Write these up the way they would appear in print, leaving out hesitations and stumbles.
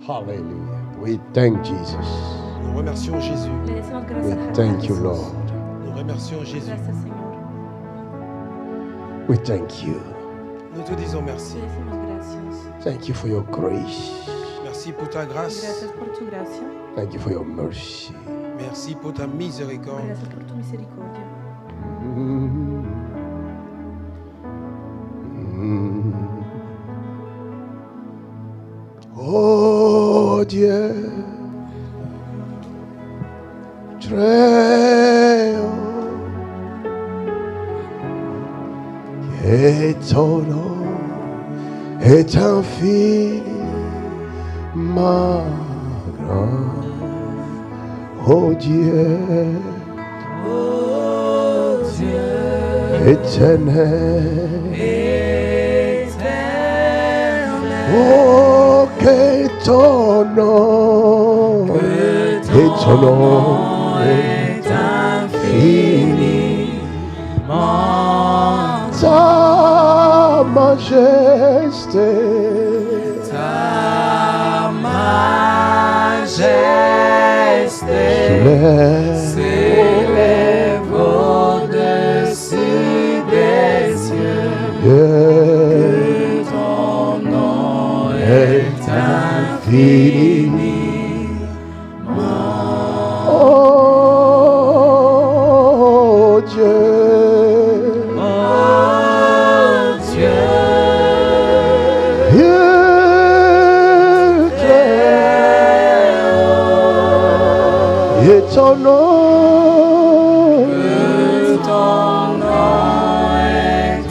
Hallelujah. We thank Jesus. Nous remercions Jésus. We thank you, Lord. Nous remercions Jésus. We thank you. Nous te disons merci. Thank you for your grace. Merci pour ta grâce. Gracias por tu gracia. Thank you for your mercy. Merci pour ta miséricorde. Gracias por tu misericordia. Oh Dieu, très haut, et ton nom est infiniment grand. Oh Dieu, éternel, oh que ton nom est infiniment. Ta majesté, s'élève au-dessus des cieux. yeah, Ton nom est infini. oh Dieu, Oh Dieu, Dieu et ton nom que ton nom est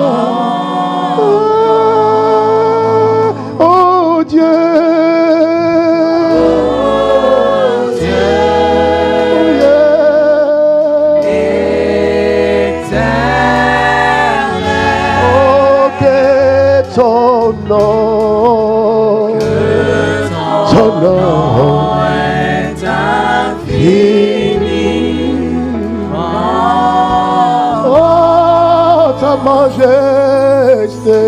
infiniment. oh Dieu, oh que ton nom, ton nom est infiniment. oh ta majesté,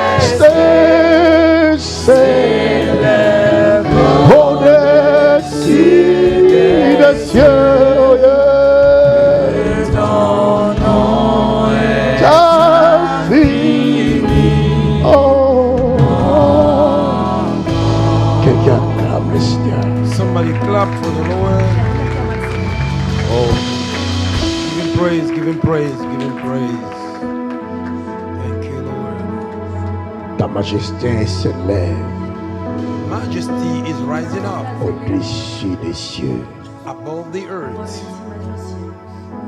majesté s'élève au-dessus des cieux. Ton nom est Infini. Oh. Quelqu'un acclame le Seigneur. Somebody clap for the Lord. Oh, give him praise, give him praise, give him praise. Thank you, Lord. Ta majesté s'élève Majesty is rising up au-dessus des cieux. above the earth.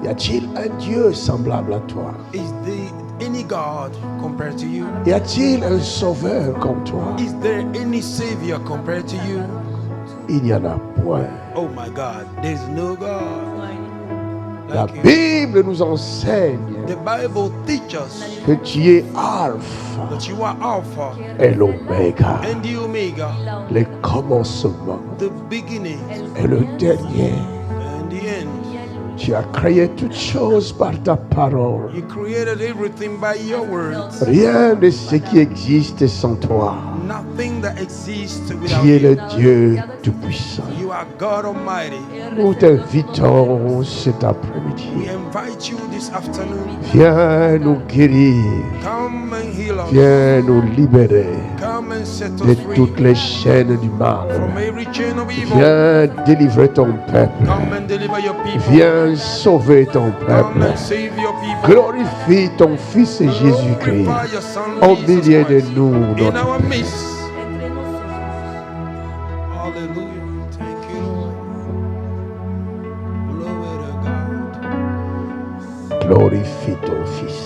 Y a-t-il un Dieu semblable à toi? Is there any God compared to you? Y a-t-il un sauveur comme toi? Is there any Savior compared to you? Il n'y en a point. Oh my God, there's no God La like you. Bible nous enseigne The Bible teaches que tu es Alpha that you are Alpha et l'Oméga, and the Omega, le commencement the beginning et le dernier. and the end. Tu as créé toutes choses par ta parole. You created everything by your words. Rien de ce qui existe sans toi. Nothing that exists without Tu es le you. Dieu Tout-Puissant. You are God Almighty. Nous t'invitons cet We après-midi. invite you this afternoon. Viens nous guérir. Come and heal us. Viens nous libérer Come and set de us free toutes les chaînes du mal. from every chain of evil. Viens délivrer ton peuple. Come and deliver your people. Viens sauver ton Come peuple. and save your people. Glorifie ton Fils Jésus-Christ Glorify your Son, au Jesus milieu de Christ, nous. in notre our midst. Entre nosotros. Hallelujah. Thank you, Lord. Glory to God. Glorifie ton Fils.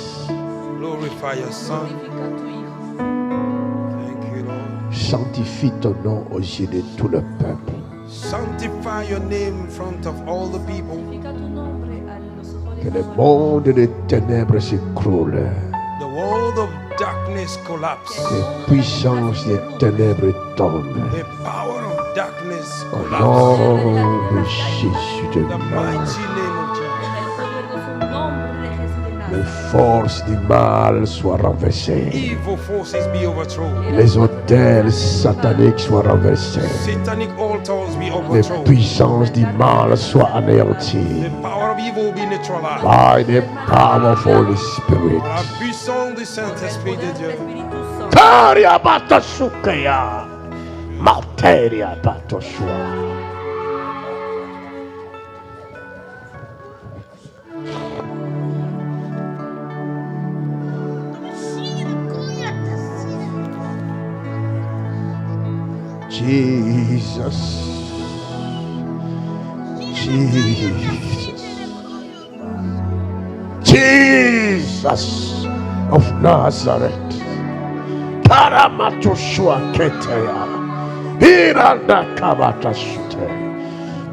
Glorify your Son. Glorifica tu Hijo. Thank you, Lord. Sanctifie ton nom aux yeux de tout le peuple. Sanctify your name in front of all the people. Glorifica tu nombre a los ojos Que de le todos. monde des ténèbres s'écroule. The world of darkness collapse. Que puissance des ténèbres tombe. The power of darkness Au collapse. nom de Jésus de The Nazareth. mighty name of En Jesus. el poder de su Les forces du mal soient renversées. Evil forces be overthrown. Les autels sataniques soient renversés. Satanic altars be Les overthrown. puissances du mal soient anéanties. The power of evil be neutralized. By the power of Holy Spirit. Par la puissance du Saint-Esprit de Dieu. Taria batasukeya. Materia batosua. Jesus. Jesus. Jesus of Nazareth. Paramatoshua keteya. Hiranda kabata shute.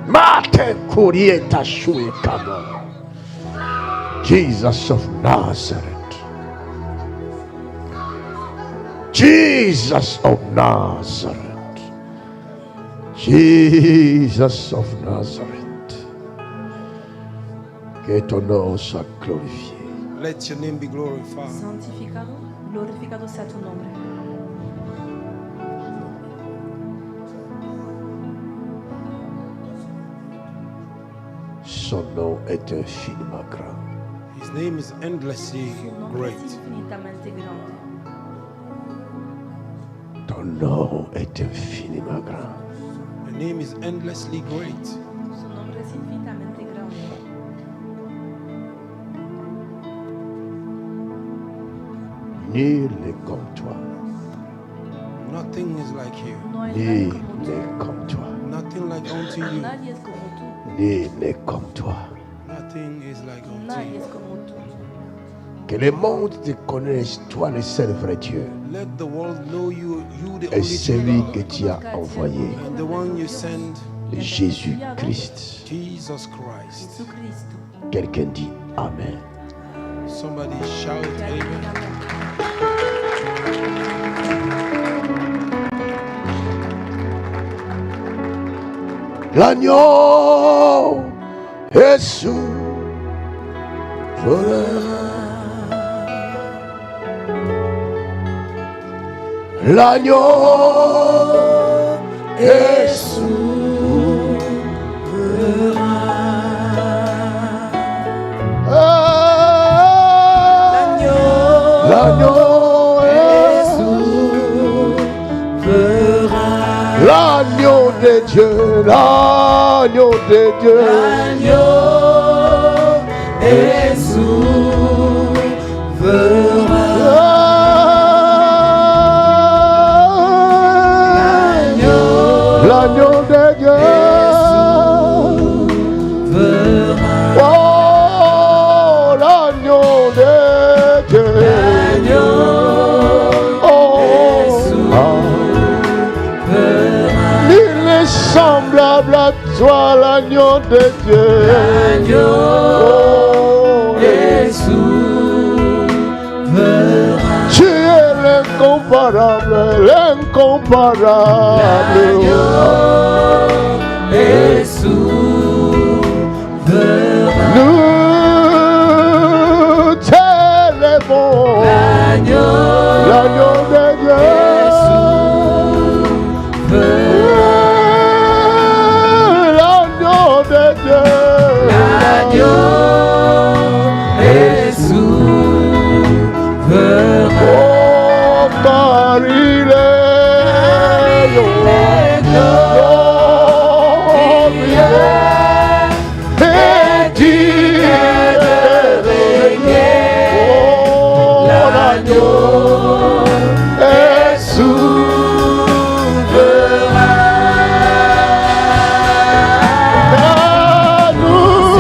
Mate kurieta shui kamo. Jesus of Nazareth. Jesus of Nazareth. Jesus of Nazareth. Que ton nom soit glorifié. Let your name be glorified. Santificado, glorificado sea tu nombre. Son nom est infiniment grand. His name is endlessly Su nombre great. es infinitamente grande. Ton nom est infiniment grand. Your name is endlessly great. Su nombre es infinitamente grande. Nul n'est comme toi. Nothing is like you. No hay Nul nadie como tú. n'est comme toi. Nothing like unto you. Nadie es como tú. Nul n'est comme toi. Nothing is like unto Nadie you. es como tú. Que le monde te connaisse, toi le seul vrai Dieu, Let the world know you the et only true celui God, que tu as envoyé, and the one you send, Jésus-Christ. Jesus Christ. Jesucristo. Quelqu'un dit Amen. Somebody shout Que alguien amen. diga amén. L'agneau est souverain. L'agneau est souverain. L'agneau est souverain. L'agneau de Dieu, l'agneau de Dieu. est L'agneau de Dieu. Oh, l'agneau de Dieu. Oh, il est semblable à toi, l'agneau de Dieu. Oh, tu es l'incomparable, l'incomparable. Nous t'élèvons, l'agneau de Dieu. L'agneau de Dieu. Oh, car il est et digne de régner. Oh, l'agneau est souverain. Nous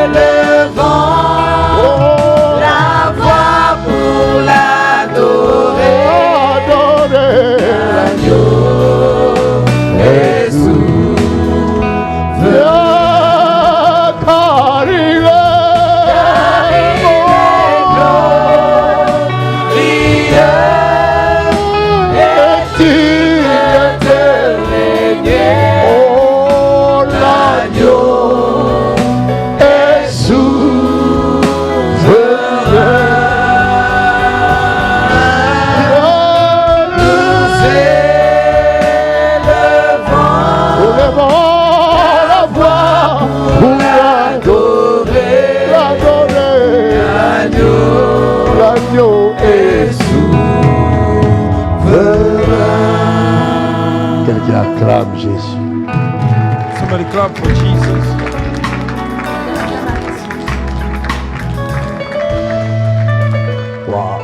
élevons la voix pour l'adorer. Car il est Acclame Jésus. Somebody clap for Jesus. Wow.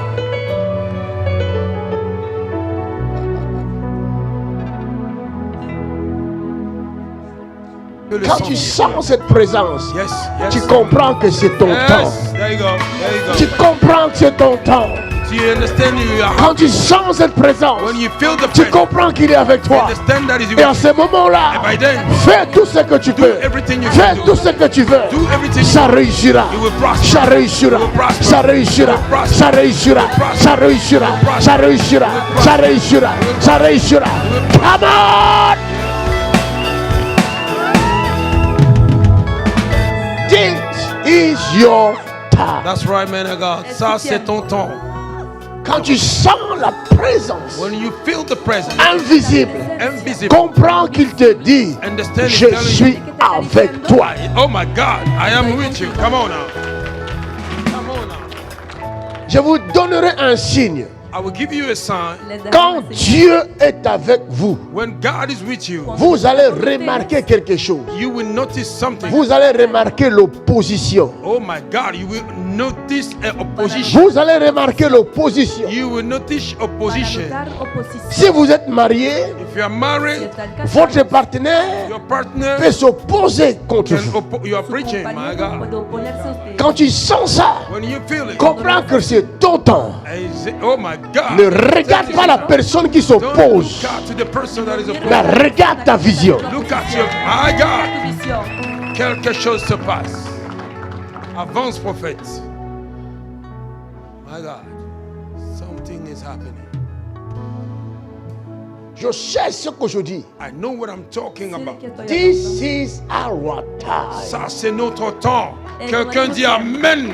Que le Quand sang- tu sens cette présence, Yes, yes. tu comprends que c'est ton temps. Yes, there you go, there Tu you go. comprends que c'est ton temps. Do you understand you are Quand tu sens cette présence, when you feel the tu presence, comprends qu'il est avec you toi. understand that is Et à with ce moment-là, And by then, fais tout ce que tu peux. everything you Fais can tout do. ce que tu veux. Do everything Ça you réussira. You will prosper. Ça réussira. You will prosper. Ça réussira. You will prosper. Ça réussira. You will prosper. Ça réussira. You will prosper. Ça réussira. You will Ça prosper. réussira. You will Ça réussira. Come on! This is your time. That's right, man of God. Ça, c'est ton temps. Quand tu sens la présence When you feel the presence, invisible, invisible, comprends qu'il te dit, understand je it's telling suis you, avec toi. oh my God, I am with you. Come on now. Come on now. Je vous donnerai un signe. I will give you a sign. Quand Dieu est avec vous, When God is with you, vous allez remarquer quelque chose. you will notice something. Vous allez remarquer l'opposition. Oh my God, you will notice an opposition. Vous allez remarquer l'opposition. You will notice opposition. Si vous êtes marié, If you are married, votre partenaire your partner peut s'opposer contre can vous. you are preaching. My God. Quand tu sens ça, When you feel it, comprends que c'est ton temps. oh my God. Ne regarde pas la personne qui Don't s'oppose, look at the person that is mais opposed. regarde ta vision. Look at you. My God. Quelque chose se passe. Avance, prophète. My God. Something is happening. Je sais ce que je dis. I know what I'm talking about. This is our time. Ça, c'est notre temps. Quelqu'un dit Amen.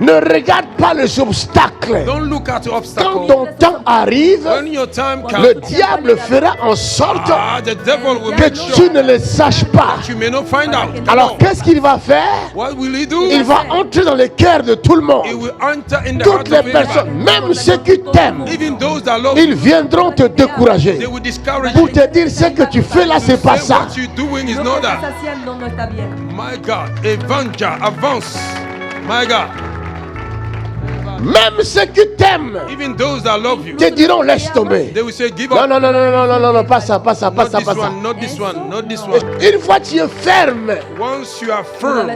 Ne regarde pas les obstacles. Don't look at the Quand obstacle. ton temps arrive, When your time le comes, diable fera en sorte the devil will que make tu sure ne le saches pas. that you may not find out. Come Alors on. qu'est-ce qu'il va faire? What will he do? Il va entrer dans le cœur de tout le He monde. will enter in the Toutes heart les of personnes, everybody. même ceux qui t'aiment, Even those that love ils you, viendront te décourager they will discourage pour you. te dire ce que tu fais là, c'est pas Say ça. what you're doing is not that. My God, Evangel, avance. My God, Même ceux qui t'aiment even those that love you, te diront laisse tomber. they will say, give Non, up. non, non, non, non, non, non, non, pas ça, pas ça, pas Not ça, this pas ça. one, not this one, not this one. Une fois tu es ferme, Once you are firm,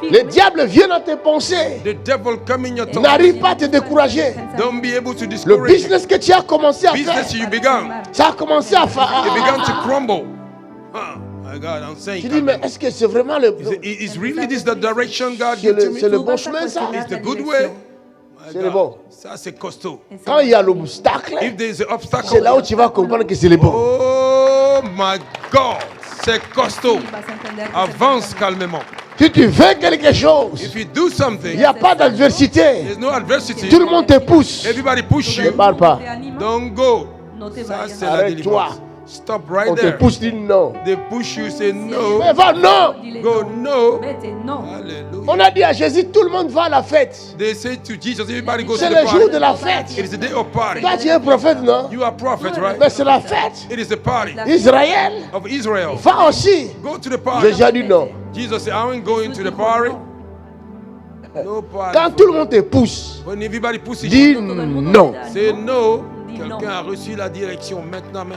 le diable vient dans tes pensées. the devil come in your tongue. N'arrive pas à te décourager. Don't be able to Le discourage you. business que tu as commencé à faire, Business you began, ça a commencé à faire. it began to crumble. My God, I'm saying, Tu dis, mais est-ce que c'est vraiment le. is really this the direction God C'est gave to le, me? c'est le bon chemin, ça? It's the good way. My C'est le God, bon. ça c'est costaud. Quand il y a l'obstacle, If there is an c'est là où obstacle, tu vas comprendre que c'est le bon. oh my God, c'est costaud. Avance calmement. Si tu fais quelque chose, If you do il something, n'y a pas d'adversité. there's no adversity. Tout le monde te pousse. Everybody push Ne you. parle pas. Don't go. Ça c'est la Arrête-toi. délivrance. Stop right On te there. pousse, dis non. They push you, say no. Mais va, non. Go no. Non. Hallelujah. On a dit à Jésus, tout le monde va à la fête. They say to Jesus, everybody goes to C'est the le jour de party. la fête. It is the day of party. Toi, tu es prophète, non? You are prophet, right? Mais c'est la fête. It is the party Israël, of Israel. va aussi. Go to the party. Jésus a dit non. Jesus said, I ain't going to the party. No party. Quand tout le monde te pousse, When everybody pushes dis you, non. say no. Dis non. Quelqu'un a reçu la direction maintenant même.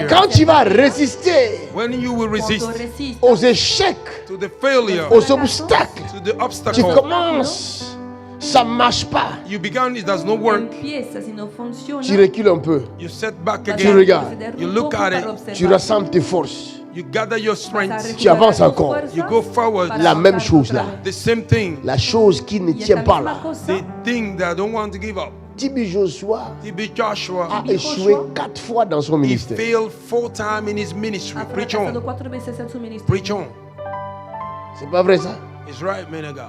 Quand tu vas résister When you will resist aux échecs, to the failure, aux obstacles, to the tu obstacle, commences, ça ne marche pas. you began, it does not work. Tu recules un peu, You set back tu again. regardes, You look at it. tu rassembles tes forces, You gather your strength. tu avances encore. You go forward. La même chose là. The same thing. La chose qui ne tient pas là. The thing that don't want to give up. Tibi Joshua TB Joshua, a échoué 4 fois dans son he ministère. failed 4 times in his ministry. Preach on. Preach on. C'est pas vrai ça? It's right, man of God.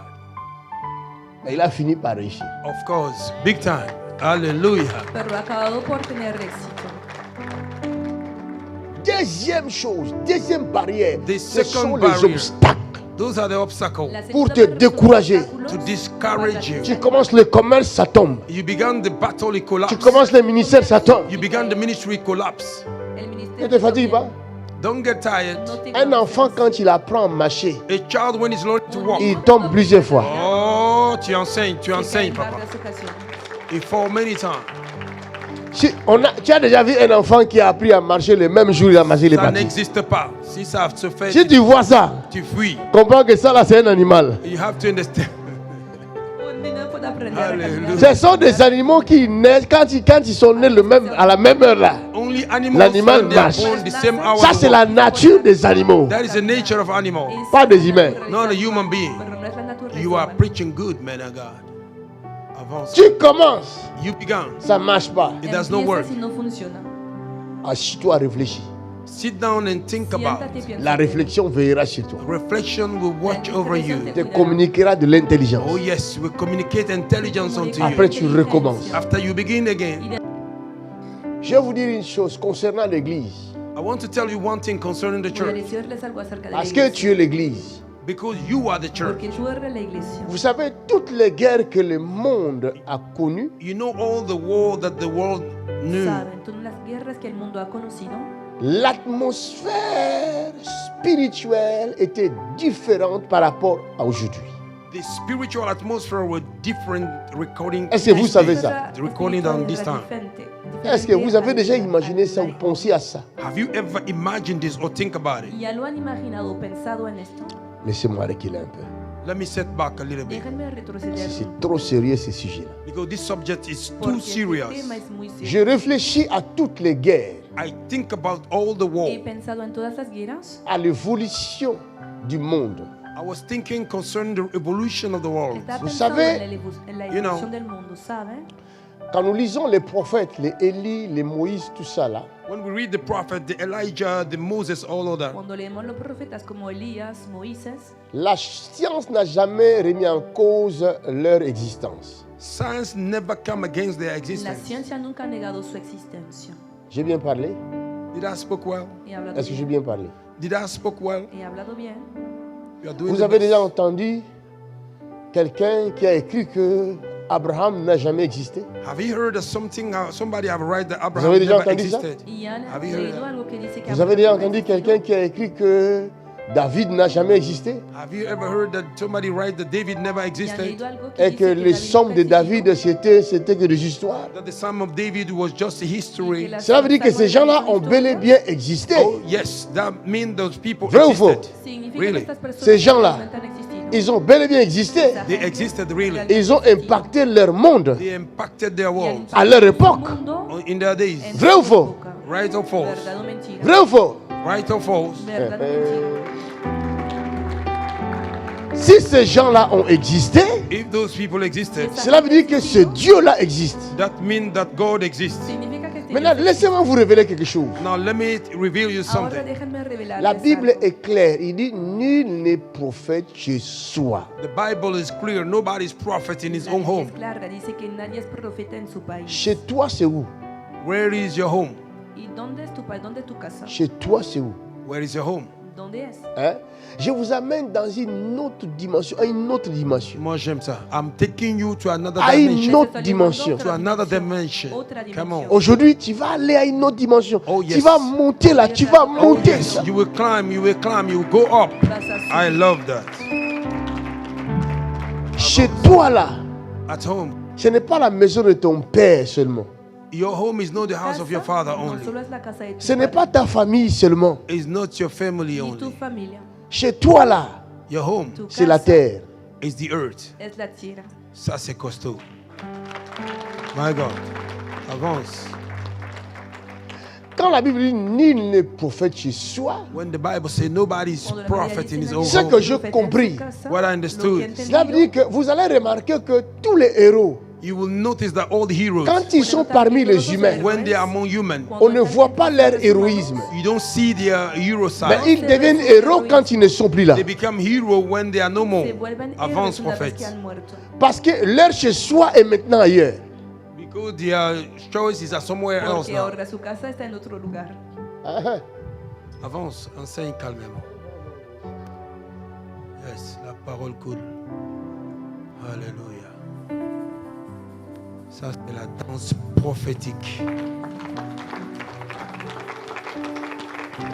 Mais il a fini par réussir. Of course. Big time. Hallelujah. Pero ha acabado por tener éxito. Deuxième chose, deuxième barrière, The ce second sont les barrier. obstacles. Those are the obstacles La Pour segunda te parte de los décourager. obstáculos to discourage you. Tu commences le commerce, ça tombe. You began the battle, it Tu collapsed. commences le ministère, ça tombe. You began the ministry, it collapse. El Ne ministerio te fatigue pas. Don't get tired. no te Un enfant, canses. quand il apprend à marcher, A child, when he's learning to walk, il tombe plusieurs fois. oh, tu enseignes, Se cae en papa. varias ocasiones. He fall many times. Tu as déjà vu un enfant qui a appris à marcher le même jour il a marché, il est Ça parti. n'existe pas. Si ça se fait, Si tu vois ça, tu fuis. comprends que ça là c'est un animal. You have to understand. Un niño puede aprender a Hallelujah. caminar. Ce sont des animaux qui naissent quand ils sont nés à la même heure là. Only animals L'animal when they are marche. born the same hour. Ça c'est la nature des animaux, That is the nature of animal. Es pas des la humains. naturaleza Not a humana, human being. pero no es la naturaleza You are humana. preaching good, man of God. Avance. Tu commences, You began. ça marche pas. It does not Empieza work. si no funciona. Assis-toi, réfléchis. Sit down and think about Siéntate y it. piensa. La réflexion veillera sur toi. Reflection will watch over you. Te communiquera de l'intelligence. Oh yes, we communicate intelligence unto Après you. tu recommences. After you begin again, Je vais vous dire une chose concernant l'église. I want to tell you one thing concerning the Voy a church. decirles algo acerca de la Parce que iglesia. tu es l'église. Because you are the church. Porque tú eres la iglesia. Vous savez, toutes les guerres que le monde a connues, You know all the war that the world knew. Saben, todas las guerras que el mundo ha conocido, l'atmosphère spirituelle était différente par rapport à aujourd'hui. The spiritual atmosphere was different recording. Est-ce que vous these savez days. ça? The recording on this time. Est-ce que vous avez déjà imaginé ça ou pensé à ça? Have you ever imagined this or think about it? ¿Ya lo han imaginado o pensado en esto? Laissez-moi reculer un peu. Let me set back a little bit. Déjenme retroceder Si un c'est trop sérieux ce sujet-là. Because this subject is too porque este serious. tema es muy Je serio. réfléchis à toutes les guerres, I think about all the war. He pensado en todas las guerras. à l'évolution du monde. I was thinking concerning the evolution of the world. Está Vous pensando savez, en la you know, evolución del mundo, ¿saben? Quand nous lisons les prophètes, les Élie, les Moïse, tout ça là, When we read the prophet, the Elijah, the Moses, all of that, Cuando leemos los profetas como Elías, Moisés, la science n'a jamais remis en cause leur existence. science never come against their la existence. ciencia nunca ha negado su existencia. J'ai bien parlé? Did I speak well? He hablado Est-ce que j'ai bien. bien parlé? Did I speak well? He hablado bien. You are doing Vous the avez best. déjà entendu quelqu'un qui a écrit que Abraham n'a jamais existé? Have you heard of something? Somebody have write that avez Abraham déjà never entendu ça? existed. Y han Have you heard leído that? algo que dice que Vous avez déjà Abraham entendu existió? quelqu'un qui a écrit que David n'a jamais existé? Have you ever heard that somebody write that David never Y han existed? leído algo que Et dice que les David sommes de nunca David, existió? c'était que des histoires. That the Psalm of David was just a history. la- Cela veut dire que ces gens-là ont bel et bien existé. Oh yes, that means those people Vrai ou faux? existed. Significa Really? que estas personas Ces gens-là, realmente han existido. Ils ont bel et bien existé. Esa They gente existed really. realmente Ils ont existido. impacté leur monde They impacted their Y han world à leur impactado époque. el mundo in their days. en Vrai su ou faux? época. Right or false? Verdad o mentira. Vrai ou faux? Right or false? Verdad o mentira. Si ces gens-là ont existé, If those people existed, cela veut dire que ce Dieu-là existe. that means that God exists. Significa que este Maintenant, Dios laissez-moi vous révéler quelque chose. Now let me reveal you existe. Ahora something. déjenme revelarles La Bible algo. est claire. Il dit nul n'est prophète chez soi. The Bible is clear. Nobody's prophet in his La own Biblia home. es clara, dice que nadie es profeta en su país. Chez toi, c'est où? Where is your home? ¿Y dónde es tu país? ¿Dónde es tu casa? Chez toi, c'est où? Where is your home? ¿Dónde es? Hein? Je vous amène dans une autre dimension, à une autre dimension. Moi j'aime ça. I'm taking you to another À une dimension. autre dimension. To another dimension. Otra Come on. dimension. Aujourd'hui, tu vas aller à une autre dimension. Oh, Tu yes. vas monter là, tu vas Oh monter. yes, ça. you will climb, you will climb, you will go up. Vas a I subir. love that. Chez toi là, At home. ce n'est pas la maison de ton père seulement. Your home is not the house of your father no only. solo es la casa de tu Ce n'est padre, pas ta famille seulement. It's not your family ni tu only. familia. Chez toi là, Your home Tu c'est la casa terre. is the earth. es la tierra. Ça c'est costaud. My God. Avance. Quand la Bible dit nul n'est prophète chez soi, When the Bible says nobody's Cuando la Biblia prophet dice in his nadie own es Ce home. que je profeta en su compris, casa, what I lo understood, que he cela veut dire entendido, que vous allez remarquer que tous les héros, you will notice that all the heroes, quand ils sont parmi les humains, when they are among human, on ne voit pas leur héroïsme. you don't see their hero Mais side. ils deviennent héros quand ils ne sont plus là. They become hero when they are no more. se vuelven Avance héroes una vez prophets. que han muerto. Parce que leur chez soi est maintenant ailleurs. Because their choices are somewhere else Porque now. ahora su casa está en otro lugar. Ah, Avance, enseigne calmement. Yes, la parole coule. Alléluia. Ça, c'est la danse prophétique.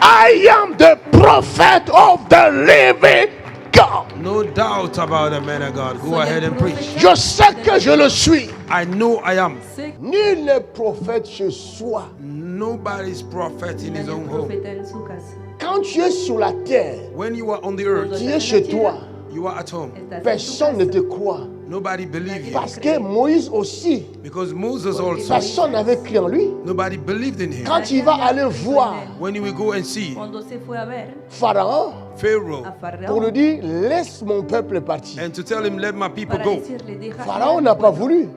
I am the prophet of the living God. No doubt about it, man of God. Go ahead and preach. Je sais que je le suis. I know I am. C'est Nul n'est prophète chez soi. Nobody's prophet in his own home. profeta en su casa. Quand tu es sur la terre, When you are on the earth, tu es chez toi, you are at home. Estás en su personne ne casa. te croit. Nobody believes you. Parce que Moïse aussi, Because Moses also, personne n'avait cru en lui. nobody believed in him. Quand tu vas aller voir When you will go and see Cuando se fue a ver Pharaon Pharaoh a pour lui Faraón dire laisse mon peuple partir, and to tell him, let my people para go. decirle, deja Pharaon ir n'a al pas pueblo. voulu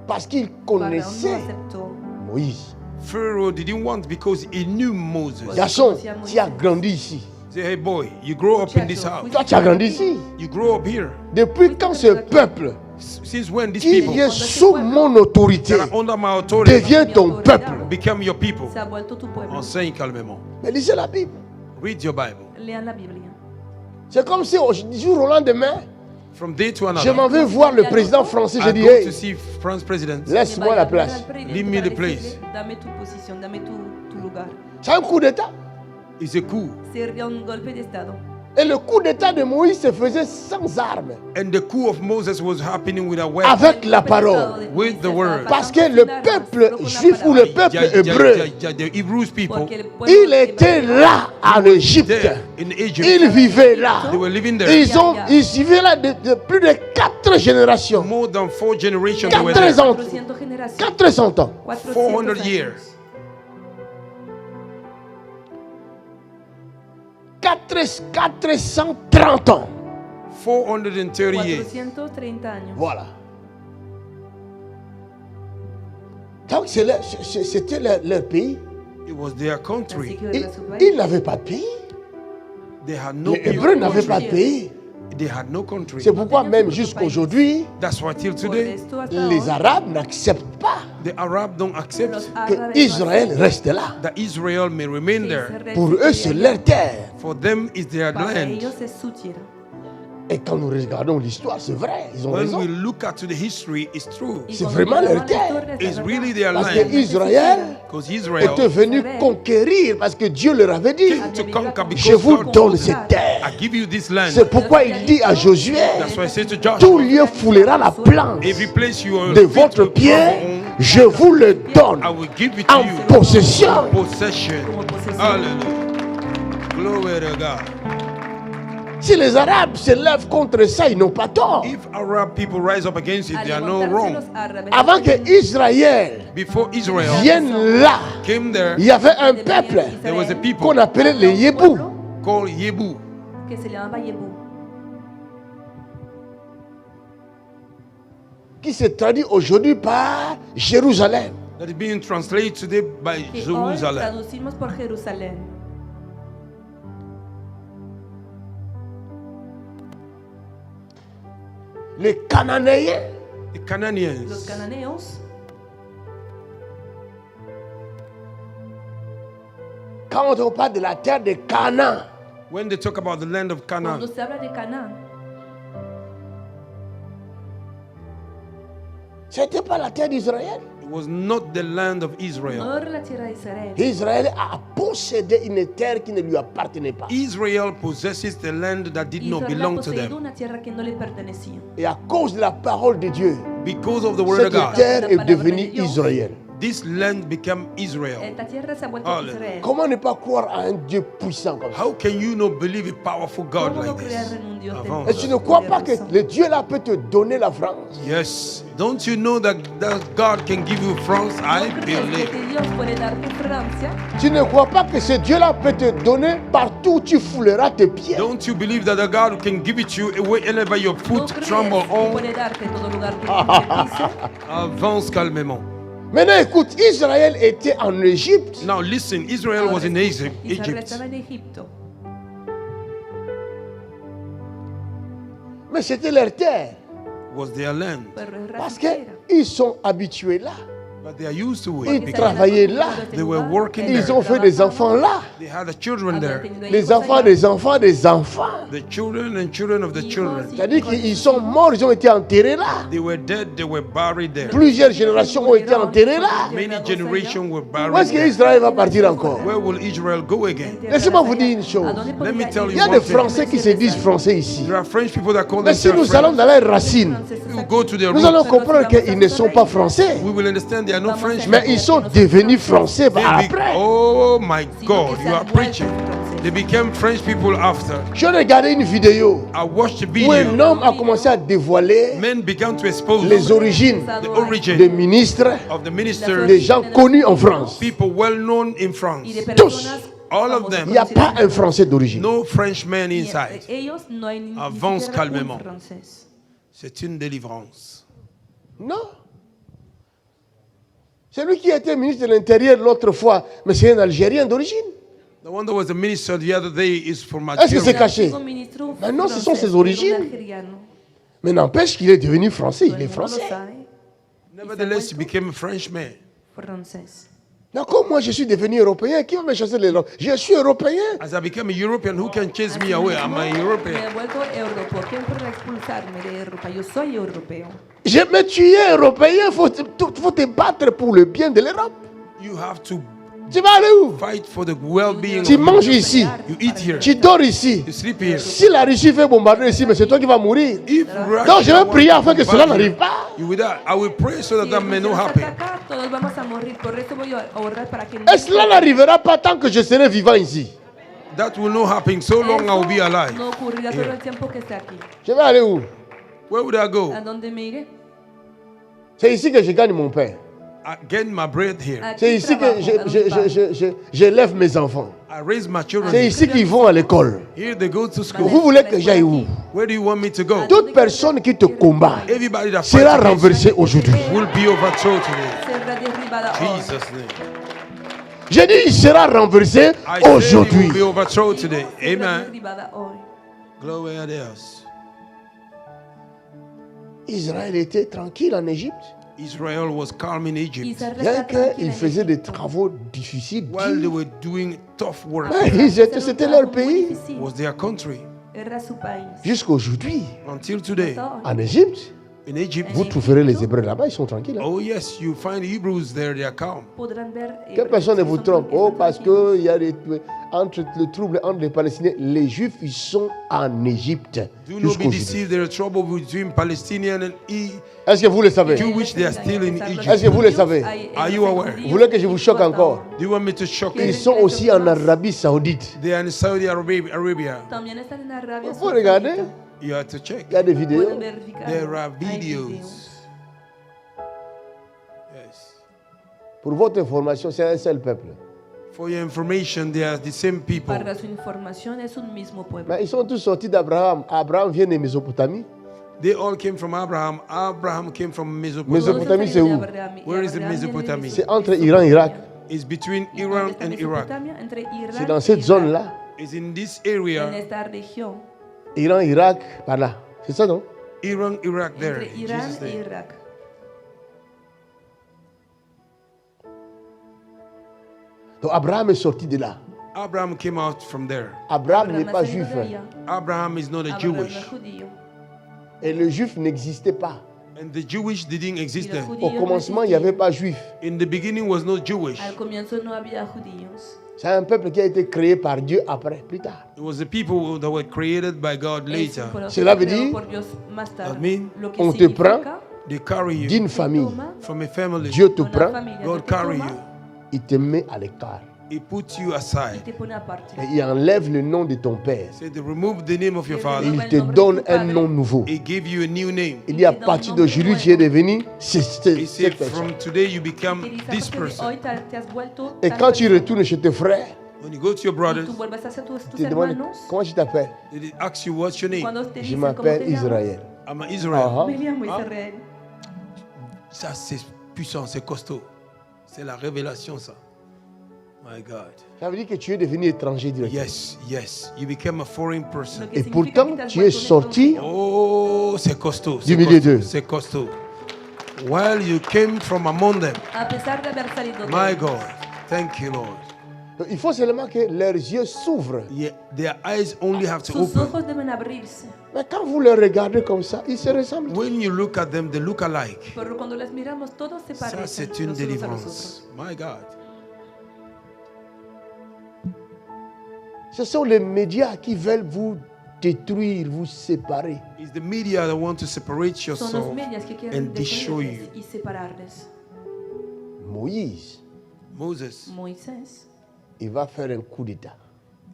parce qu'il Faraón no connaissait aceptó. Moïse. Pharaoh didn't want because he knew Moses. Garçon, tu as grandi ici. Say, hey boy, you grow up in this house. Toi, tu as grandi ici. You grow up here. Depuis quand ce peuple Since when these qui people est sous mon autorité that are under my authority devient ton peuple? become your people? Se ha vuelto tu pueblo. Enseigne calmement. Mais lisez la Bible. Read your Bible. Lean la Biblia. C'est comme si du jour au lendemain, From day to je another, m'en vais voir le président français. Je I dis, go hey, to see France president. laisse-moi la place. Leave me the place. Dame tu posición, dame tu lugar. C'est un coup d'État. It's a coup. Sería un golpe de estado. Et le coup d'État de Moïse se faisait sans armes, And the coup of Moses was happening with a weapon. avec la parole. With the word. Parce que le peuple juif ou le peuple hébreu, The Hebrews people, Porque el pueblo il était là en Égypte. there in Egypt, Ils vivaient là. they were living there. Ils vivaient là de plus de 4 générations. More than 4 generations they were 400 there. 400 generaciones. 400 ans. 400 años. years. 430 ans. 430 years. 430 años. Voilà. Donc c'était leur pays. It was their Así country. que Ils, era su país. ils n'avaient pas de pays. They had no Les Hébreux people. n'avaient pas de pays. They had no country. C'est pourquoi même jusqu'aujourd'hui, That's why till Por today, esto hasta les hoy, Arabes n'acceptent pas the Arab don't accept los que árabes Israël reste là. that Israel may remain there. Pour eux, c'est leur terre. For them, it's their Para land. ellos es su tierra. Et quand nous regardons l'histoire, c'est vrai, ils ont When raison. we look at the history, it's true. Y C'est cuando vraiment miramos leur la terre. historia, es It's verdad. really their Parce land. que Israël Because était Israel venu conquérir, parce que Dieu leur avait dit, came to conquer je because vous God donne told cette them, terre. I give you this land. C'est pourquoi il dit à Josué, That's why I say to tout Joshua, lieu foulera la planche every place you are de votre pied, je vous le donne I will give it to en you. possession. Possession. Como posesión. Hallelujah. Glory to God. Si les Arabes se lèvent contre ça, ils n'ont pas tort. If Arab people rise up against it, Al they are no levantarse wrong. los árabes, Avant que Israël Before Israel vienne là, came there, il y avait un peuple there was a people qu'on appelait les Yébous. called Yebu. que se llamaba Yebú, Qui se traduit aujourd'hui par Jérusalem. That is being translated today by que hoy Jerusalem. traducimos por Jerusalén. Les Cananéens, The Los Canaanians, cananeos, quand on parle de la terre de Canaan, when they talk about the land of cuando Canaan, se habla de Canaán, c'était pas la terre d'Israël. it was not the land of Israel. no era la tierra de Israel. Israël a possédé une terre qui ne lui appartenait pas. Israel possesses the land that did not Israel ha belong to poseído them. una tierra que no le pertenecía. Et à cause de la parole de Dieu, Because of the word of cette God, terre est devenue Israël. this land became Israel. Esta tierra se ha vuelto Aleluya. Israel. Comment ne pas croire à un Dieu puissant comme ça? How can you not believe a powerful God ¿Cómo no like creer this? en un Dios Avant. Et tu ne crois pas que le Dieu là peut te donner la France? Yes. Don't you know that God can give you France? I ¿No crees believe. que Dios puede darte Francia? Tu ne crois pas que ce Dieu là peut te donner partout où tu fouleras tes pieds? Don't you believe that the God can give it to you wherever your ¿No foot crees tremble que on? puede darte en todo lugar que tu pie pise? Avance calmement. Maintenant écoute, Israël était en Égypte. Now listen, Israel was in Israel Egypt. estaba en Egipto, Mais c'était leur terre. Was their land. pero es Parce rastrera. qu'ils sont habitués là. But they are used to Ils it because travaillaient là. they were working Ils there. ont fait des enfants là. They had the children there. Les enfants des enfants des enfants. The children and children of the children. C'est-à-dire qu'ils sont morts, ils ont été enterrés là. They were dead, they were buried there. Plusieurs générations ont été enterrées là. Many generations were Où est-ce buried there. qu'Israël va partir encore? Where will Israel go again? Laissez-moi vous dire une chose. Let me tell Il you y a des one thing. Français qui se disent français ici. There are French people that call Mais si themselves nous allons French. dans leurs racines, We go to their nous allons roots. comprendre qu'ils ne sont pas français. We will understand they are not French. Mais ils sont devenus français They après. oh my God, you are preaching. They became French people after. Je regardais une vidéo I watched the où un video. homme a commencé à dévoiler Men began to expose les origines the origin des ministres, of the ministers, des gens connus en France. people well known in France. Tous. All of them. Il n'y a pas un français d'origine. No Frenchman inside. Ellos no hay ni Avance siquiera un calmement. francés. C'est une délivrance. Non. Celui qui était ministre de l'Intérieur l'autre fois, mais c'est un Algérien d'origine. The one that was the minister the other day is from Est-ce que c'est Algeria. caché? Un ministro Ben non, ce sont francés, ses origines. un algeriano. Mais n'empêche qu'il est devenu français, il est Todo el mundo français. lo sabe, Nevertheless, he became a Frenchman. francés. Donc comme moi je suis devenu européen, qui va me chasser les langues? Je suis européen. As I became a European, who can chase me away? I'm a Me he European. vuelto europeo. ¿Quién podrá expulsarme de Europa? Yo soy europeo. Mais tu es européen, faut te battre pour le bien de l'Europe. You have to Tu vas aller où? fight for the well-being Tu of manges Europe. ici, You eat here. tu dors ici. You sleep here. Si la Russie fait bombarder ici, mais c'est toi qui vas mourir. If Donc je vais Russia prier wants afin to que cela bombard n'arrive you, pas. you will die. I will pray so that Si that may not nos happen. ataca, todos vamos a morir. Por eso voy a orar para que Et cela n'arrivera pas tant que je serai vivant ici. That will not happen so long I will be alive. no ocurrirá todo el tiempo que esté aquí. Je vais aller où? Where would I go? ¿A dónde me iré? C'est ici que je gagne mon pain. I get my bread here. Aquí C'est ici que trabajo, j'élève mes enfants. I raise my children C'est here. ici qu'ils vont à l'école. Here they go to school. Vous voulez que j'aille où? Where do you want me to go? Toute personne qui te combat Everybody that sera fights against renversée aujourd'hui. you will be overthrown today. será derribada hoy. Jesus' name. J'ai dit, il sera renversé I said he aujourd'hui. will be overthrown today. Será Amen. derribada hoy. Glory a Deus. Israël était tranquille en Égypte. Israel was calm in Egypt Israel Bien está tranquila qu'ils en faisaient des Egipto. travaux difficiles. while they were doing tough work. Mais c'était leur pays. It was their country Era su país. Jusqu'aujourd'hui, until today. en Égypte, In Egypt, vous trouverez les Hébreux là-bas, ils sont tranquilles. Hein. oh yes, you find Hebrews there, they are calm. Podrán ver. Que personne ne vous trompe. Oh, parce qu'il y a entre le trouble entre les Palestiniens, les Juifs, ils sont en Égypte. Do not be Jusqu'aujourd'hui. deceived, there is trouble between Palestinians and Est-ce que vous le savez? Jewish, they are still in Est-ce Egypt. que vous le savez? Are you aware? Vous voulez que je vous choque encore? Do you want me to shock Ils you? sont aussi en Arabie Saoudite. They are in Saudi Arabia. También están en Arabia Vous regardez, You have to check. il y a des vidéos. Pueden verificar. There are Hay videos. videos. Yes. Pour votre information, c'est un seul peuple. For your information, they are the same people. Para su información es un mismo pueblo. Mais ils sont tous sortis d'Abraham. Abraham vient de Mésopotamie. They all came from Abraham. Abraham came from Mesopotamia. Mésopotamie, c'est où? Where is the Mesopotamie? C'est entre Iran et Irak. It's between Iran and Iraq. C'est dans cette zone-là. It's in this En area, esta región. Iran, Irak, par là. C'est ça, non? Iran, Iraq, there. Entre In Irán Jesus' e name. Irak. Donc Abraham est sorti de là. Abraham came out from there. Abraham n'est Abraham pas ha salido juif. de hein. allá. Abraham is not a Abraham Jewish. no es judío. Et le juif n'existait pas. And the Jewish didn't exist Y los then. Au judíos no commencement, il n'y avait existían. pas juif. In the beginning was not Jewish. Al comienzo no había judíos. C'est un peuple qui a été créé par Dieu après, plus tard. It was the people that were created by God Es later. un pueblo Cela veut creado dire, por Dios más tarde. that mean, Lo que on te significa, prend They carry you d'une te famille. toma from a family. Dieu te de una prend, familia, God te carry toma you. il te met à l'écart. He puts you y aside. te pone aparte. Et il enlève le nom de ton père. Say they remove the name of your Et father. il te donne un nom nouveau. He gave you a new name. Il dit à partir d'aujourd'hui, tu es devenu He said cette personne. from today you become Te dice, this "Porque person. hoy te has vuelto Et tal quand tu persona". retournes chez tes frères, When you go to your Y brothers, tú vuelves hacia tus tu te demandes hermanos. comment tu t'appelles. they ask you what's your name. Cuando te Je dicen cómo m'appelle te llamas, Israël. I'm an Israel. Ah, me llamo Ah. Israel. Ça c'est puissant, c'est costaud. C'est la révélation ça. My God. Ça veut dire que tu es devenu étranger directement. Yes, yes. You became a foreign person. Lo que Et significa pourtant, que te has tu es vuelto un sorti extranjero. Oh, c'est costaud. Du c'est milieu costaud, d'eux. C'est costaud. while you came from among them. A pesar de haber salido de My ellos. God. Thank you, Lord. Il faut seulement que leurs yeux s'ouvrent. Yeah, their eyes only have to Sus open. ojos deben abrirse. Mais quand vous les regardez comme ça, ils se ressemblent. When you look at them, they look alike. Pero cuando les miramos, todos se Ça, parecen c'est une los unos a los délivrance. otros. My God. Ce sont les médias qui veulent vous détruire, vous séparer. It's the media that want to separate Son los yourself medios que quieren and destroy destruirles you. y separarles. Moïse, Moses, Moisés il va faire un coup d'État.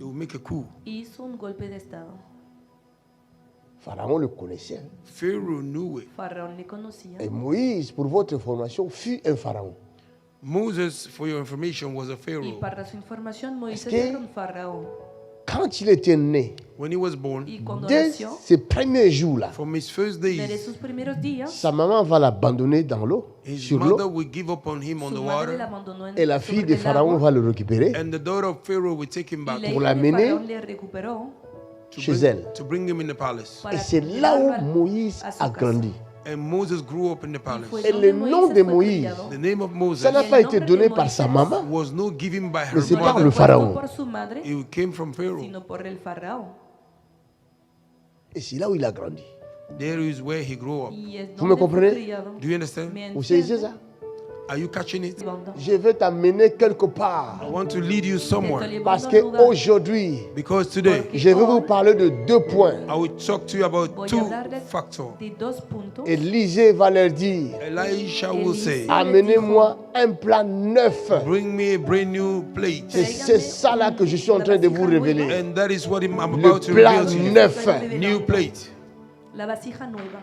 he will make a coup. hizo un golpe de estado. Pharaon le connaissait. Pharaoh knew it. Faraón le conocía. Et Moïse, pour votre information, fut un pharaon. Moses, for your information, was a Y Pharaoh. para su información, Moisés que- era un faraón. Quand il était né, When he was born, Y cuando dès nació, ses premiers jours-là, from his first desde days, sus primeros días, sa maman va l'abandonner dans l'eau, his sur mother l'eau, will give up on him on su the madre la water, abandonó en et la sobre fille de el Pharaon agua, va le récupérer and the daughter of Pharaoh will take him y back la pour hija de l'amener Faraón le recuperó chez elle. to bring him in the palace. para Et c'est là où llevarlo Moïse a su a casa. grandi. And Moses grew up in the Y palace. fue Et donde le nom Moisés de fue Moïse, criado. The name of Moses Ça n'a Y pas el été nombre donné de par sa Moisés maman, was not given by her mais c'est par mother. le fue puesto pharaon. por su madre, It came from Pharaoh. sino por el faraón. Et c'est là où il a grandi. There is where he grew up. Y es Vous me donde fue comprenez? criado. Do you understand? ¿Me Vous saisissez entiende? ça? Are you catching it? Segundo. Je vais t'amener quelque part. I want to lead you Te somewhere estoy Parce llevando a un lugar. qu'aujourd'hui, because today je vais vous parler de 2 points. I will talk to you about Voy a two hablarles factors. de dos puntos. Élisée va leur dire, Elisha will say, amenez-moi un plat neuf. bring me a brand new plate. C'est ça là que je suis en train de vous révéler. And that is what I'm Le about to plat reveal to you. neuf. New plate. La vasija nueva.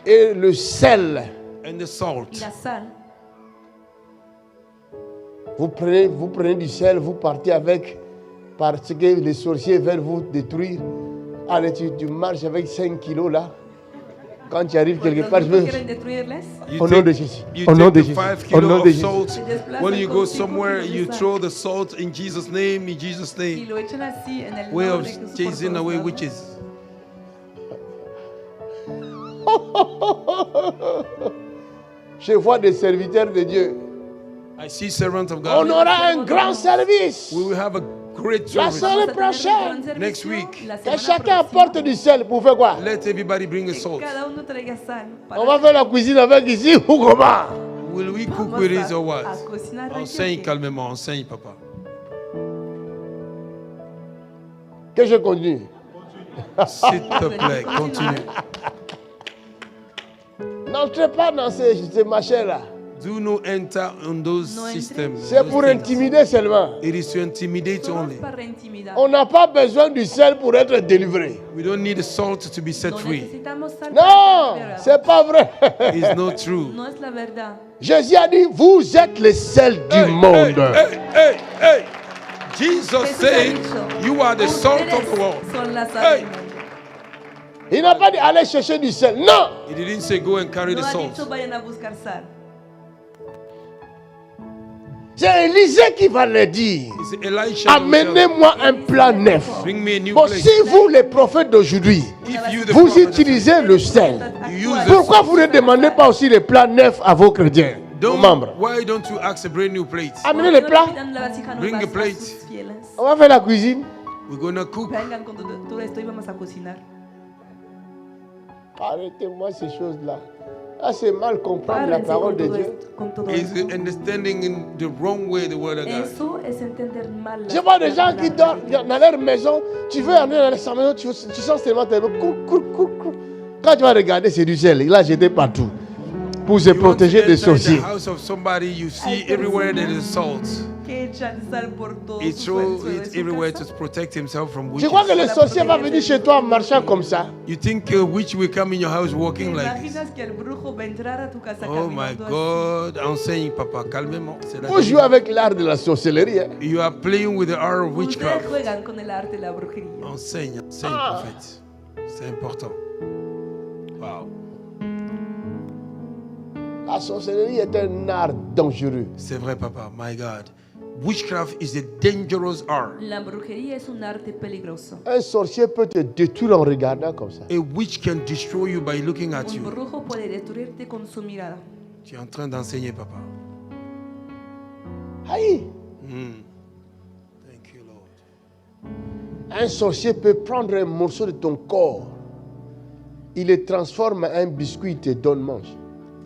Et le sel. And the Y salt. la sal. Vous prenez du sel, vous partez avec, parce que les sorciers veulent vous détruire. Allez, tu marches avec 5 kilos là. Quand tu arrives quelque Los part, je brujos veux... quieren destruirles. You Au nom de take, Jésus. you Au nom take de the Jésus. 5 Au nom kilos de of Jésus. salt. When you go somewhere, you kilos de throw the salt in Jesus' name, in Jesus' Y name. lo echan así en el Way nombre of de Jesús por chasing todos away lados. witches. Je vois des serviteurs de Dieu. I see servants of On God. aura un grand service. We will have a great La service. semaine Vamos a tener un gran prochaine. servicio Next week. la Que semana chacun próxima. apporte du sel pour faire quoi? Let everybody bring a Que salt. cada uno traiga sal. para On va faire la cuisine avec ici ou comment? Will we cook Vamos with it a- or what? a cocinar aquí, Enseigne ok. calmement, enseigne, papa. Que je continue. S'il te plaît, continue. N'entrez pas dans ces machins-là. Do not enter on those No entre. systems. C'est those pour things. intimider seulement. It is to intimidate Solo only. es para intimidar. On n'a pas besoin du sel pour être délivré. We don't need the salt to be set No free. necesitamos sal Non, para ser liberados. c'est pas vrai. It's not true. No es la verdad. Jésus a dit, vous êtes le sel du Hey, monde. hey, hey, hey. Jesus Jesús ha said, dicho, you are the salt of the world. ustedes son la sal Hey. del mundo. Il n'a pas dit, allez chercher du sel. Non. He didn't say go and carry No the ha dicho salt. vayan a buscar sal. C'est Élisée qui va le dire. It's Elisha. himself. Amenez-moi un plat neuf. Bring me a new Bon, plate. si vous, les prophètes d'aujourd'hui, If you, the vous prophet, utilisez le sel, you use the pourquoi vous ne demandez pas aussi les plats neufs à vos chrétiens, aux membres? Why don't you ask a brand new plate? Amenez les No le plats. pidan la vasija Bring nueva a plate. a sus fieles. On va faire la cuisine. We're gonna cook. Vengan con todo esto y vamos a cocinar. Arrêtez-moi ces choses-là. Ah, c'est mal comprendre la Párense parole con de todo Dieu. esto, con todo Is esto. understanding in the wrong way the word of God. Eso es entender mal. Je vois des gens qui dorment dans leur maison. Tu veux aller dans sa maison, tu sens tellement tes mains. Quand tu vas regarder, c'est du sel. Il a jeté partout. Pour se You want to protéger des enter sorciers. the house of somebody, you see everywhere there is salt. Que echan sal por todo He su throws de it su everywhere to casa. protect himself from Tu witches. crois que le sorcier va venir chez toi en marchant comme ça? You think a witch will come in your house ¿Te walking like this? imaginas que el brujo va a entrar a tu casa Oh my caminando así? God. Enseigne, papa, calmement. C'est la Vous jouez avec l'art de la sorcellerie. Hein? You are playing with the art of Ustedes witchcraft. juegan con el arte de la brujería. Enseigne, enseigne, prophète. C'est important. Wow. La sorcellerie est un art dangereux. C'est vrai, papa. My God. Witchcraft is a dangerous art. La brujería es un arte peligroso. Un sorcier peut te détruire en regardant comme ça. A witch can destroy you by looking at Un you. brujo puede destruirte con su mirada. Tu es en train d'enseigner, papa. Aïe. Thank you, Lord. Un sorcier peut prendre un morceau de ton corps. Il le transforme en un biscuit et te donne mange.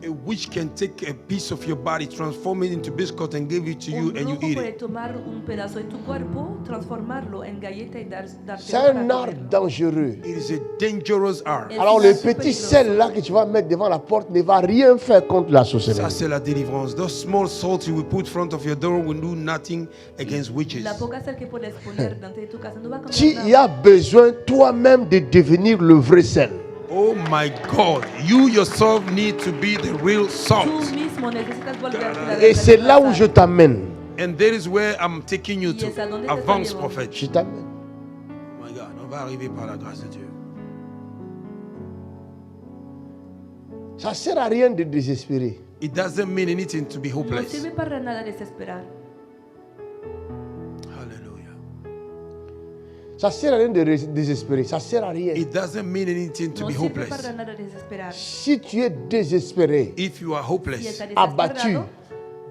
A witch can take a piece of your body, transform it into biscuit and give it to you Un and you brujo eat puede it. tomar un pedazo de tu cuerpo, transformarlo en galleta y darte C'est un art dangereux. It is a dangerous art. Es Alors un le arte petit peligroso. sel là que tu vas mettre devant la porte ne va rien faire contre la Ça, sorcellerie. c'est la délivrance. Those small salts you will put in front of your door will do nothing against witches. La poca sal que puedes poner dentro de tu casa no va a Tu cambiar y nada. as besoin toi-même de devenir le vrai sel. Oh my God. You yourself need to be the real Tú salt. mismo necesitas volverte la Et c'est là où je verdadera t'amène. And that is where I'm taking you Y es a to. donde te Avance, llevo. prophète. Je t'amène. Oh my God. On va arriver par la grâce de Dieu. Ça ne sert à rien de désespérer. It doesn't mean anything to be sal. No hopeless. sirve para nada desesperar. Hallelujah. Ça ne sert à rien de désespérer. Ça ne sert à rien. It doesn't mean anything to No be sirve hopeless. para nada desesperar. Si tu es désespéré, If you are Si hopeless, estás abattu, desesperado,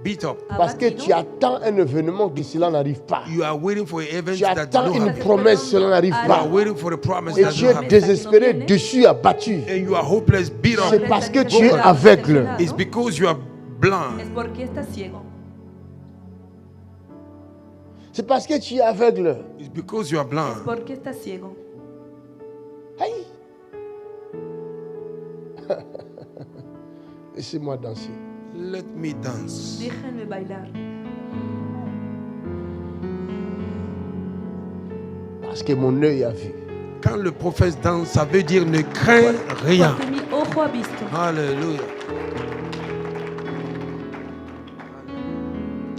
beat up, parce que abatido, tu attends un événement que cela n'arrive pas. you are waiting for an event Tu that attends don't une happen. promesse, cela n'arrive You pas. are waiting for the promise Et that tu don't es happen. désespéré, dessus, abattu. And you are hopeless, beat C'est up. parce que tu es aveugle. It's because you are es blind. porque estás ciego. C'est parce que tu es aveugle. It's because you are Es blind. porque estás ciego. Aïe. Laissez-moi danser. Let me dance. Déjenme bailar. Parce que mon œil a vu. Quand le prophète danse, ça veut dire ne crains rien. Porque mi ojo ha visto. Hallelujah.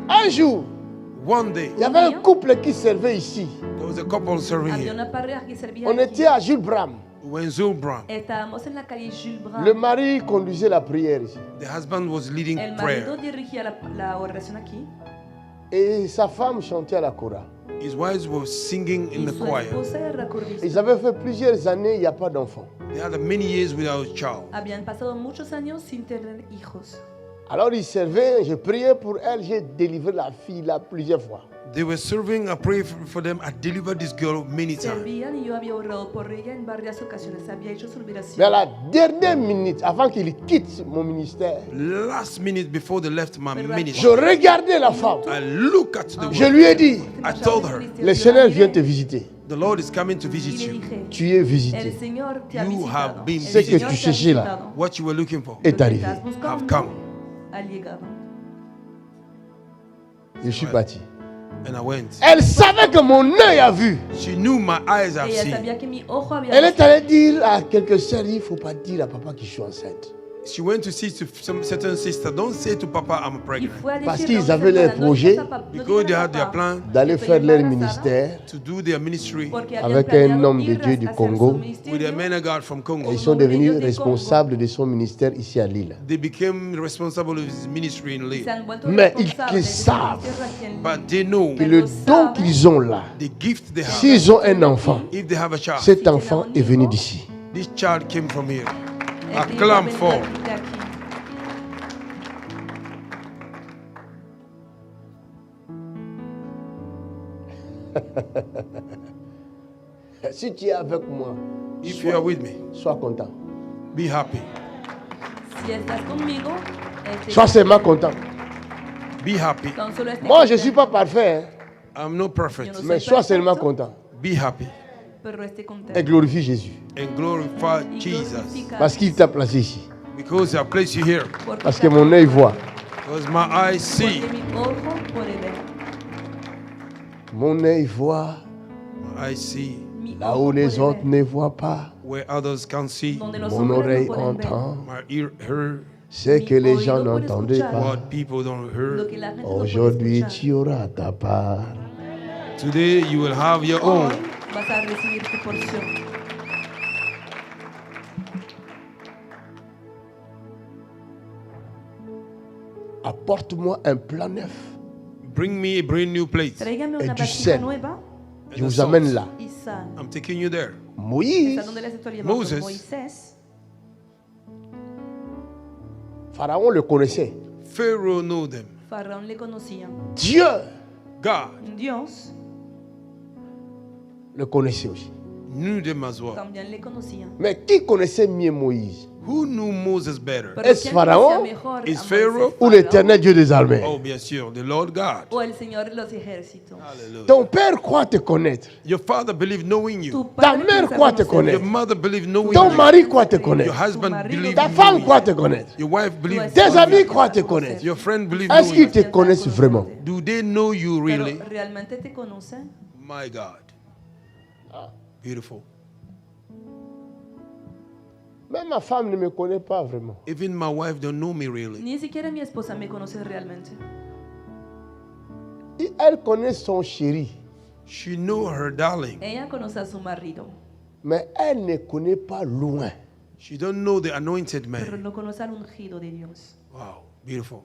Un jour, One day, il y avait un couple qui servait ici. there was a couple serving Había here. una pareja que servía On aquí. était à Jules Bram. When Zulbran, Estábamos en la calle Jules Brun. Le mari conduisait la prière ici. the husband was leading El marido prayer. dirigía la oración aquí Et sa femme chantait à la chorale. His wives were singing in y the su choir. esposa era corista. Ils avaient fait plusieurs années, il n'y a pas d'enfant. They had many years without a child. Habían pasado muchos años sin tener hijos. Alors ils servaient, je priais pour elle, j'ai délivré la fille là plusieurs fois. They were serving. I prayed for them. I delivered this girl many times. Servían y yo había orado por ella en varias ocasiones. Había hecho su Mais à liberación. la dernière minute, avant qu'il quitte mon ministère, Last minute before they left my je ministry, regardais la femme. I looked at the Je woman. lui ai dit, I told her, le Seigneur vient te visiter. the Lord is coming to Y visit le you. dije, Tu es el visité. Señor te ha You visitado. have been El Ce que Señor tu te ha cherchais là. visitado. What you were looking for Est Lo que arrivé. estás have buscando come, ha llegado. Je suis parti. and I went. Elle savait que mon œil a vu. She knew my eyes have Ella seen. sabía que mi ojo había Elle est visto. allée dire à quelques sœurs, il ne faut pas dire à papa que je suis enceinte. She went to see to some certain sister. Don't say to Papa I'm Y pregnant. fue a Parce decirle a qu'ils una avaient leur hermana, no projet digas a pap- no Because digas they a had their papá plan D'aller que faire estoy leur embarazada, ministère to do their ministry porque habían avec un planeado homme de ir Dieu du hacer Congo. su ministerio. with a man of God from Congo. et ils sont Homme de devenus Dios du responsables de son ministère ici à Lille. They became responsible of his ministry in Se Lille. han vuelto Mais ils responsables de su savent. ministerio aquí en Lille. But they know Que le don qu'ils ont là, the gift they have. s'ils ont un enfant, If they have a child, cet enfant est venu d'ici. this child came from here. Este Acclaim iba a venir for. de aquí. Si tu es avec moi, If you are with me, sois content. be happy. Si estás conmigo, Sois seulement content. Be happy. tan solo esté Moi, je ne suis contento, pas parfait, I'm not perfect. Yo no mais soy sois seulement perfecto, content. Be happy pero esté Et contento. glorifie Jésus. and glorify Y Jesus glorifica Parce qu'il t'a placé ici. because I place you here. porque Parce que te mon ama, œil voit. Because my eyes see. porque mi ojo puede ver. Mon œil voit My eyes see Mi là ojo où les puede autres ver. ne voient pas. where others can't see. Donde los Mon hombres no oreille pueden ver. entend My ear heard ce que les gens oído puede n'entendaient escuchar. pas. what people don't Lo hear. que la gente no puede Aujourd'hui, escuchar. tu auras ta part. Today you will have your own. Hoy vas a recibir tu porción. Apporte-moi un plan neuf. Bring me a brand new plate. Tráigame Et una du vasija sel. nueva Je And vous the salt. amène là. y sal. I'm taking you there. Moïse, ¿A dónde les estoy llevando? Moses. Moisés. Pharaon le connaissait. Pharaoh knew them. Faraón le conocía. Dieu God Dios le connaissait aussi. knew them as well. también le conocía. Mais qui connaissait mieux Moïse? Who knew Moses better? Pero ¿Es ¿quién Faraón? conocía mejor a ¿Es Moisés, Pharaoh? Ou l'éternel Dieu des armées? Oh, bien sûr, the Lord God. o el Señor de los ejércitos? Hallelujah. Ton père croit te connaître. Your father believed knowing Tu you. Ta padre mère piensa croit te conocer. connaître. Your mother believed knowing Ton you. mari croit te Your connaître. husband marido believed Ta piensa femme knowing croit you. te connaître. Your wife Tu believed esposa Tes amis piensa croient te conocer. connaître. Your friend believed Est-ce knowing qu'ils you. te connaissent vraiment? Do they know you Pero really? realmente te conocen. My God. Beautiful. Même ma femme ne me connaît pas vraiment. Even my wife don't know me really. Ni siquiera mi esposa me conoce realmente. Et elle connaît son chéri, She know her darling. Ella conoce a su marido, mais elle ne connaît pas loin. She don't know the anointed pero man. no conoce al ungido de Dios. Wow, beautiful.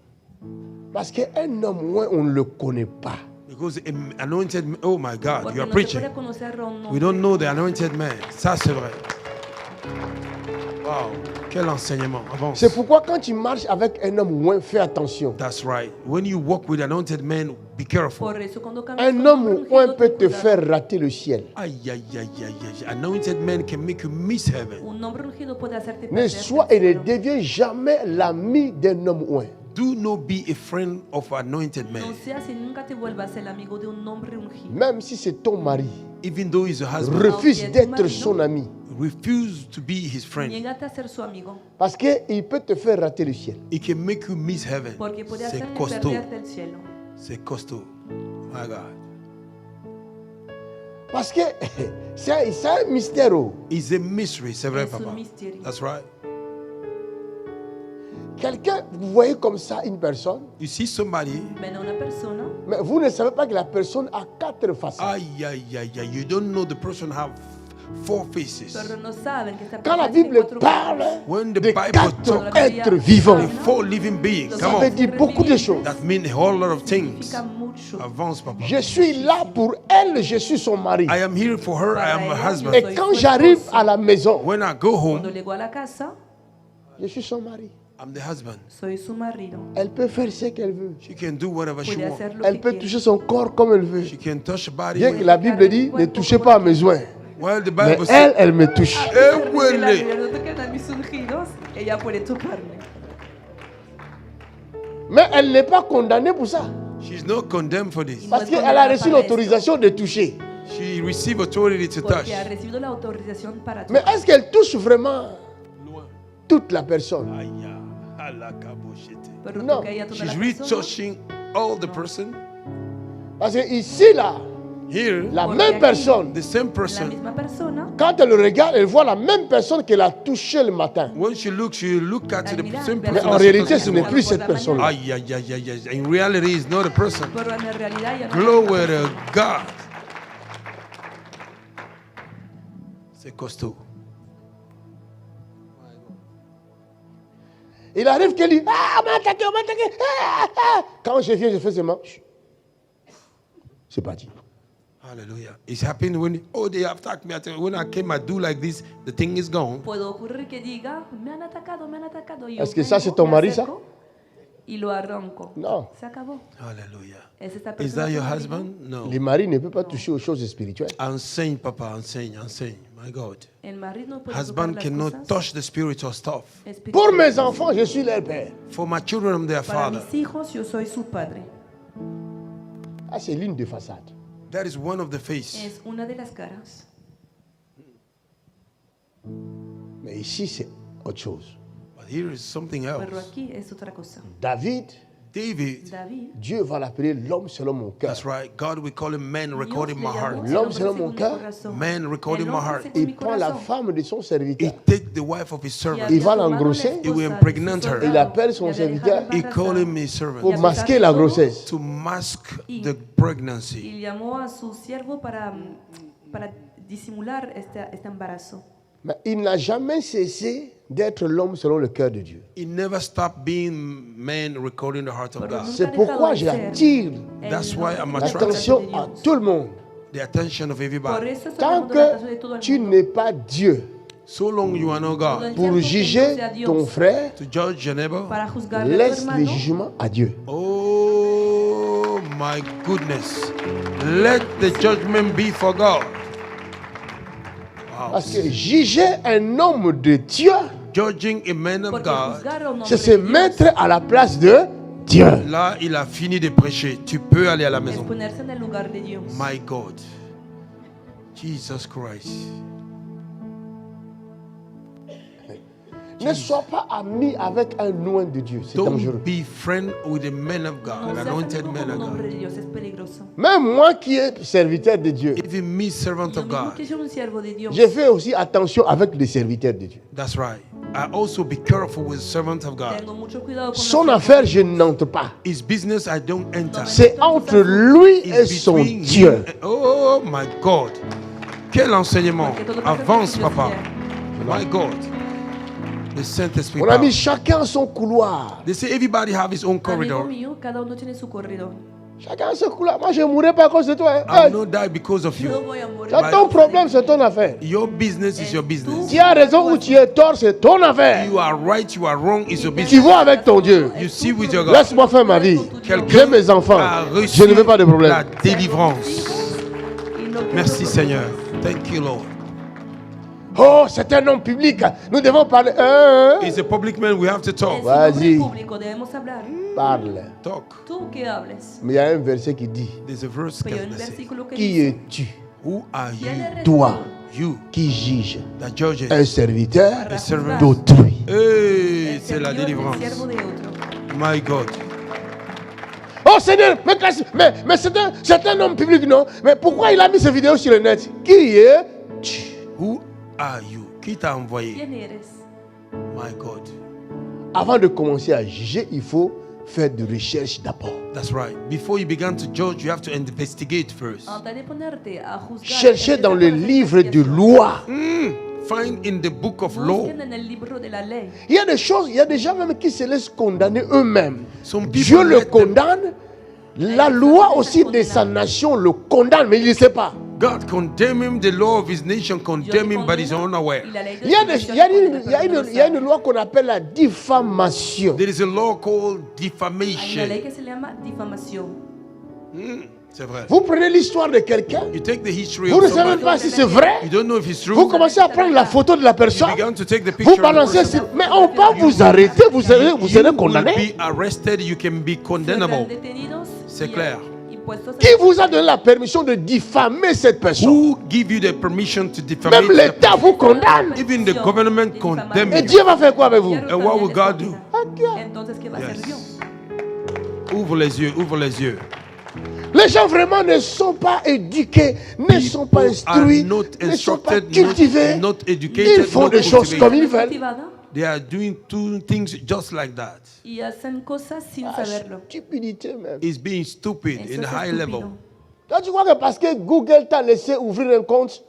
Parce qu'un homme loin, on ne le connaît pas. Because anointed, oh my God, Porque you are no se preaching. puede conocer a un We hombre. don't know the anointed man. Ça, c'est vrai. Wow, quel enseignement. Avance. C'est pourquoi quand tu marches avec un homme loin, fais attention. That's right. When you walk with anointed men, be careful. Por eso cuando caminas Un con un homme hombre loin ungido, peut ten te cuidado. faire rater le ciel. Aïe, aïe, aïe, aïe, aïe. Anointed men can make you miss heaven. Un hombre ungido puede hacerte Ne perder sois el et ne cielo. deviens jamais l'ami d'un homme loin. Do not be a friend of anointed No men. seas y nunca te vuelvas el amigo de un hombre ungido. Même si c'est ton mari, Even though he's a husband, refuse Aunque tu d'être marido- son ami. refuse to be his friend. Niégate a ser su amigo, Parce qu'il peut te faire rater le ciel. It can make you miss heaven. porque puede C'est hacerte costaud. perderte el cielo. C'est costaud. My God. Parce que c'est un mystère. Oh. It's a mystery, c'est vrai, Es un papa. misterio. That's right. Quelqu'un, vous voyez comme ça une personne, You see somebody, Ven a una persona, mais vous ne savez pas que la personne a 4 facettes. aïe, aïe, aïe, aïe. You don't know the person have 4 faces. pero no saben que esta Quand la persona tiene Bible 4 parle When the de Bible 4 talks, êtres vivants, the 4 living beings. Los Come ça veut on. dire beaucoup de choses. That means a whole lot of things. significa mucho. Avance, papa. Je suis là pour elle, je suis son mari. I am here for her. I am her Et husband. quand j'arrive à la maison, When I go Cuando home, llego a la casa, je suis son mari. I'm the husband. soy su marido. Elle peut faire ce qu'elle veut. She can do whatever she Puede wants. hacer lo Elle que peut quiere. toucher son corps comme elle veut. She can touch her body. Bien que la Bible dit, ne touchez pas à mes joints. Well, the Mais Bible says, elle me touche. A pesar de que la huele. Biblia no toca a mis ungidos, ella puede tocarme. Mais elle n'est pas condamnée pour ça. she's not condemned for this. Parce qu'elle a reçu l'autorisation de toucher. She received authority to touch. Porque ha recibido la autorización para Mais tocar. est-ce qu'elle touche vraiment Loin. toute la personne? Aïe, alakaboshete. Pero No, toca ella toda She's la really persona. touching all the person. Parce que ici, là, Here, la Porque même aquí- personne, the same La person. misma persona, quand elle le regarde, elle voit la même personne qu'elle a touchée le matin. When she look at the mira, same ve a la Mais person. en that she réalité, touched ce n'est before. plus cette personne. Aïe, aïe, aïe, aïe, aïe. In reality, it's not a person. pero en realidad ella no Glory to God. C'est costaud. Il arrive qu'elle dit, ah, on m'a attaqué, on m'a attaqué. Ah, ah. Quand je viens, je fais seulement, chut. C'est parti. Hallelujah. It's happened when, oh, they attacked me. When I came, I do like this, the thing is gone. puede ocurrir que diga, me han atacado, me han atacado. Y yo Est-ce que ça, vengo, c'est ton me mari, ça? acerco Y lo arranco. Non. Se acabó. Hallelujah. ¿Es esta Is persona that tu your marido? husband? No. Les maris ne peuvent pas toucher aux choses spirituelles. Enseigne, Papa, enseigne, enseigne. My God. El marido no puede Husband tocar las cannot cosas touch the spiritual stuff. espirituales. Pour mes enfants, je suis leur père. For my children, I'm their Para father. mis hijos, yo soy su padre. Ah, c'est l'une des façades. That is one of the face. Es una de las caras. Mais ici, c'est autre chose. But here is something Pero else. aquí es otra cosa. David, David, David, Dieu va l'appeler l'homme selon mon cœur. that's right. God, we call him man Dios recording le my llamó heart. el L'homme hombre selon según mon mi cœur. corazón. Man recording El my hombre heart. según Il mi prend la corazón. femme de son He serviteur. take the wife of his Y servant. había Il va tomado la l'engrosser. esposa He will de impregnate su her. soldado, Il appelle son y había serviteur. dejado He called him his embarazada. servant Pour Y a masquer pesar de la todo, grossesse. to mask Y- the pregnancy. Y llamó a su siervo para disimular este embarazo. Mais il n'a jamais cessé d'être l'homme selon le cœur de Dieu. He never stopped being man recording the heart of Pero God. nunca C'est ha dejado pourquoi de ser j'attire That's why I'm attracted l'attention à tout le monde. the attention of Por everybody. eso está Tant llamando la atención de todo que el tu mundo. n'es pas Dieu So long you are not God pour juger ton frère, to judge your neighbor. Para juzgarle a tu laisse les hermano, jugements à Dieu. Oh my goodness. Let the judgment be for God. Wow. Parce que juger un homme de Dieu, Judging a man of porque God. juzgar a un hombre c'est se de Dios mettre à la place de Dieu. Là, il a fini de prêcher. Tu peux aller à la es maison. ponerse en el lugar de Dios. My God. Jesus Christ. Ne sois pas ami avec un loin de Dieu, c'est dangereux. Don't be friend with a man of God, No an seas anointed amigo man con of un hombre God. de Dios, es peligroso. Même moi qui est serviteur de Dieu, Even me, servant Yo of mismo God. que soy un siervo de Dios, j'ai fait aussi attention avec les serviteurs de Dieu. That's right. I also be careful with servant of God. tengo mucho cuidado con Son los affaire, siervos je n'entre pas. His business, I don't enter. C'est entre lui et It's son between Dieu. him and- Oh my God. Quel enseignement. Porque todo pasa Avance, entre Dios y papa. él. My God. The Saint-Esprit. Mon ami, power. chacun son couloir. They say everybody have his own Amigo corridor. mío, cada uno tiene su corredor. Chacun son couloir. Moi, je ne mourrai pas à cause de toi. I Hey, will not die because of Yo no you. voy a morir. c'est ton problème, c'est ton affaire. Your business is your business. Tu as raison ou tu as tort, c'est ton affaire. You are right, you are wrong, is your Tu business. vois avec ton Dieu. You see with your God. Laisse-moi faire ma vie. J'ai Quelqu'un mes enfants. a reçu Je ne veux pas de problème. la délivrance. Y no quiero Merci problemas. Seigneur. Thank you Lord. Oh, c'est un homme public. Nous devons parler. He's a public man, we have to Es talk. un Vas-y. hombre público, debemos hablar. Parle. Talk. Tú que hables. Mais il y a un verset qui dit, There's a verse Pero hay un that says, versículo que qui dice, es-tu, who are ¿quién you? eres toi, tú You qui juge that judges. un serviteur para servant juzgar d'autrui? Hey, el c'est la Señor del délivrance. siervo de otro? My God. Oh Seigneur, mais c'est un homme public, non? Mais pourquoi il a mis cette vidéo sur le net? Qui es-tu? Who are you? Qui t'a envoyé? ¿Quién eres? My God. Avant de commencer à juger, il faut faire de recherche d'abord. That's right. Before you begin to judge, you have to investigate first. Antes de ponerte a juzgar, Cherchez empieza dans por le hacer livre de investigación. loi. Find in the book of law. Busquen en el libro de la ley. Il y a des choses, il y a des gens même qui se laissent condamner eux-mêmes. Some people Dieu le let them- condamne. La loi aussi de sa nation le condamne, mais il ne sait pas. God condemn him, the law of his nation condemn him, but he's unaware. Y la ley de Il y a, su des- nación il y a le une, condena, il y a pero no une- lo il y a sabe. une loi qu'on appelle la diffamation. There is a law called Hay una ley defamation. que se llama difamación. C'est vrai. Vous prenez l'histoire de quelqu'un, You take the history vous ne of savez même somebody. pas si c'est vrai. You don't know if it's Vous true. commencez à prendre la photo de la You personne, began to take the vous picture of the balancez person. sur... Mais on va vous arrêter, vous serez You condamné. will be arrested, you can be Serán condemnable. detenidos C'est y- clair. y puestos a- Qui vous a donné la permission de diffamer cette personne? Who give you the permission to defamate Même l'État vous condamne. Even the government condemn Et you. Dieu va faire quoi avec vous? Dios And what will también God les do? condena. Entonces, ¿qué va a hacer Yes. Dios? Ouvre les yeux, ouvre les yeux. Les gens vraiment ne sont pas éduqués, ne sont pas People are instruits, not ne sont pas instructed, cultivés. not educated, Ils font not des choses cultivated. comme ils veulent. Cultivada They are doing two things just like that. y hacen cosas sin saberlo. Stupidité même. It's being stupid Eso in es a high estúpido. level. Toi, tu crois que parce que Google t'a laissé ouvrir un compte,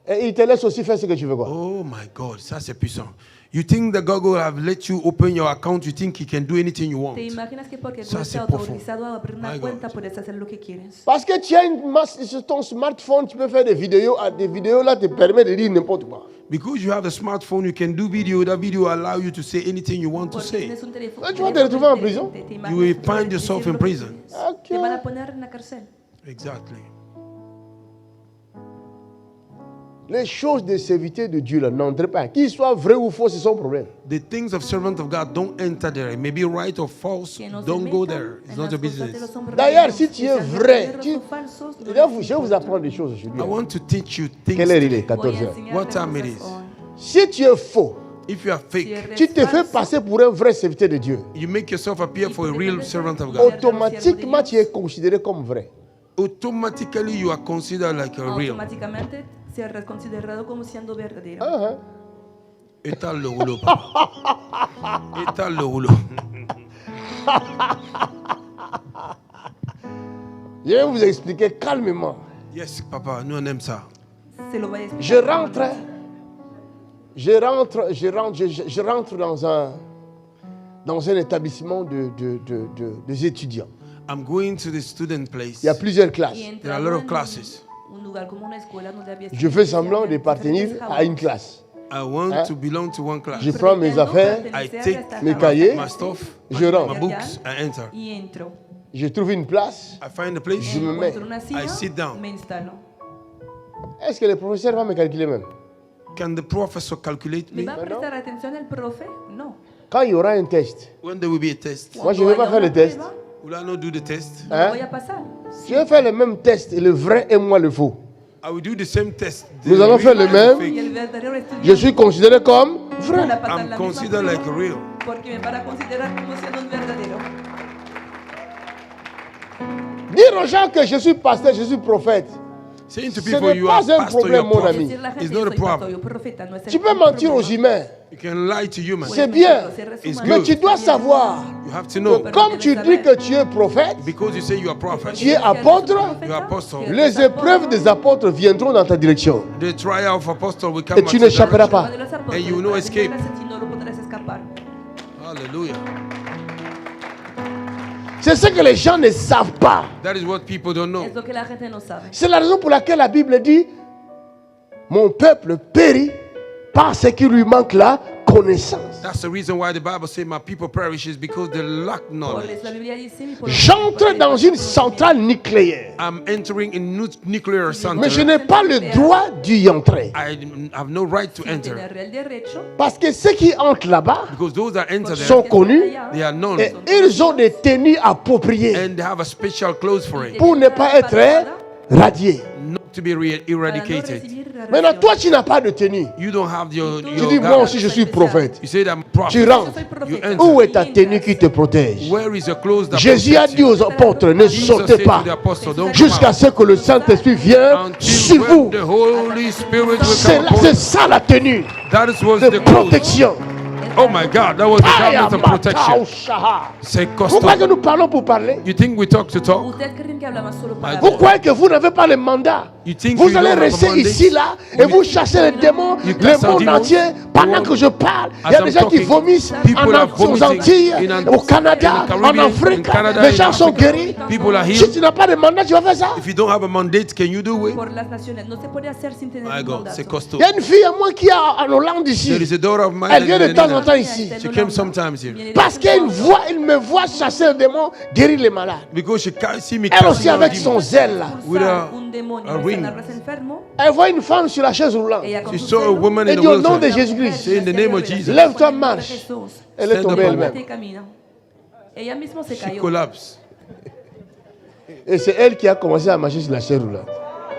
et il te laisse aussi faire ce que tu veux quoi? Oh my God, ça c'est puissant. You think that God will have let you open your account, you think he can do anything you want. ¿Te imaginas que porque Ça, Google c'est te ha profond. autorizado a abrir una My cuenta God. puedes hacer lo que quieres? Parce que tu as sur ton smartphone, tu peux faire des vidéos. Des vidéos là te permettent de dire n'importe quoi. Because you have a smartphone, you can do video. That video allow you to say anything you want to Porque say. tienes un teléfono. Tu vas te retrouver en prison. Te imaginas You will que find puedes yourself decir in lo que prison. quieres. Ok. Te van a poner en la cárcel. Exactly. Les choses des serviteurs de Dieu là n'entrent pas. Qu'ils soient vrais ou faux, c'est son problème. The things of servant of God don't enter there. It may be right or false. Que no se Don't go metan there. It's en not las your cosas de business. los hombres D'ailleurs, de si Dios. tu Y es sean vrai, verdaderos o falsos, no je les vais vous importa. apprendre des choses aujourd'hui. I want to teach you things. Quelle heure il today. est? 14 Voy a heures. enseñarte What time it cosas is? hoy. Si tu es faux, If you are Si fake, eres tu te fais falso, passer pour un vrai serviteur de Dieu. you make yourself appear for a real servant of God. Automatiquement, tu es considéré comme vrai. Automatically, you are considered like a real. automáticamente serás considerado como siendo verdadero. Hein, hein. Étale le rouleau, papa. Étale le rouleau. Je vais vous expliquer calmement. Yes, papa, nous on aime ça. Se lo voy a explicar. Je rentre dans un établissement des étudiants. I'm going to the student place. Il y a plusieurs classes. Y There are a lot of entramos classes. en un lugar como una escuela donde había Je fais estudiantes y semblant había de appartenir diferentes à une jaulas. classe. I want Hein? to belong to one class. Je prends mes Pretendo affaires, I pertenecer a take esta mes jaula. cahiers, my stuff, je my rentre. books, I enter. Y entro. Je trouve une place. I find a place. Je me mets. Encuentro una silla, I sit down. me instalo. Est-ce que le professeur va me calculer même? Can the professor calculate ¿Me me? va a prestar atención el profe? No. Quand il y aura un test, When there will be a test, moi je ne vais pas faire le test. will I not do the test? No Hein? voy a pasar. Je vais faire le même test, le vrai et moi le faux. I will do the same test. Nous The allons real faire le and the même. fake. Y el verdadero Je estudiante suis considéré comme vrai. van a pasar I'm la misma considered prueba like real. porque me van a considerar como siendo un verdadero. Dire aux gens que je suis pasteur, je suis prophète, Saying to ce people n'est you are pas un pastor, you problème, are mon prophet. ami. Decir la gente It's yo not a soy pastor, problem. yo profeta, no es el Tu peux mentir aux problema. humains, You can lie to humans. c'est bien. It's Mais good. tu dois savoir, You have to know. comme tu dis que tu es prophète, Because you say you are prophet, tu es apôtre, you are apostle. les épreuves des apôtres viendront dans ta direction. The trial of apostle will come Et tu at your n'échapperas direction. pas. De los apóstoles, And you will not para escape. venir a ti no lo podrás escapar. Hallelujah. C'est ce que les gens ne savent pas. That is what people don't know. Es lo que la gente no sabe. C'est la raison pour laquelle la Bible dit, mon peuple périt parce qu'il lui manque la connaissance. That's the reason why the Bible says my people perishes because they lack Por knowledge. eso la Biblia dice, mi pueblo J'entre dans une centrale nucléaire, I'm entering a nuclear mais je center. n'ai pas le droit d'y entrer. I have no right to sin enter tener el derecho, Parce que ceux qui entrent là-bas because those that enter sont there, connus they are known et ils ont des tenues appropriées and they have a special clothes for it, pour ne pas être radiés. not to be para no eradicated. recibir Maintenant, radiación. toi, tu n'as pas de tenue. You don't have your Tu dis, moi garment. aussi, je suis prophète. You say that I'm Tu prophet. Yo rentres. soy You profeta. enter. Où est ta tenue qui te protège? Where is your clothes that Jésus a protect dit you? aux apôtres, ne Jesus sautez said pas to the apostle, don't come jusqu'à out ce que le Saint-Esprit vienne sur until vous. when the Holy Spirit will C'est come upon c'est you. ça la tenue That was de the clothes. protection. Oh my God, that was the garment of protection. Shaha. C'est Vous croyez que costaud. nous parlons pour parler? You think we talk to talk? Ustedes creen que hablamos solo para I Vous hablar. croyez que vous n'avez pas le mandat? You think Vous you allez don't have a rester mandate? ici, là, et vous chassez les démons, You le cast out monde demons. entier. Pendant que je parle, il y a As des I'm gens qui talking, vomissent people are aux vomiting Antilles, in au Canada, in the en Caribbean, Afrique. in Canada, Les in gens sont Africa. guéris. People are Si healed. tu n'as pas de mandat, tu vas faire ça? If you don't have a mandate, can you do it? Por las naciones. No se puede hacer sin tener My un God, mandato. c'est costaud. Il y a une fille à moi qui est en Hollande There ici. is a daughter of mine. Elle vient de in temps en Canada. temps ici. She came sometimes here. Parce qu'elle me voit chasser un démon, guérir les malades. Because she see me Elle aussi casting out avec son demons. zèle là. With a- un demonio a y ring. sanarles enfermo, Elle voit une femme sur la chaise roulante. ella con She su saw a celo, woman Elle in a dit au nom de wheelchair. Jésus-Christ. Say in the name of Jesus. Lève-toi, en el nombre de marche. Jesús, Elle est Stand up tombée and elle-même. levántate y camina. Ella misma se She cayó. collapsed. Et c'est elle qui a commencé à marcher sur la chaise roulante.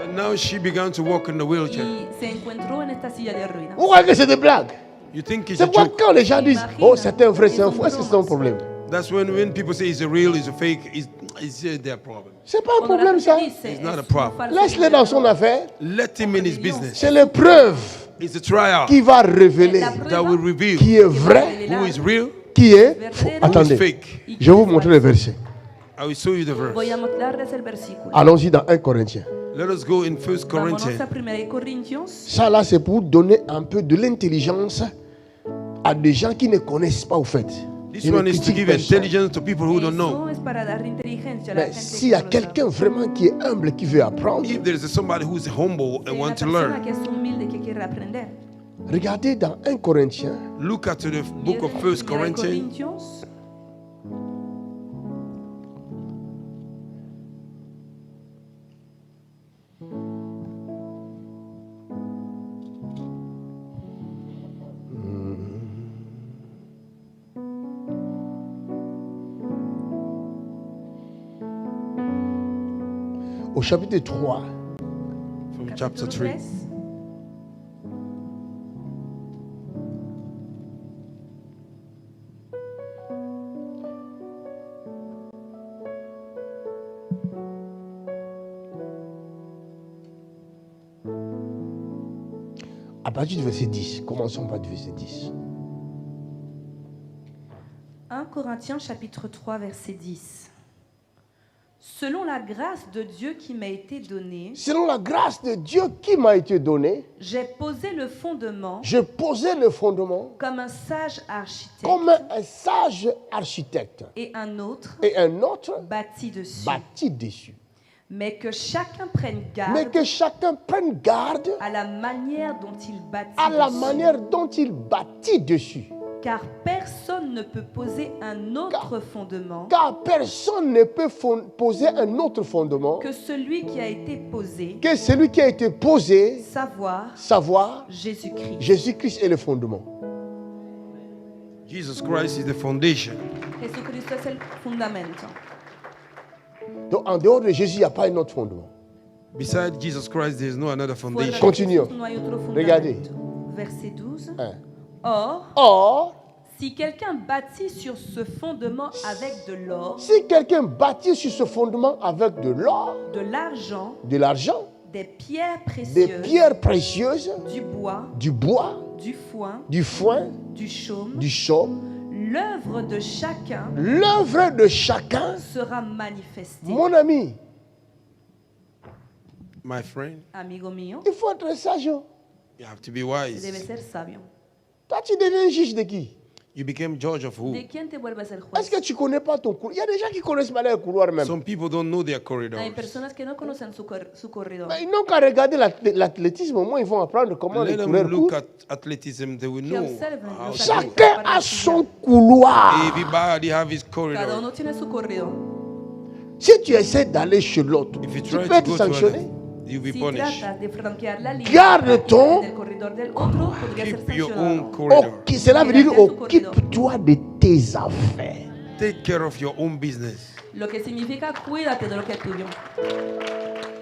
And now she began to walk in the wheelchair. Y se encontró en esta silla de ruinas. Vous croyez que c'est des blagues? You think it's a C'est pourquoi joke? quand les gens disent, oh c'est un vrai, c'est un faux, est-ce que c'est un problème? That's when people say it's a real, it's a fake, it's their problem. C'est pas un Cuando la problème gente ça. dice, It's not es a problem. falso, Laisse-le dans son affaire. Let him in his business. C'est l'épreuve It's a trial qui va révéler la that will prueba reveal qui est vrai, who is real, qui est faux. Who is Attendez, fake. je vais vous montrer le verset. I will show you the verse. Voy a mostrarles el versículo. Allons-y dans 1 Corinthiens. Let us go in 1 Vámonos Corinthians. a 1 Corintios. Ça là, c'est pour donner un peu de l'intelligence à des gens qui ne connaissent pas au fait. This Ils ne one is to critiquent give personne. intelligence to people who don't know. Eso es para dar inteligencia a la Mais gente s'il y a que no lo sabe. quelqu'un vraiment qui est humble, qui veut apprendre, If there is somebody who is humble Si and hay want una to persona learn, que es humilde que quiere aprender. regardez dans 1 Corinthiens, look at the book of 1 Corinthians. Corintios. au chapitre 3, From chapter capítulo 3. 3. à partir du verset 10, commençons par du verset 10. 1 Corinthiens chapitre 3 verset 10. Selon la grâce de Dieu qui m'a été donnée, selon la grâce de Dieu qui m'a été donnée, j'ai posé le fondement je posais le fondement comme un sage architecte comme un sage architecte et un autre et un autre bâti dessus. bâti dessus. Mais que chacun prenne garde Mais que chacun prenne garde à la manière dont il bâtit à la dessus. manière dont il bâtit dessus. Car personne ne peut poser un autre fondement Car personne ne peut poser un autre fondement que celui qui a été posé, que celui qui a été posé, savoir Jésus-Christ. Jésus-Christ est le fondement. Jesus Christ is the foundation. Jesucristo es el fundamento. Donc en dehors de Jésus, il n'y a pas un autre fondement. Besides Jesus Christ, there is no another Fuera foundation. de Continuons. Jesús no hay otro Regardez. fundamento. Verset 12. Hein. Or, Or, si quelqu'un bâtit sur ce fondement avec de l'or, si quelqu'un bâtit sur ce fondement avec de l'or, de l'argent, de l'argent, des pierres des précieuses, pierres précieuses, du bois, du bois, du foin, du foin, du chaume, du chaume, l'œuvre de chacun l'œuvre de chacun, sera manifestée. mon ami, My friend, Amigo mío, il faut être sage. you have to be wise. debe ser sabio. Toi, tu deviens juge de qui? You became judge of who? ¿De quién te vuelve a ser Est-ce que juez? tu ne connais pas ton couloir? Il y a des gens qui connaissent mal le couloir même. Some people don't know their corridors. Hay personas que no conocen su corredor. Mais ils n'ont qu'à regarder l'athlétisme, au moins ils vont apprendre comment Let les them coureurs look courent. at athleticism. They will Qui know observen how los to. atletas Chacun para a son enseñar. couloir. Everybody have his Cada corridor. uno tiene su corredor. Si tu essaies d'aller chez l'autre, If you tu try peux to être go to sanctionné. others, you'll be Si punished. trata de franquear la línea Garde ton- en el corredor del otro, podría ser Keep your own sancionado. corridor. Cela veut dire Garde ton occupe-toi de tes affaires. Take care of your own business. Lo que significa cuídate de lo que es tuyo.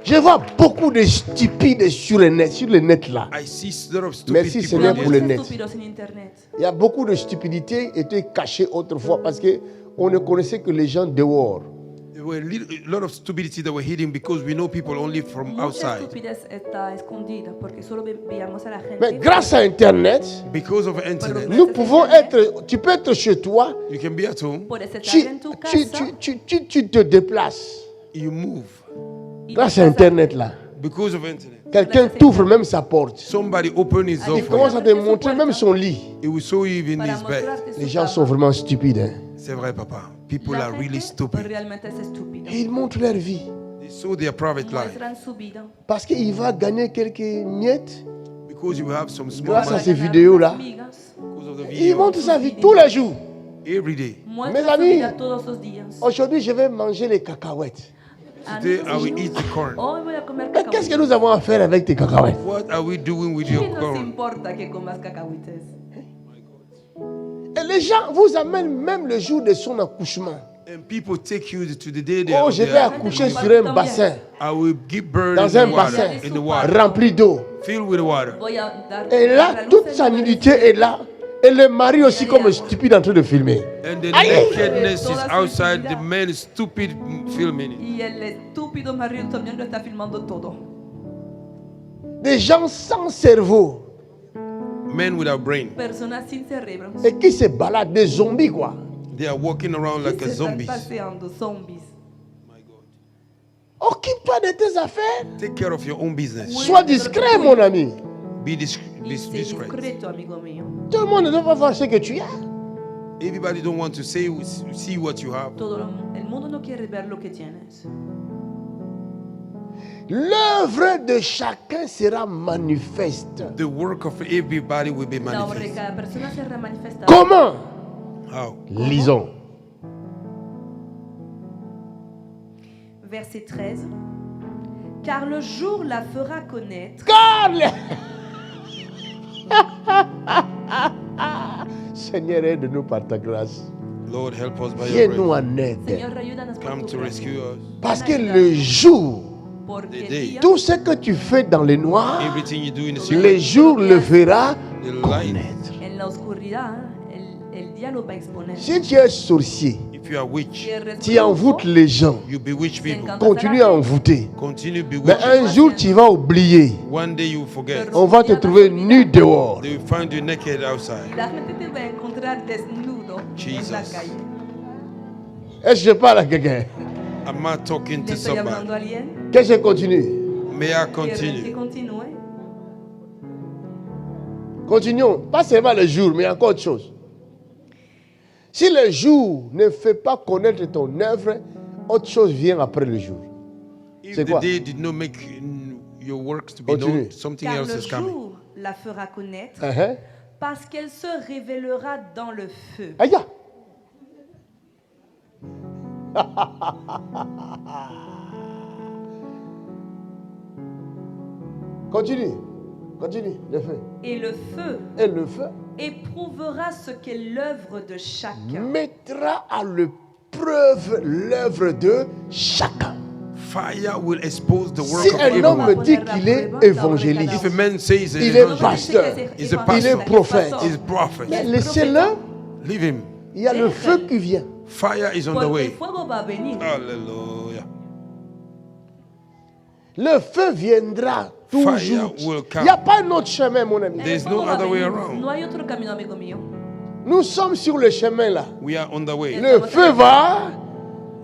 Je vois beaucoup de stupides sur le net là. I see a lot of stupid Merci, people Seigneur, on pour the le Muchos net. estúpidos en internet. Il y a beaucoup de stupidités qui étaient cachées autrefois parce qu'on ne connaissait que les gens dehors. There were a lot of stupidity that were hidden because we know people only from Mucha outside. estupidez está escondida porque solo veíamos a la gente. Mais grâce à Internet, Because of internet, nous pouvons être, tu peux être chez toi, you can be at home, Puedes estar tu, en tu tu, casa tu te déplaces. you move. y Grâce à vas Internet là. Because of internet, Quelqu'un t'ouvre même sa porte. somebody open his door Il for commence you. à te montrer même son lit. It will show you even para his bed. mostrarte su Les gens cama. sont vraiment stupides. Hein. C'est vrai, papa. People La are really gente stupid. realmente es estúpida. Et ils montrent leur vie. They show their private life Muestran su vida. Parce qu'il va gagner quelques miettes because you have some small grâce à money. ces Ganar vidéos-là. unas migas. Because of the Il video. montre sa vie tous les jours. Every day. Muestra Mes su amis, vida todos los días. Aujourd'hui, je vais manger les cacahuètes. Today I Amigos will míos, eat the corn. hoy voy a comer Mais qu'est-ce que cacahuites. nous avons à faire avec tes cacahuètes? What are we doing with ¿Qué your nos corn? importa que comas cacahuites? Et les gens vous amènent même le jour de son accouchement. And people take you to the day they Oh, are je vais there. accoucher sur un bassin I will give birth Dans in un the water, bassin. in the water, rempli d'eau. filled with water. Voy a dar Et là, la luz toute en sa lugares nudité est là. Et le mari aussi comme stupide en train de filmer. And the Aye. nakedness is Toda su outside. intimidad. The man is stupid filming it. Y el estúpido marido también lo está filmando todo. Des gens sans cerveau. Men without brain. Personas sin cerebro. Et qui se baladent, des zombies quoi. They are walking around like a Se están zombies. paseando zombies. My God. Occupe-toi de tes affaires. Take care of your own business. Sois discret, mon ami. Be Y discreet. sé discreto, amigo mío. Tout le monde ne doit pas voir ce que tu as. Everybody don't want to see what you have. El mundo no quiere ver lo que tienes. L'œuvre de chacun sera manifeste. The work of everybody will be La obra de manifest. cada persona será manifestada. Comment? How? Lisons. Verset 13. Car le jour la fera connaître. Car Seigneur, aide-nous par ta grâce. Lord, help us by your Viens-nous grace. en aide. Señor, ayúdanos por Come tu to gracia. rescue us. Parce que le jour, Porque The el day. día, tout ce que tu fais dans le noir, Everything you do in the le secret, jour le fera the light. connaître. en la oscuridad, el día lo va a exponer. Si tu es sorcier, If you are witch, Si eres tu envoûtes brujo, les gens, you bewitch people. continue à envoûter. Continue Mais bewitching. un jour, tu vas oublier. One day you forget. On va te trouver nu dehors. They will find you naked outside. la gente te va a encontrar desnudo en la Jesus. calle. Est-ce que je parle à quelqu'un? Am I talking ¿Le to estoy hablando a somebody? alguien? Que je continue. May I ¿Quieren que continue? continúe? Continuons. Pas seulement le jour, mais encore autre chose. Si le jour ne fait pas connaître ton œuvre, autre chose vient après le jour. If C'est the quoi? day did not make your works to be Continue. known, something Car else le is coming. jour la fera connaître Uh-huh. parce qu'elle se révélera dans le feu. Aïe. Continue. Continue. Le feu. Et le feu Et le feu éprouvera ce qu'est l'œuvre de chacun. mettra à l'épreuve l'œuvre de chacun. Fire will expose the work Si of un homme everyone. dit qu'il est évangéliste, If a man says il est evangelist, pasteur, he's a il est pastor, prophète, he's a prophet, mais laissez-le, leave him. il y a le feu qui vient. Fire is on the Porque el way. fuego va a venir. Hallelujah. Le feu viendra toujours. Fire will Il come. n'y a pas un autre chemin, mon ami. There's El fuego no va a other way venir. around. No hay otro camino, amigo mío. Nous sommes sur le chemin là. We are on the way. Le feu va,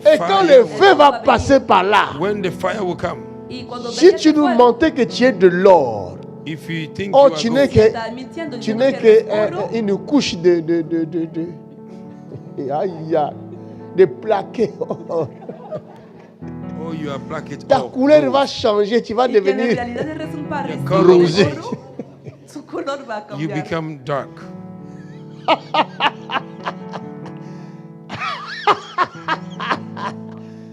et quand le feu va passer par là, When the fire will come, Y cuando si venga tu ese nous fuego, mentais que tu es de l'or, if you think oh, you tu are n'es gold, que, está mintiendo, tu diciendo n'es que eres que oro, une couche de aïe, de plaqué. oh, you are black it Ta up. couleur va changer, tu vas y que en devenir. realidad eres un parecido color de rosé. oro, su color va a You cambiar. become dark.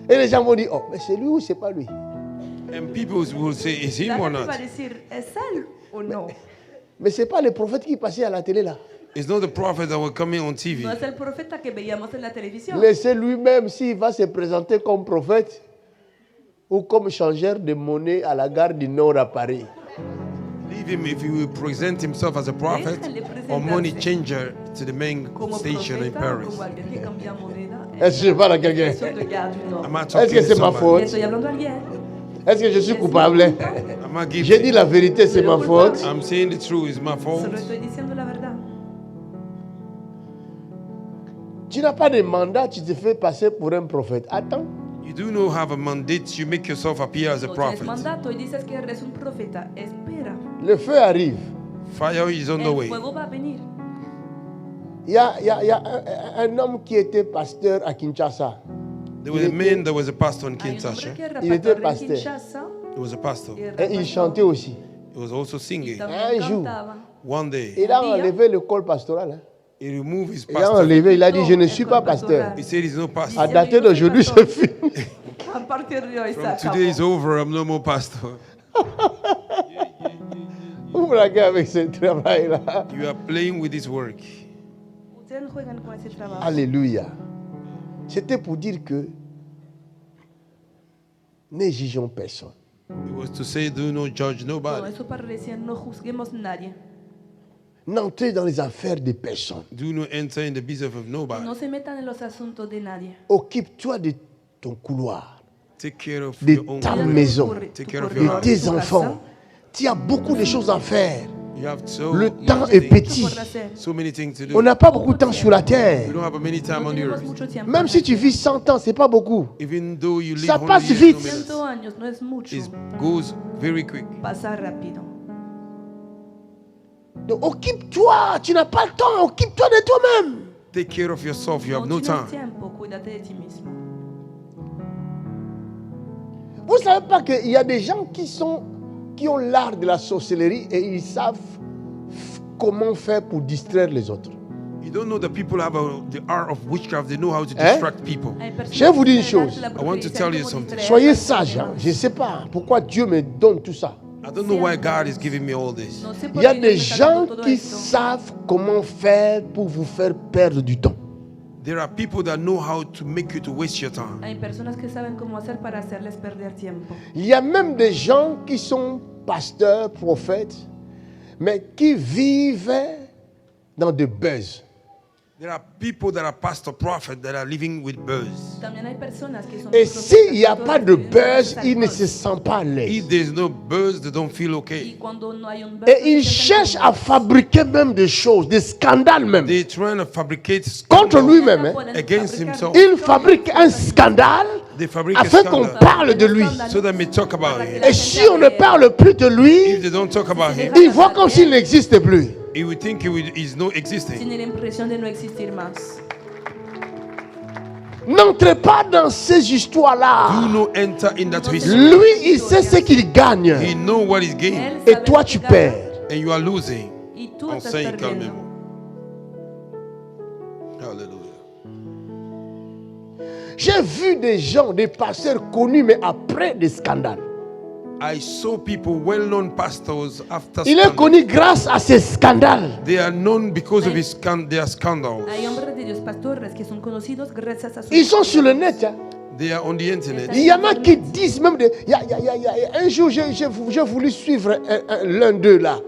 Et les gens vont dire, oh, mais c'est lui ou c'est pas lui? And people will say, is La him or gente va not? a decir, ¿es él o no? Mais c'est pas les prophètes qui passaient à la télé là. It's not the prophet that will come in on TV. No es el profeta que veíamos en la televisión. Laissez lui-même s'il va se présenter comme prophète ou comme changeur de monnaie à la gare du Nord à Paris. Leave him if he will present himself as a prophet Déjale or money presentarse. changer to the main Como station in profeta o Paris. como alguien que cambia moneda. Est-ce que je parle à quelqu'un? Eso te queda de no. Am I Est-ce talking que to c'est ma somebody? faute? Estoy hablando a alguien. Est-ce que je suis coupable? Am I J'ai guilty? dit la vérité, c'est ma faute. I'm saying the truth. It's my fault. Solo estoy diciendo la verdad. Tu n'as pas de mandat, tu te fais passer pour un prophète. Attends. You do not have a mandate. You make yourself appear as a No tienes prophet. mandato y dices que eres un profeta. Espera. Le feu arrive. Fire is on the El way. fuego va a venir. Il y a un homme qui était pasteur à Kinshasa. There was a man that was a pastor in Hay un hombre Kinshasa. que era Il était pastor en pasteur. Kinshasa. He was a pastor. y era Et il pastor. chantait aussi. He was also singing. También Un jour. cantaba. One day, Il a enlevé le col pastoral. Hein. he removed his Il a pastor. enlevé, il a dit, je ne El suis col pas pastoral. pasteur. He said he's no À pastor. dater d'aujourd'hui, c'est fini. A partir de hoy se From acabó. today is over. I'm no more pastor. Vous blaguez avec ce travail-là. You are playing with this work. Ustedes no juegan con ese trabajo. Alléluia. C'était pour dire que ne jugeons personne. It was to say, do not judge No, nobody. eso para decir no juzguemos nadie. N'entrez dans les affaires de personne. Do not enter in the business of nobody. No se metan en los asuntos de nadie. Occupe-toi de ton couloir, Take care of de your own ta Cuida de work. tu maison, Take care of de your house. tes enfants. Tu as beaucoup de choses à faire. You have so Le many temps est things- petit. Por hacer. So many things to On do. n'a pas beaucoup de temps sur la We terre. don't have many time No on the tenemos earth. mucho tiempo. Même si tu vis 100 ans, c'est pas beaucoup. Even though you live Ça 100 passe years, vite. no minutes. 100 años no es mucho. It goes very quick. Pasa rápido. Donc occupe-toi. Tu n'as pas le temps. Occupe-toi de toi-même. Take care of yourself. You have no tienes time. tiempo, cuídate de ti mismo. Vous ne savez pas qu'il y a des gens qui ont l'art de la sorcellerie et ils savent comment faire pour distraire les autres. You don't know that people have the art of witchcraft. They know how to Eh? distract people. Hay personas Je vais vous dire une que saben chose. la I want to brujería, tell you cómo something. distraer Soyez a las sages. Hein. personas. Je ne sais pas pourquoi Dieu me donne tout ça. I don't know why God is giving me all this. No sé Il por y a qué des Dios me está gens dando todo qui esto. savent comment faire pour vous faire perdre du temps. There are people that know how to make you to waste your time. Hay personas que saben cómo hacer para hacerles perder tiempo. Il y a même des gens qui sont pasteurs, prophètes, mais qui vivent dans des buzz. There are people that are pastor prophets that are living with buzz. También hay personas que son Et s'il n'y a profetas, pas de pastores, buzz, que il ne viven se sent pas à l'aise. If there's no buzz, they don't feel y okay. cuando no hay un buzz, Et ils se sienten cherchent à cómodos. fabriquer même des choses, des scandales même. They're trying to fabricate Contre scandal. lui-même. Hein. Against himself. Il fabrique un scandale They fabric a afin qu'on scandal parle de lui. so that we talk about him. Et si on ne parle plus de If lui, they don't talk about him, il voit comme s'il n'existe plus. he would think he's not existing. Tiene la impresión de no existir más. N'entrez pas dans ces histoires-là. Do not enter in that history. Lui, il sait ce qu'il gagne. He know what is gain, Él Et sabe toi, lo que tu gana, perds. and you are losing. y tú estás Enseigne perdiendo. calmement. Hallelujah. J'ai vu des gens, des pasteurs connus, mais après des scandales. I saw people, well-known pastors, after Il est scandal. connu grâce à ces scandales. They are known because of their scandals. Hay hombres de Dios pastores que son conocidos gracias a su Ils sont sur le net. Hein. They are on the internet. Il y en a qui disent même de. Un jour, j'ai voulu suivre l'un d'eux là.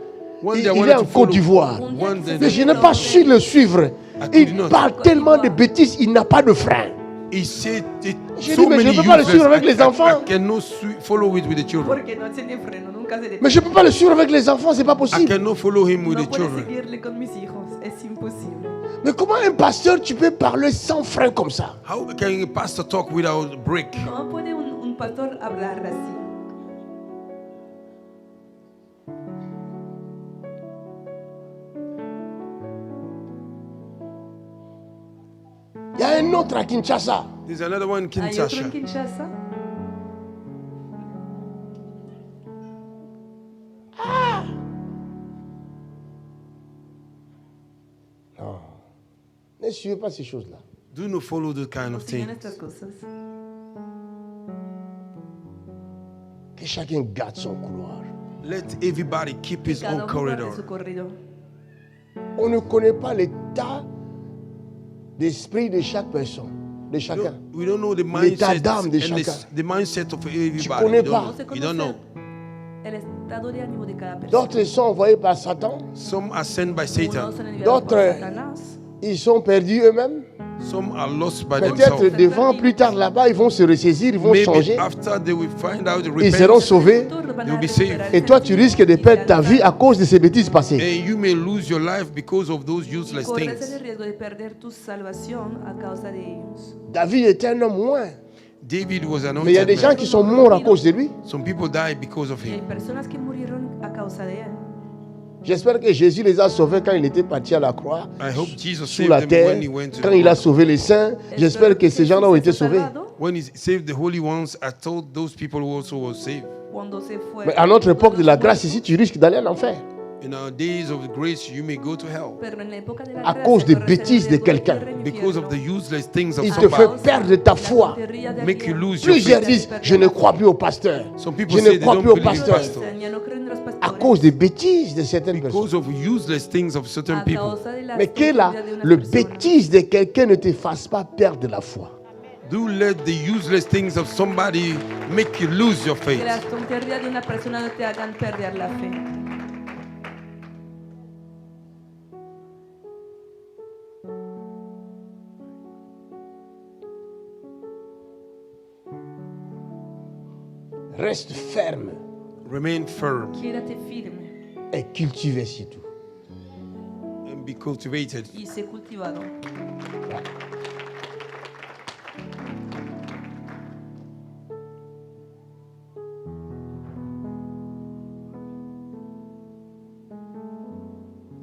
One Il day I est wanted en to Côte follow. d'Ivoire. One day Mais je n'ai pas su le suivre. could Il not. parle tellement de bêtises, il n'a pas de frein. He said J'ai so dit, mais je many ne peux pas le useless, suivre avec les enfants. I cannot follow it with the children. Porque no tiene freno, nunca se Mais detiene. je ne peux pas le suivre avec les enfants, c'est pas I possible. cannot follow him with No the puedo children. seguirle con mis hijos, es imposible. Mais comment un pasteur, tu peux parler sans frein comme ça? How can a pastor talk without break? ¿Cómo puede un pastor hablar así? Il y a un autre à Kinshasa. There's another one, Hay otro Kinshasa. en Kinshasa. Ne suivez pas ces choses-là. Do not follow the kind of Siguen thing. estas cosas. Que chacun garde son couloir. Let everybody keep his Cada own uno guarde su corridor. corrido. On ne connaît pas l'état d'esprit de chaque personne, de chacun. We don't know the L'état mindset d'âme de and chacun. the mindset of everybody. connais You pas. don't No know. se You don't know. conoce el estado de ánimo de cada persona. D'autres sont envoyés par Satan. Some are sent by Satan. Unos son enviados por D'autres- Satanás. Ils sont perdus eux-mêmes. Some are lost by Peut-être themselves. devant, plus tard là-bas, ils vont se ressaisir, ils vont Maybe changer. after they will find out, Ils seront repent, sauvés. They'll be saved. Et toi, tu risques de perdre ta vie à cause de ces bêtises passées. and you may lose your life because of those useless Corres things. el riesgo de perder tu salvación a causa de ellos. David était un homme moins. David was an Mais il y a des gens qui sont morts à cause de lui. Some people died because of Y hay him. personas que murieron a causa de él. J'espère que Jésus les a sauvés quand il était parti à la croix, I hope Jesus sous saved la them terre, when he went to quand the il a cross. sauvé les saints. J'espère que ces gens-là ont été sauvés. When he saved the holy ones, I told those people who also were saved. Cuando se fue. Mais à notre époque de la grâce ici, tu risques d'aller en enfer. In our days of grace, you may go to hell Pero en la época de la À gracia, cause des corres el bêtises de riesgo quelqu'un. caer en because of the infierno. useless things of Il te somebody. fait perdre ta foi. Make you lose your Plusieurs faith. disent, je ne crois plus au pasteur. Some people Je say ne they crois don't plus au believe pasteur. pastor. Ya no creen en los À pastores. cause des bêtises de certaines personnes. Because of useless things of certain A people. causa de las Mais que la, tonterías de unas le personas. bêtise de quelqu'un ne te fasse pas perdre la foi. Do let the useless things of somebody make you lose your Que faith. las tonterías de una persona no te hagan perder la fe. Reste ferme Remain firm Quédate firme et cultive surtout. and be cultivated. y sé cultivado.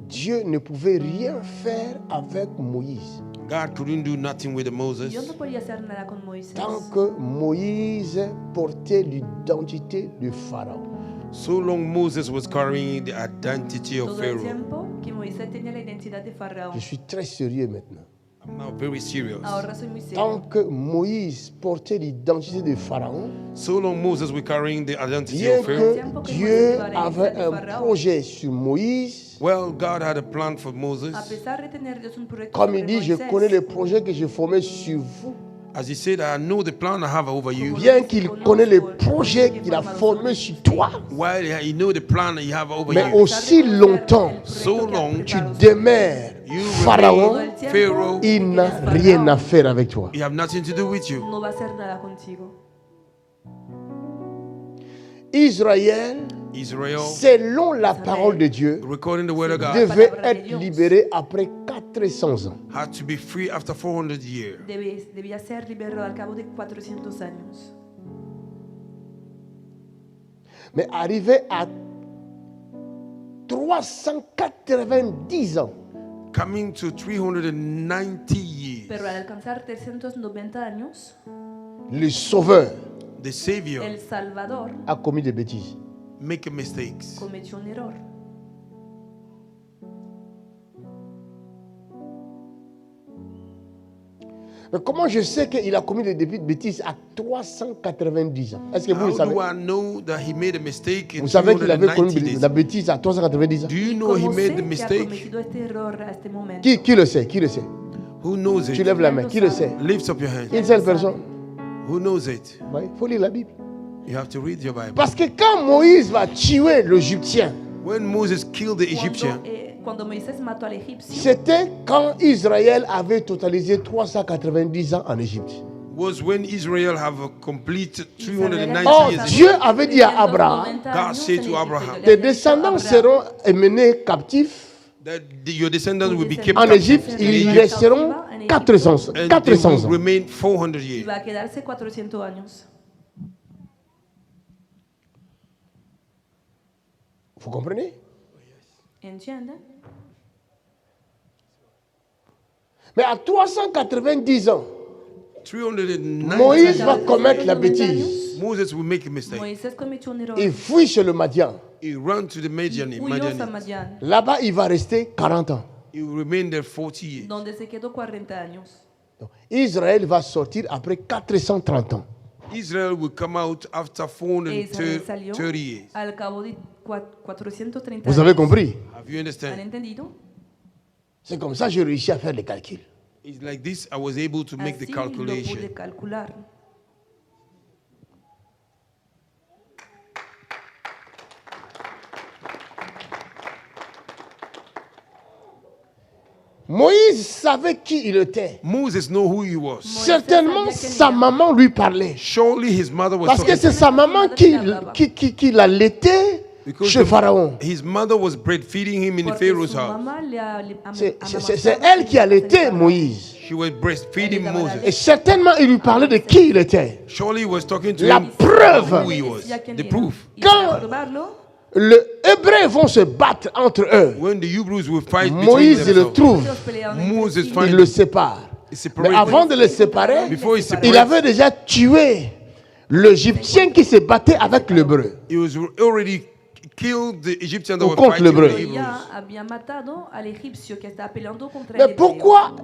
Dieu ne pouvait rien faire avec Moïse God couldn't do nothing with Moses Dios no podía hacer nada con Moisés. tant que Moïse portait l'identité de Pharaon. so long Moses was carrying the identity of Todo el Pharaoh. tiempo que Moisés tenía la identidad de Faraón. Je suis très sérieux maintenant. I'm now very serious. Ahora soy muy serio. Tant que Moïse portait l'identité de Pharaon, So long Moses was carrying the identity bien of Pharaoh. que Dieu avait un projet sur Moïse, Well, God had a plan for Moses. A pesar de tener Dios un proyecto comme sobre il dit, je Moisés, connais les projets que j'ai formés sur vous As he said, I know the plan I have over you. Bien qu'il connaît les projets qu'il a formés sur toi, While he know the plan he have over mais you. aussi longtemps So long, tu demeures you Pharaon, remain Pharaoh. il n'a rien à faire avec toi. He have nothing to do with you. No va a hacer nada contigo. Israël, Israel, selon la parole de Dieu, recording the word of God, devait être libéré après 400 ans. had to be free after 400 years. Debía ser liberado al cabo de 400 años. Mais arrivé à 390 ans, Coming to 390 years, Pero al alcanzar 390 años, le Sauveur the Savior el Salvador a commis des bêtises. make mistakes. cometió un error. Mais comment je sais qu'il a commis des bêtises à 390 ans? Est-ce que vous le How savez? do I know that he made a mistake in Vous savez qu'il avait 390 commis days? la bêtise à 390 ans? Do you know he ¿Cómo made sé the que ha mistake? cometido este error a este momento? Qui le sait? Qui le sait? Who knows Tu it? lèves la main. Qui le sait? Lift up your hand. Une seule personne. Who knows it? Il faut lire la Bible. You have to read your Bible. Parce que quand Moïse va tuer l'Égyptien, When Moses killed the Egyptian, Cuando Moisés mató al egipcio, c'était quand Israël avait totalisé 390 ans en Égypte. was when Israel have completed 390 Or, years. Dieu avait dit à Abraham, God said to Abraham, tes descendants seront menés captifs that your descendants will be kept en captive Égypte, in ils y Egypt, resteront 400 and they 400 will ans. remain 400 y years. va a quedarse 400 años. Vous comprenez? ¿Entienden? Mais à 390 ans, 390 Moïse years, va commettre la bêtise. Moses will make a mistake. Moisés cometió un error. Il fuit chez le Madian. He ran to the Huyó a Madian. Madián, Là-bas, il va rester 40 ans. He will remain there 40 years. donde se quedó 40 años. Donc, Israël va sortir après 430 ans. Israel will come out after E Israel salió 430 years. al cabo de 430 Vous avez años. compris? Have you ¿Han understand? entendido? C'est comme ça que j'ai réussi à faire les calculs. It's like this. I was able to make the Así lo calculation. pude calcular. Moïse savait qui il était. Moses knew who he was. Certainement, sa maman lui parlait. Surely his mother was Parce que talking c'est sa maman qui l'allaitait because chez Pharaon. his mother was breastfeeding him in Porque Pharaoh's su house. mamá le C'est elle qui allaitait Moïse. She was breastfeeding Et Moses. certainement, il lui parlait de qui il était. Surely he was talking to La him preuve. who he was. The proof. Quand les Hébreux vont se battre entre eux, When the Hebrews will fight between Moïse le themselves, trouve, Moses il finds le sépare. he Mais separated. avant de le séparer, Before he il separated, avait déjà tué l'Égyptien qui se battait avec l'Hébreu. he was already killed the Egyptian that Ou was contre fighting l'Hébreu. the Hebrews. Ya había matado al egipcio que estaba peleando contra el Mais hebreo. pourquoi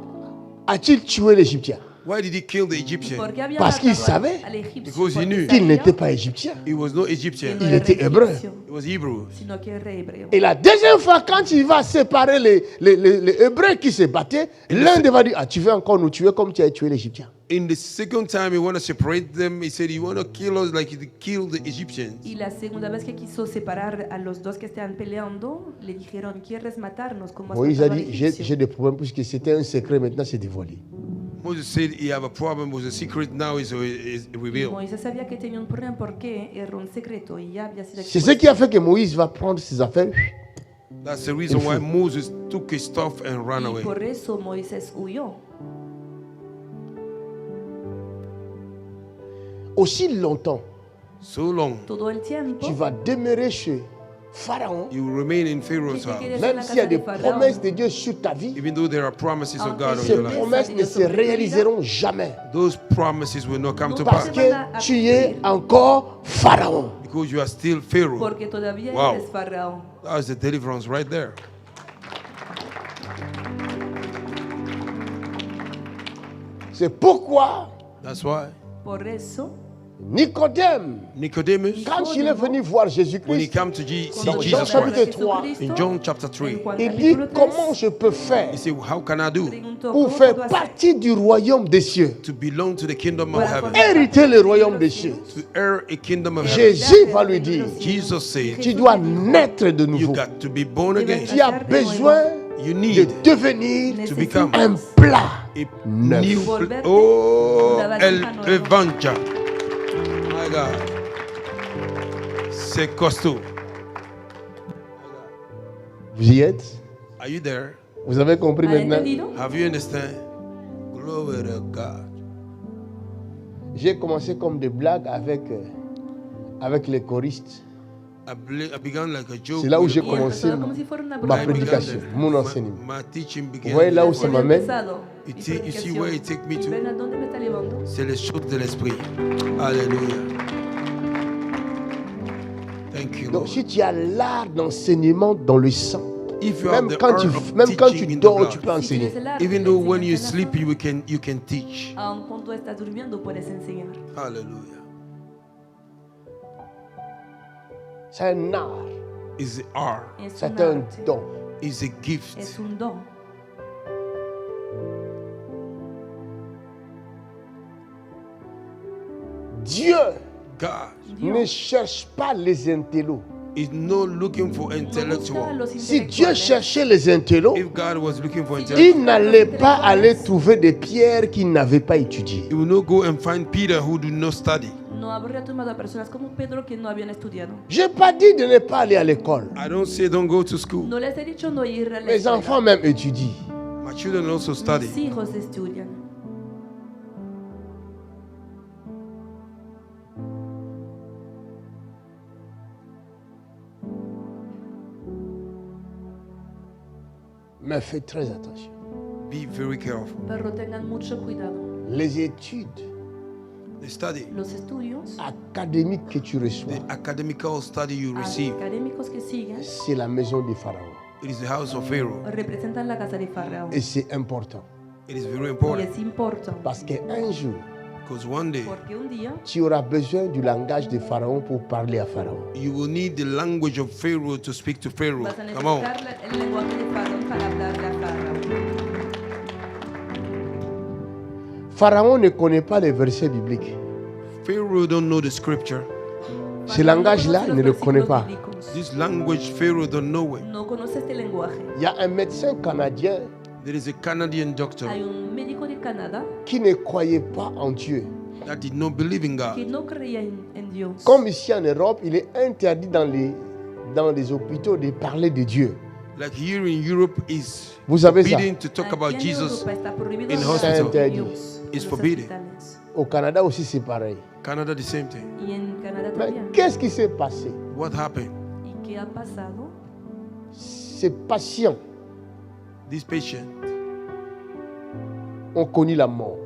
a-t-il tué l'Égyptien? Why did he kill the Egyptian? Porque había Parce qu'il matado savait al egipcio, Because he porque knew. Qu'il sabía n'était pas égyptien. He was no Egyptian. que no Il era était hébreu. egipcio, He was Hebrew. sino que era hebreo. Et la deuxième fois, quand il va séparer les Hébreux qui se battaient, l'un d'eux va dire, ah, tu veux encore nous tuer comme tu as tué l'Égyptien. In the second time he want to separate them, he said, you want to kill us like you killed the Egyptians. Y la segunda vez que quiso separar a los dos que estaban peleando, le dijeron, ¿quieres matarnos como has Moïse a matado al dit, egipcio? j'ai des problèmes puisque c'était un secret, maintenant c'est dévoilé. Moses said he have a problem with the secret, now is revealed. Moisés sabía que tenía un problema porque era un secreto y ya había sido C'est ce qui a fait que Moïse va prendre ses affaires. That's the reason why Moses took his stuff and ran y away. por eso Moisés huyó. Aussi longtemps, So long, Todo el tiempo tu vas demeurer chez Pharaon, you will remain in que Pharaoh's te house. quedes en même la s'il y a casa des de Faraón. promesses de Dieu sur ta vie, Even though there are promises of God on ces your life, promesses ne se réaliseront jamais. those promises will not come to Parce pass que tu es encore Pharaon. because you are still Pharaoh. Porque todavía Wow. eres Faraón. That's the deliverance right there. C'est pourquoi That's why Por eso, Nicodème, Nicodemus, quand il est venu voir when he Jésus-Christ, came to see dans Jean Jesus chapitre Christ, 3, in John chapter 3, il dit comment je peux faire he said, how can I do pour faire partie du royaume des cieux, to belong to the kingdom of heaven, hériter le royaume des cieux. to heir a kingdom of heaven? Jésus va lui dire, Jesus said, tu dois naître de you nouveau. got to be born again. Tu as besoin You de need devenir to become un plat a neuf. new, oh, el evangel. My God. C'est costaud. Vous y êtes? Are you there? Vous avez compris ¿Han maintenant? entendido? Have you understand? Glory to God. J'ai commencé comme des blagues avec les choristes. I began like a joke. C'est là où with j'ai the Y choir. commencé empezó como si fuera una ma broma. I began prédication, there. mon enseignement. My teaching Vous began. voyez là où there. ça He m'amène? empezado You mi see- you see predicación. where it take me ¿Y to? ven a dónde me está llevando? C'est les choses de l'esprit. Alléluia. Thank you, Donc Lord. si tu as l'art d'enseignement dans le sang, If you have même the quand art tu, of même quand tu teaching in the dors, tu blood, peux enseigner. Si tienes el arte even de though when you enseñanza, sleep, you can teach. aun cuando estás durmiendo puedes enseñar. Hallelujah. C'est un art, Is the art. Es c'est un un arte, don. Is a gift. es un don. Dieu God ne Dios cherche pas les intellos. is not looking for no busca a intellectual. los Si Dieu intelectuales. cherchait les intellos, If God was looking for Si Dios intellectual, il n'allait pas aller trouver des pierres qu'il n'avait pas étudiées. he will not go and find Peter who do not study. No habría tomado a personas como Pedro que no habían estudiado. Je n'ai pas dit de ne pas aller à l'école. I don't say don't go to school. No les he dicho no ir a la Mes escuela. enfants même étudient. My children also Mis study. hijos estudian. Mais faites très attention. Be very careful. Pero tengan mucho cuidado. Les études The study, Los estudios académiques que tu reçois, the academical study you receive, académicos que siguen c'est la maison du Pharaon. it is the house of Pharaoh. representan la casa de Faraón. Et c'est important. It is very Y important es importante. Parce qu'un jour, because one day Porque un día tu auras besoin du langage de Pharaon pour parler à Pharaon. you will need the language of Pharaoh to speak to Pharaoh. vas a Come on. necesitar el lenguaje de Faraón para hablarle a Faraón. Pharaon ne connaît pas les versets bibliques. Pharaoh don't know the scripture. Ce langage-là, conoce il los ne le connaît versículos pas. bíblicos. This language Pharaoh don't know it. No conoce este lenguaje. Il y a un médecin canadien There is a Canadian doctor Hay un médico de Canadá qui ne croyait pas en Dieu. that did not believe in que God. no creía en Dios. Comme ici en Europe, il est interdit dans les hôpitaux de parler de Dieu. Like here in Europe is Vous savez ça? forbidden to talk Aquí about en Jesus. Europa está prohibido in hablar hospital. de Dios en It's los forbidden. hospitales. Au Canada aussi, c'est pareil. Canada the same thing. Y en Canadá Mais también. qu'est-ce qui s'est passé? What happened? ¿Y qué ha pasado? Ces patients These patients, ont connu la mort.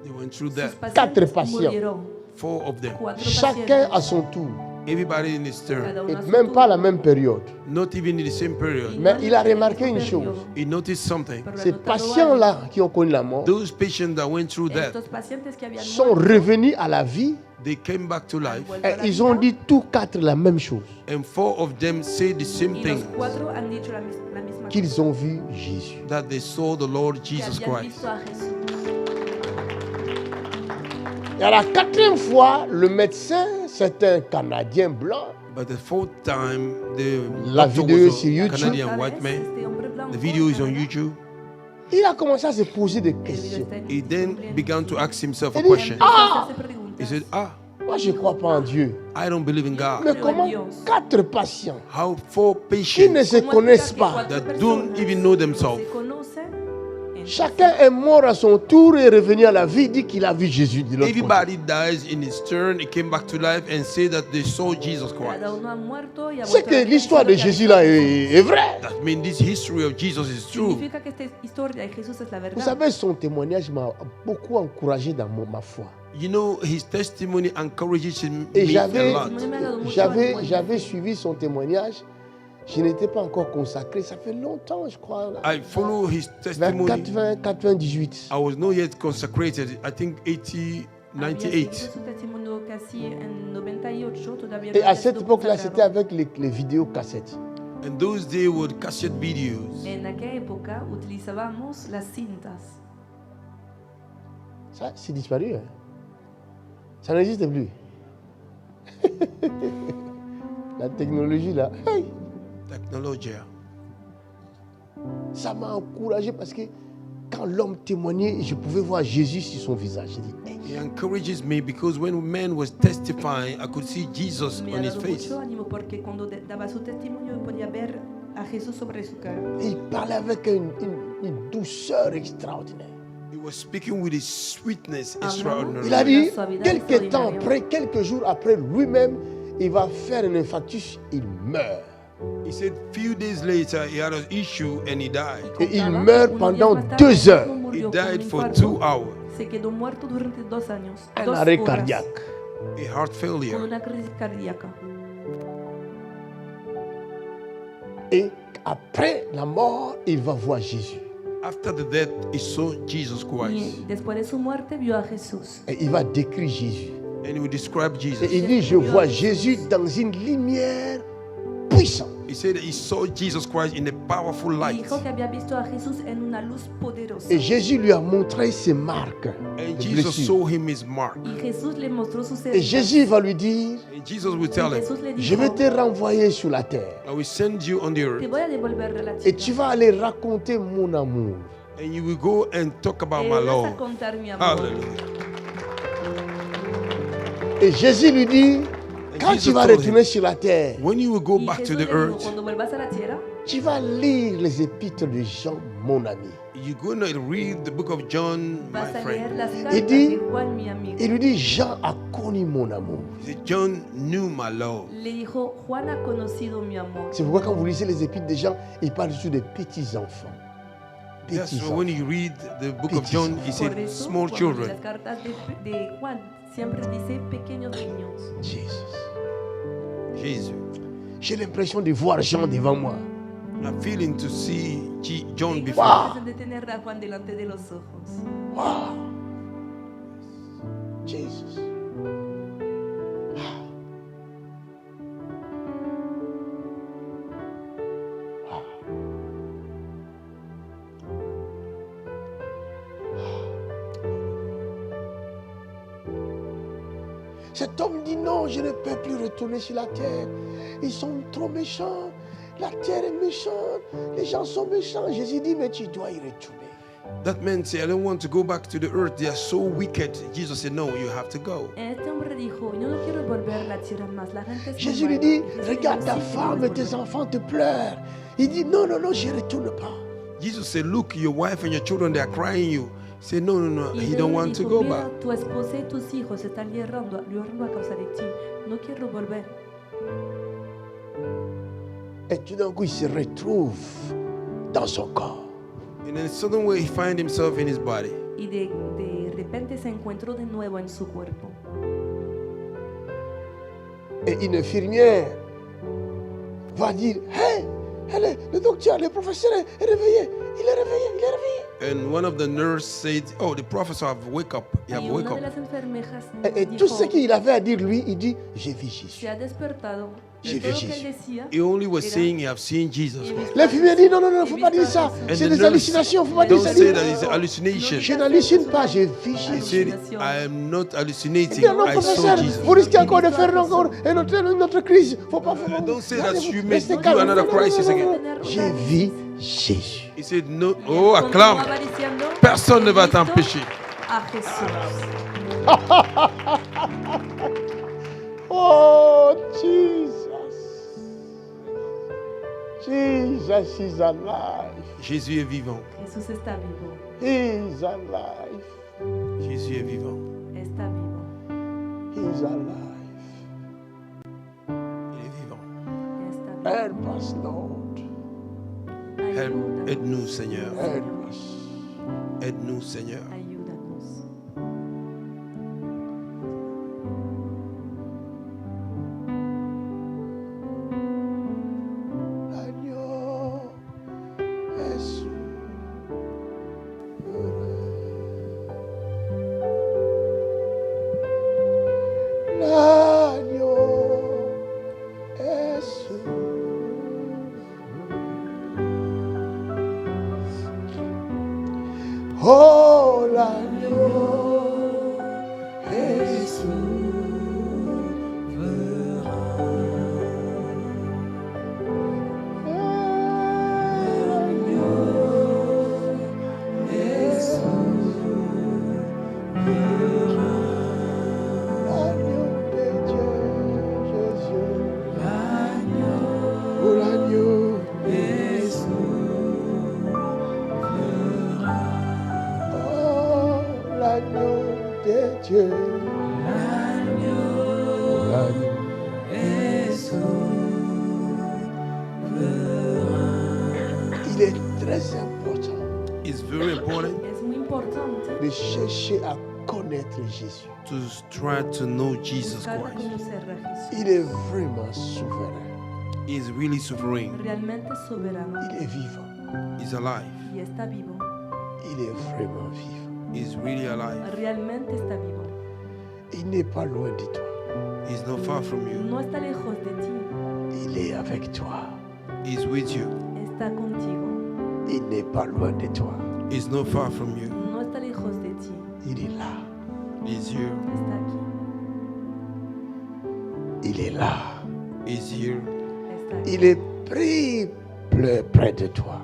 they went through Sus that. pacientes patients. murieron. 4 of them. 4 Chacun pacientes. à son tour. Everybody in his turn. Cada Et uno a su même pas à la turno. même période. Not even in the same period. Mais il a En el remarqué mismo une chose. periodo. He noticed something. Pero ha Ces notado algo. patients-là qui ont connu la mort Those patients that went through that, Estos pacientes que habían sont muerto revenus à la vie they came back to life, vuelto a la et ils ont vida, dit tous quatre la même chose. and 4 of them say the same y thing, los 4 han dicho la misma cosa. Qu'ils ont vu Jésus. that they saw the Lord Que Jesus habían Christ. visto a Jesús. Et à la quatrième fois, le médecin, c'est un Canadien blanc. But the 4th time, the La doctor vidéo was sur a YouTube. Canadian Otra white vez, man. este hombre blanco, The video is on Canadá, YouTube. Il a commencé à se poser des el video questions. está en He YouTube, then en began to YouTube. ask himself a Il dit, question. Empezó a ah, hacerse preguntas. He said, moi je ne crois pas en Dieu. I don't believe in God. Mais Creo en comment Dios. quatre patients How 4 qui ne patients se ¿Cómo connaissent explica que pas, cuatro that don't personas even know no themselves, se conocen, entonces, chacun est mort à son tour et est revenu à la vie, dit qu'il a vu Jésus de l'autre côté. everybody dies in his turn, he came back to life and said that they saw Jesus Christ. cada uno ha muerto y ha C'est vuelto a que la vida l'histoire de diciendo Jésus que ha là visto a Jesús. est vraie. That means this history of Jesus is true. Significa que esta historia de Jesús es la Vous verdad. savez, son témoignage m'a beaucoup encouragé dans ma foi. You know, his testimony encourages me Et a j'avais lot. j'avais suivi son témoignage. Je n'étais pas encore consacré. Ça fait longtemps, je crois. I follow his Vers testimony. 98. I was not yet consecrated. I think 80, había 98. escrito su testimonio casi en 98, todavía Et no à había cette sido époque-là, consagrado. c'était avec les vidéocassettes. And those days were cassette videos. En aquella época utilizábamos las cintas. Ça, c'est disparu. Hein. Ça n'existe plus. La technologie, là, hey, Technology. ça m'a encouragé parce que quand l'homme témoignait, je pouvais voir Jésus sur son visage. J'ai dit, hey, It encourages me because when man was testifying, I could see Jesus Me on ha his dado face. mucho ánimo porque cuando daba su testimonio yo podía ver a Jesús sobre su cara. il parlait avec une douceur extraordinaire. He was speaking with his sweetness Amen. extraordinary. Il a dit, La suavidad quelques temps extraordinaire. après, quelques jours après, lui-même, il va faire un infarctus, il meurt. He said few days later he had an issue and he died. Et il Contaba, meurt unos pendant días más tarde, 2 heures. mismo He murió con died un for infarto. 2 hours. Se quedó muerto durante 2 años. Un 2 arrêt horas, cardiaque. A heart con failure. una crisis cardíaca. Et après la mort, il va voir Jésus. After the death, he saw Jesus Y Christ. después de su muerte vio a Jesús. Et il va décrire Jésus. And he would describe Et Jesus. il dit, je vois Jésus dans une lumière puissante. He said that he saw Jesus Christ in a powerful Y light. dijo que había visto a Jesús en una luz poderosa. Et Jésus lui a montré ses marques And de Jesus blessures. saw him his mark. Y Jesús le mostró sus Et heridas. Jésus va lui dire, And Jesus would Y tell him, Jesús le je vais dijo, te renvoyer sur la terre. I will send you on the te earth. voy a devolver la Et tu tierra. vas aller raconter mon amour. And you will go and talk about Te my vas a Lord. contar mi amor. Hallelujah. Et Jésus lui dit, quand Jesus tu vas told him, retourner sur la terre, when you will go Y back Jesús to le the dijo, earth, cuando vuelvas a la tierra, tu vas lire les épîtres de Jean, mon ami. you're going to read the book of John, my vas a leer friend. las Il cartas dit, de Juan, mi amigo. il lui dit, Jean a connu mon amour. He said, John knew my Lord. Le dijo, Juan ha conocido mi amor. C'est pourquoi quand vous lisez les épîtres des gens, il parle toujours des petits-enfants. That's Petits why when enfants. you read the book of Petits John, he Por said eso, small cuando children. las cartas de Juan siempre dice pequeños niños. Jesus. Jesus. J'ai l'impression de voir Jean devant moi. I'm feeling to see John Tengo before. la sensación de tener a Juan delante de los ojos. Wow. Jesus. Cet homme dit non, je ne peux plus retourner sur la terre. Ils sont trop méchants. La terre est méchante. Les gens sont méchants. Jésus dit, mais tu dois y retourner. That man said, I don't want to go back to the earth. They are so wicked. Jesus said, no, you have to go. Este hombre dijo, yo no quiero volver a la tierra más. La gente es muy Jésus lui mala. dit, Jesús le regarde dijo, ta "Sí, que femme debes et tes volver". enfants te pleurent. Il dit, non, non, non, je ne retourne pas. Jesus said, look, your wife and your children, they are crying you. He said, no, no, no. Y He Dios don't le want to dijo, go "Mira, back. tu esposa y tus hijos están llorando a causa de ti. No quiero volver. Et tout d'un coup, il se retrouve dans son corps. And in a sudden way, he find himself in his body. Y de repente se encontró de nuevo en su cuerpo. Et une infirmière va dire, hey, le docteur, le professeur est réveillé. Il est réveillé, il est réveillé. And one of the nurses said, oh, the professor have wake up. He have Y wake una de up. las enfermeras Et dijo, tout ce qu'il avait à dire, lui, il dit, j'ai vu Jésus. se ha despertado. J'ai De vu todo lo que Jésus. él decía, He only was era, saying, he have seen Jesus. "He visto a L'infirmière Jesús, dit, non, non, non, il ne he faut pas visto dire a ça. Jesús". And C'est the des nurse, hallucinations, il ne faut pas dire don't ça. say that it's hallucination. Je n'hallucine pas, j'ai vu He Jésus. said, I am not hallucinating. Il dit, non, I saw professeur, Jesus. vous risquez encore de faire encore une autre crise. Faut pas, faut pas. Don't say that you may Restez do calme. another Non, non, non, crisis non, again. non. J'ai vu Jésus. He said, no. Y él Oh, acclame. continuaba diciendo, Personne ne "He va visto t'empêcher. a Jesús". Oh, Jesus. Jesus is alive. Jésus est vivant. Jesús está vivo. He's alive. Jésus est vivant. Está vivo. He's alive. Il est vivant. Está vivo. Help us, Lord. Ayúdanos, Aide-nous, Seigneur. Help Señor. us. Aide-nous, Seigneur. Ayúdanos. L'agneau est souverain. Oh, l'agneau est Dieu. L'agneau est il est très important. It's very important Es muy importante De chercher à connaître Jésus. to try to know Jesus buscar Christ. conocer a Jesús. Il est vraiment souverain. He is really sovereign. Realmente soberano Il est vivant. He's alive. y está vivo. Il est vraiment vivant. He's really alive. Realmente está vivo. Il n'est pas loin de toi. He's not far from you. No está lejos de ti, Il est avec toi. He's with you. está contigo. Il n'est pas loin de toi. He's not far from you. No está lejos de ti, Il est là. He's here. está aquí. Il est là. He's here. Está aquí. Il est près de toi.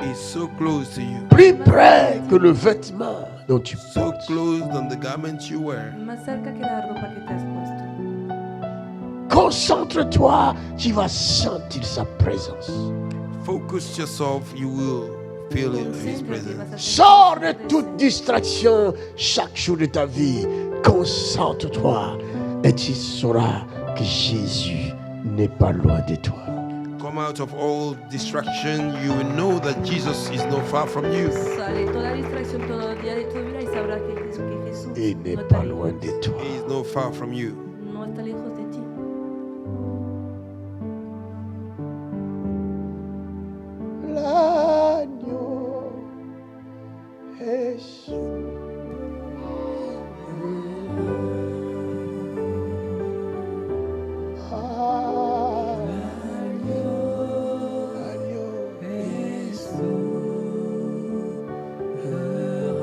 He's so close to you. Plus près que le vêtement dont tu So portes. close than the garment you wear. Más cerca que la ropa que te has puesto. Concentre-toi, tu vas sentir sa présence. Focus yourself, you will feel it, His Concéntrate, presence. vas a Sors de sentir toute distraction chaque jour de ta vie. Concentre-toi et tu sauras que Jésus n'est pas loin de toi. Come out of all distraction, you will know that Jesus is not far from you. Sale toda distracción todo el día de tu vida y sabrás que Jesús Il n'est no está pas loin lejos. de toi. He is not far from you. No está lejos de ti. L'agneau est sur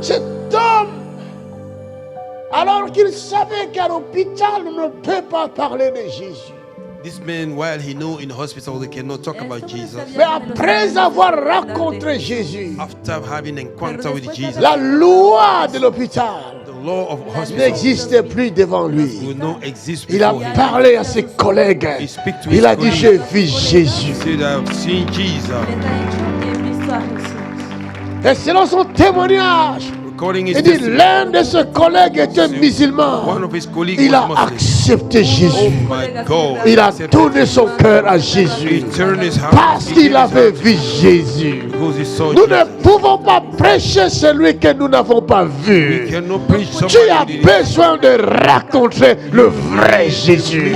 Cet homme, alors qu'il savait qu'à l'hôpital, on ne peut pas parler de Jésus. This man, while he know in hospital they cannot talk about Este hombre Jesus, sabía Mais que en el après hospital avoir no se puede hablar de rencontré Jesús. Jésus, after having encounter with Jesus, la loi de l'hôpital the law of hospital n'existait plus devant lui. will not exist Il a before him. parlé à ses collègues. Il a dit, j'ai vu He Jésus. said, I've seen Jesus. Les ha dicho que he visto a Jesús. Et selon son témoignage, According his il dit, testimony, l'un de ses collègues était one musulman. of his colleagues Il was a Muslim. accepté Oh Jésus. my God. Il a Accepted tourné Jesus. son cœur à He Jésus. turned his heart. Parce He qu'il gave his avait heart to vu Jesus Jésus. because he saw Nous ne Jesus. pouvons pas prêcher celui que nous n'avons pas We vu. cannot preach Tu as somebody who didn't- besoin de rencontrer le vrai Jésus.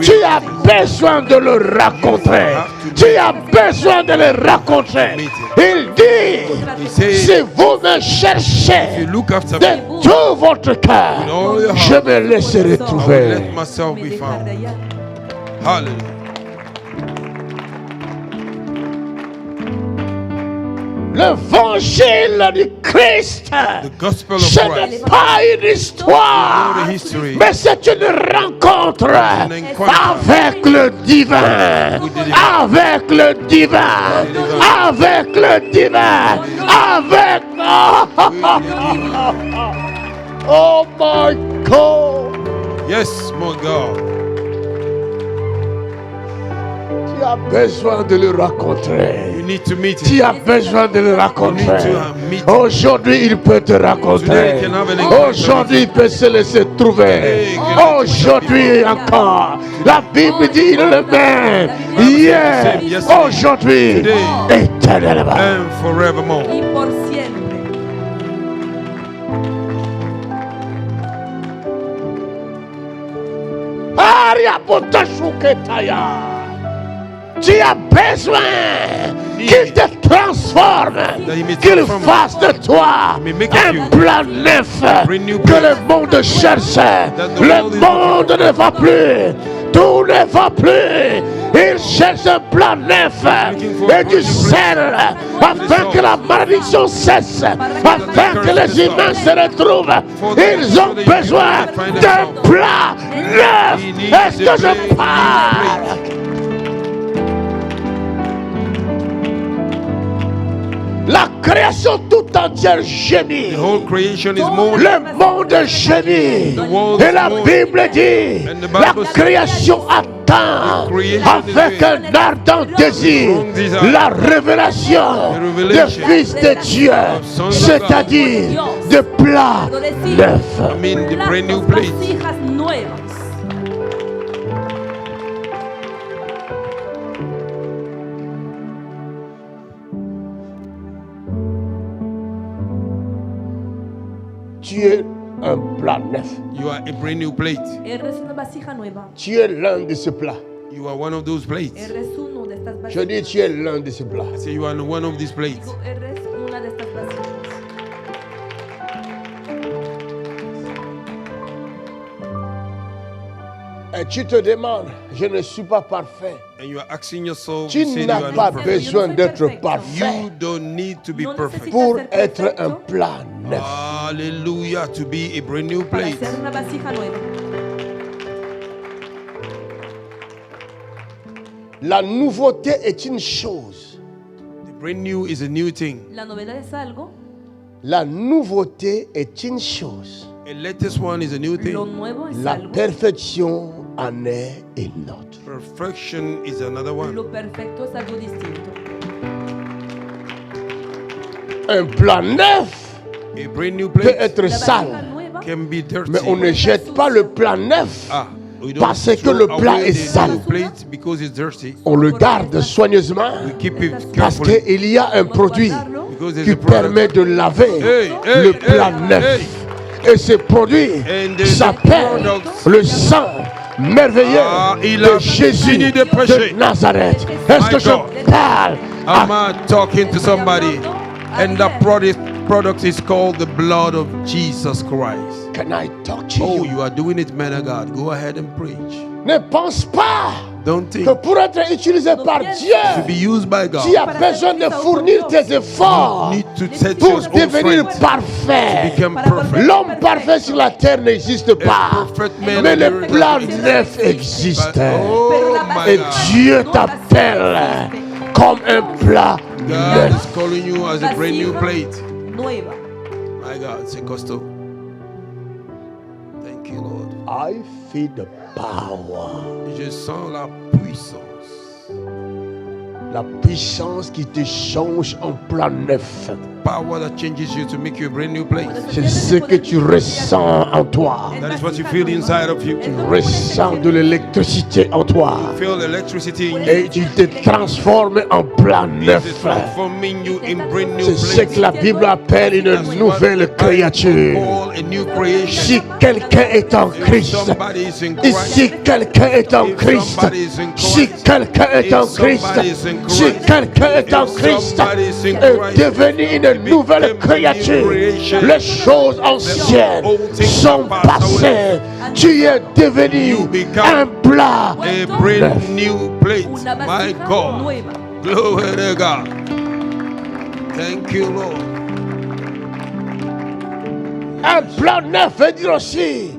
Tu as besoin de le rencontrer. Tu as besoin de le rencontrer. Il dit, si vous me If cherchez you look after me, de tout votre cœur, je me laisserai I will trouver. let myself Me be dejar found. de allá. Hallelujah. L'évangile du Christ, The gospel of ce Christ. n'est pas une histoire, Not a history. mais c'est une rencontre An encounter avec le divin, avec le divin, avec le divin, avec... Oh my God! Yes, my God. Tu as besoin de le rencontrer. You need to meet Tu him. as besoin de le rencontrer. You need to meet him. Aujourd'hui, il peut te rencontrer. Today you can have an encounter. Aujourd'hui, il peut se laisser trouver. Today you can Aujourd'hui encore. La Bible dit il est le même. Hier, Yes, aujourd'hui, Today. éternellement. And forevermore. Y por siempre. Tu as besoin qu'il te transforme, qu'il fasse de toi un plan neuf que le monde cherche. Le monde ne va plus tout ne va plus. Il cherche un plan neuf et du sel afin que la malédiction cesse, afin que les humains se retrouvent. Ils ont besoin d'un plan neuf. Est-ce que je parle? La création tout entière gémit. The whole creation is mourning. Le monde gémit. Et la Bible dit, la création attend avec un ardent désir la révélation du Fils de Dieu, c'est-à-dire de plats neufs. I mean the Platos, brand new plates. vasijas nuevas. Tu es un plat neuf. You are a brand new plate. Eres una vasija nueva. Tu es l'un de ces plats. You are one of those plates. Eres uno de estas Je vasijas. dis, tu es l'un de ces plats. I say you are one of these plates. Digo, eres una de estas vasijas. Et tu te demandes, je ne suis pas parfait. And you are asking yourself, Tu you say n'as you are pas not perfect. besoin d'être parfait You don't need to be No perfect. necesitas pour ser être un perfecto plat neuf. Hallelujah, to be a brand new para plate. ser una vasija nueva. La nouveauté est une chose. The brand new is a new thing. La novedad es algo, La nouveauté est une chose. A latest one is a new lo thing. nuevo es La algo, perfection en est une autre. Perfection is another one. lo perfecto es algo distinto. Un plat neuf A brand new peut plate être La vasija sale, nueva can be dirty. mais on ne jette pas le plat neuf. Ah, we don't Parce que throw le plat away est the sale. new plate because it's dirty. On le garde soigneusement We keep it parce carefully qu'il y a un produit because there's qui a product. permet de laver Hey, le hey, plat hey, neuf. hey. Et ce produit And there's a s'appelle product. le sang merveilleux Ah, il de a Jésus fini de prêcher. de Nazareth. Est-ce My que je God. parle à I'm talking to somebody, and the product is called the blood of Jesus Christ. Can I talk to Oh, you? you are doing it, man of God. Go ahead and preach. Ne pense pas Don't think que pour être utilisé par to be Dieu, used by God. tu as besoin de fournir tes efforts Need to set pour your own devenir friends. parfait. Become perfect. L'homme parfait sur la terre n'existe pas, perfect man mais on the le earth plan doesn't neuf existe. Oh Pero la my Et God. Dieu t'appelle comme un plat God neuf. is calling you as a brand new Vasija plate. nueva. My God, c'est costaud. Thank you, Lord. I feel the power. Je sens la puissance. La puissance qui te change en plat neuf. Power that changes you to make you a brand new plate. C'est ce que tu ressens en toi. That is what you feel inside of you. Tu ressens de l'électricité en toi. Feel electricity in you. Et tu te transformes en plat It is neuf. transforming you in brand new C'est ce plates. que la Bible appelle une nouvelle créature. Call a new creation. Si quelqu'un est en If Christ, somebody is in et Christ, si quelqu'un est en Christ, si quelqu'un est en Christ, si quelqu'un est en Christ, est devenu une nouvelle créature. Les choses anciennes sont passées. Tu es devenu un plat a brand new plate. Una My vasija God. nueva. Glory to God. Thank you, Lord. Un plat neuf veut dire aussi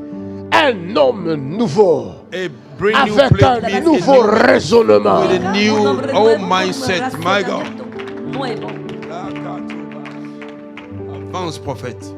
un homme nouveau, A brand new avec plate un means nouveau a raisonnement. with a new Un hombre old nuevo, mindset. un My God. razonamiento nuevo. Avance, prophète.